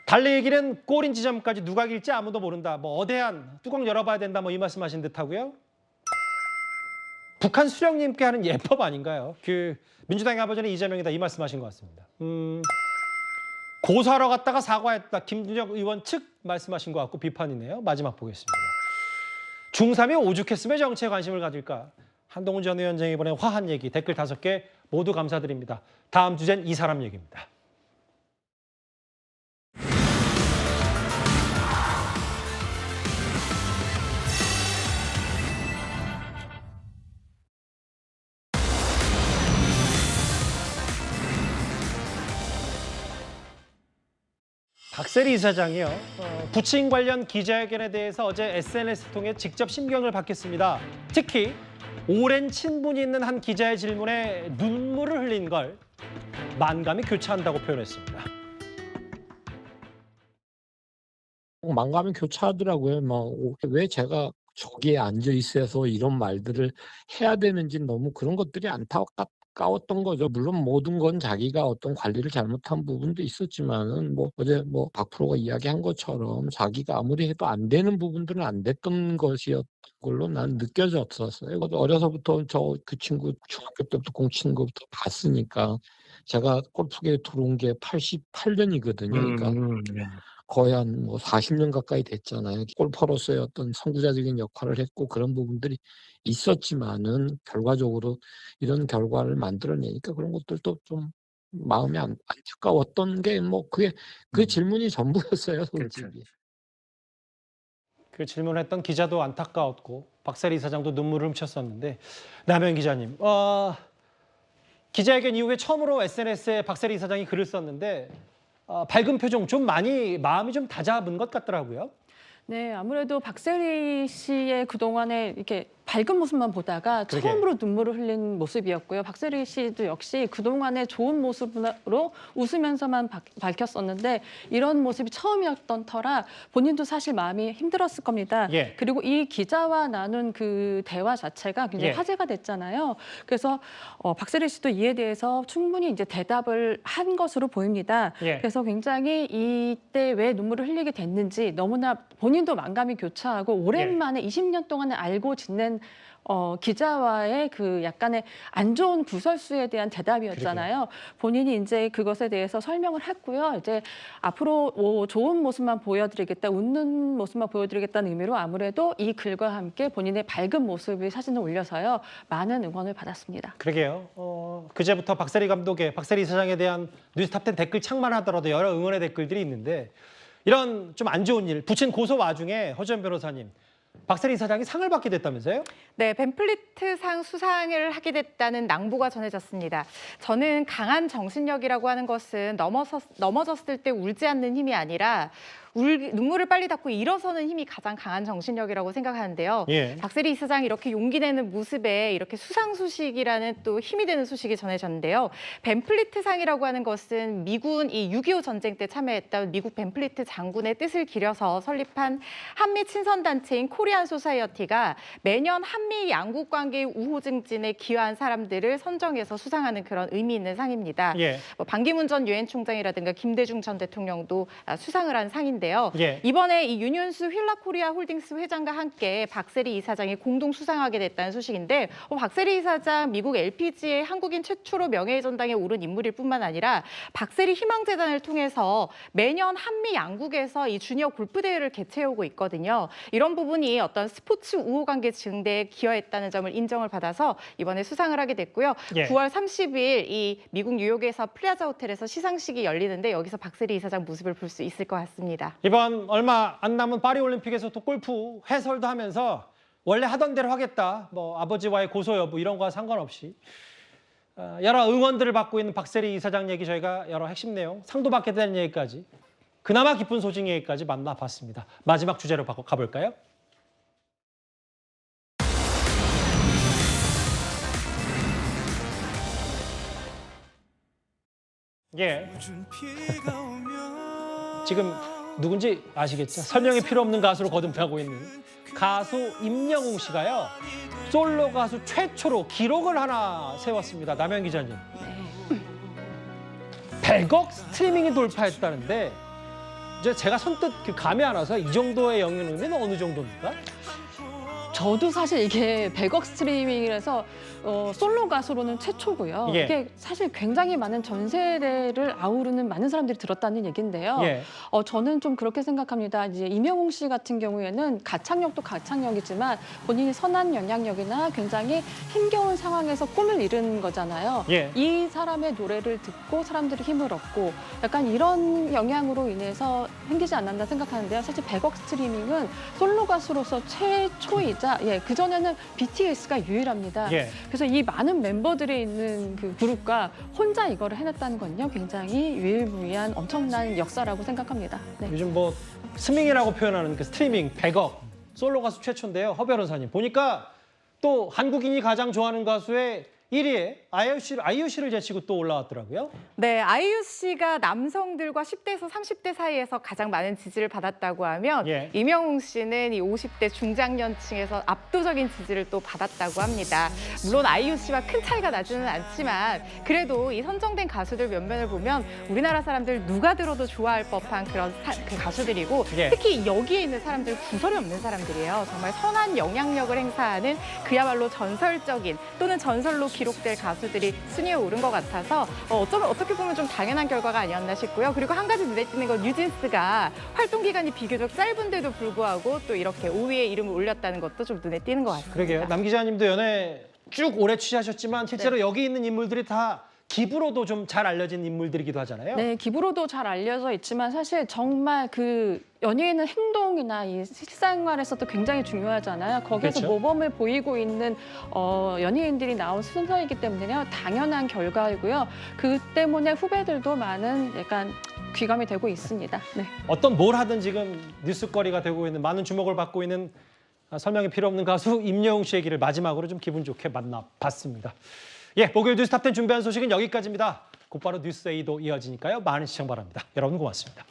달리기는 골인 지점까지 누가 이길지 아무도 모른다. 어대한 뚜껑 열어봐야 된다. 이 말씀하신 듯하고요. 북한 수령님께 하는 예법 아닌가요? 민주당의 아버지는 이재명이다 이 말씀하신 것 같습니다. 고소하러 갔다가 사과했다. 김준혁 의원 측 말씀하신 것 같고 비판이네요. 마지막 보겠습니다. 중3이 오죽했으면 정치에 관심을 가질까? 한동훈 전 위원장이 이번에 화한 얘기 댓글 5개 모두 감사드립니다. 다음 주제는 이 사람 얘기입니다. 박세리 이사장이요. 부친 관련 기자회견에 대해서 어제 SNS 통해 직접 심경을 밝혔습니다. 특히 오랜 친분이 있는 한 기자의 질문에 눈물을 흘린 걸 만감이 교차한다고 표현했습니다. 만감이 교차하더라고요. 왜 제가 저기에 앉아 있어서 이런 말들을 해야 되는지 너무 그런 것들이 안타까웠던 거죠. 물론 모든 건 자기가 어떤 관리를 잘못한 부분도 있었지만은 어제 박 프로가 이야기한 것처럼 자기가 아무리 해도 안 되는 부분들은 안 됐던 것이었던 걸로 난 느껴졌었어요. 어려서부터 그 친구 중학교 때부터 공 치는 것부터 봤으니까 제가 골프계에 들어온 게 88년이거든요. 그러니까 거의 한 40년 가까이 됐잖아요. 골퍼로서의 어떤 선구자적인 역할을 했고 그런 부분들이 있었지만은 결과적으로 이런 결과를 만들어내니까 그런 것들도 좀 마음이 안타까웠던 게 그게 그 질문이 전부였어요, 솔직히. 그 질문했던 기자도 안타까웠고 박세리 이사장도 눈물을 훔쳤었는데 남현 기자님, 기자회견 이후에 처음으로 SNS에 박세리 이사장이 글을 썼는데 밝은 표정, 좀 많이 마음이 좀 다잡은 것 같더라고요. 네, 아무래도 박세리 씨의 그동안에 이렇게 밝은 모습만 보다가 처음으로 눈물을 흘린 모습이었고요. 박세리 씨도 역시 그동안의 좋은 모습으로 웃으면서만 밝혔었는데 이런 모습이 처음이었던 터라 본인도 사실 마음이 힘들었을 겁니다. 예. 그리고 이 기자와 나눈 그 대화 자체가 굉장히 화제가 됐잖아요. 그래서 박세리 씨도 이에 대해서 충분히 이제 대답을 한 것으로 보입니다. 그래서 굉장히 이때 왜 눈물을 흘리게 됐는지 너무나 본인도 만감이 교차하고 오랜만에 20년 동안에 알고 지낸 기자와의 그 약간의 안 좋은 구설수에 대한 대답이었잖아요. 본인이 이제 그것에 대해서 설명을 했고요. 이제 앞으로 좋은 모습만 보여드리겠다, 웃는 모습만 보여드리겠다는 의미로 아무래도 이 글과 함께 본인의 밝은 모습의 사진을 올려서요. 많은 응원을 받았습니다. 그러게요. 그제부터 박세리 감독의 박세리 이사장에 대한 뉴스탑10 댓글 창만 하더라도 여러 응원의 댓글들이 있는데 이런 좀 안 좋은 일, 부친 고소 와중에 허지연 변호사님, 박세리 이사장이 상을 받게 됐다면서요? 네, 벤플리트상 수상을 하게 됐다는 낭보가 전해졌습니다. 저는 강한 정신력이라고 하는 것은 넘어졌을 때 울지 않는 힘이 아니라 눈물을 빨리 닦고 일어서는 힘이 가장 강한 정신력이라고 생각하는데요. 박세리 이사장이 이렇게 용기 내는 모습에 이렇게 수상 소식이라는 또 힘이 되는 소식이 전해졌는데요. 벤플리트상이라고 하는 것은 미군 이 6.25 전쟁 때 참여했던 미국 벤플리트 장군의 뜻을 기려서 설립한 한미 친선단체인 코리안 소사이어티가 매년 한미 양국 관계의 우호 증진에 기여한 사람들을 선정해서 수상하는 그런 의미 있는 상입니다. 반기문 전 유엔 총장이라든가 김대중 전 대통령도 수상을 한 상인데 이번에 이 윤윤수 휠라코리아 홀딩스 회장과 함께 박세리 이사장이 공동 수상하게 됐다는 소식인데 박세리 이사장 미국 LPGA 한국인 최초로 명예의 전당에 오른 인물일 뿐만 아니라 박세리 희망재단을 통해서 매년 한미 양국에서 이 주니어 골프 대회를 개최하고 있거든요. 이런 부분이 어떤 스포츠 우호 관계 증대에 기여했다는 점을 인정을 받아서 이번에 수상을 하게 됐고요. 9월 30일 이 미국 뉴욕에서 플라자 호텔에서 시상식이 열리는데 여기서 박세리 이사장 모습을 볼 수 있을 것 같습니다. 이번 얼마 안 남은 파리올림픽에서 또 골프 해설도 하면서 원래 하던 대로 하겠다. 아버지와의 고소 여부 이런 거와 상관없이 여러 응원들을 받고 있는 박세리 이사장 얘기 저희가 여러 핵심 내용, 상도 받게 되는 얘기까지 그나마 기쁜 소식 얘기까지 만나봤습니다. 마지막 주제로 가볼까요? 지금 누군지 아시겠죠? 설명이 필요 없는 가수로 거듭나고 있는 가수 임영웅 씨가요. 솔로 가수 최초로 기록을 하나 세웠습니다. 남현 기자님. 100억 스트리밍이 돌파했다는데 이제 제가 선뜻 감이 안 와서 이 정도의 영향력은 어느 정도입니까? 저도 사실 이게 100억 스트리밍이라서 솔로 가수로는 최초고요. 예. 이게 사실 굉장히 많은 전 세대를 아우르는 많은 사람들이 들었다는 얘기인데요. 예. 저는 좀 그렇게 생각합니다. 이제 임영웅 씨 같은 경우에는 가창력도 가창력이지만 본인이 선한 영향력이나 굉장히 힘겨운 상황에서 꿈을 이룬 거잖아요. 예. 이 사람의 노래를 듣고 사람들이 힘을 얻고 약간 이런 영향으로 인해서 생기지 않았나 생각하는데요. 사실 100억 스트리밍은 솔로 가수로서 최초이자 그전에는 BTS가 유일합니다. 예. 그래서 이 많은 멤버들이 있는 그 그룹과 혼자 이거를 해냈다는 건요. 굉장히 유일무이한 엄청난 역사라고 생각합니다. 네. 요즘 뭐 스밍이라고 표현하는 그 스트리밍 100억 솔로 가수 최초인데요. 허 변호사님 보니까 또 한국인이 가장 좋아하는 가수의 1위에 아이유 씨를 제치고 또 올라왔더라고요. 네, 아이유 씨가 남성들과 10대에서 30대 사이에서 가장 많은 지지를 받았다고 하면 예. 임영웅 씨는 이 50대 중장년층에서 압도적인 지지를 또 받았다고 합니다. 물론 아이유 씨와 큰 차이가 나지는 않지만 그래도 이 선정된 가수들 몇몇을 보면 우리나라 사람들 누가 들어도 좋아할 법한 그런 그 가수들이고 예. 특히 여기에 있는 사람들 구설이 없는 사람들이에요. 정말 선한 영향력을 행사하는 그야말로 전설적인 또는 전설로 기록될 가수들이 순위에 오른 것 같아서 어떻게 보면 좀 당연한 결과가 아니었나 싶고요. 그리고 한 가지 눈에 띄는 건 뉴진스가 활동 기간이 비교적 짧은데도 불구하고 또 이렇게 5위에 이름을 올렸다는 것도 좀 눈에 띄는 것 같습니다. 그러게요. 남 기자님도 연애 쭉 오래 취재하셨지만 실제로 여기 있는 인물들이 다 기부로도 좀 잘 알려진 인물들이기도 하잖아요. 네, 기부로도 잘 알려져 있지만 사실 정말 그 연예인은 행동이나 이 실생활에서도 굉장히 중요하잖아요. 거기서 그렇죠. 모범을 보이고 있는 연예인들이 나온 순서이기 때문에요. 당연한 결과이고요. 그 때문에 후배들도 많은 약간 귀감이 되고 있습니다. 네. 어떤 뭘 하든 지금 뉴스거리가 되고 있는 많은 주목을 받고 있는 설명이 필요 없는 가수 임영웅 씨 얘기를 마지막으로 좀 기분 좋게 만나봤습니다. 예, 목요일 뉴스탑10 준비한 소식은 여기까지입니다. 곧바로 뉴스 A도 이어지니까요. 많은 시청 바랍니다. 여러분 고맙습니다.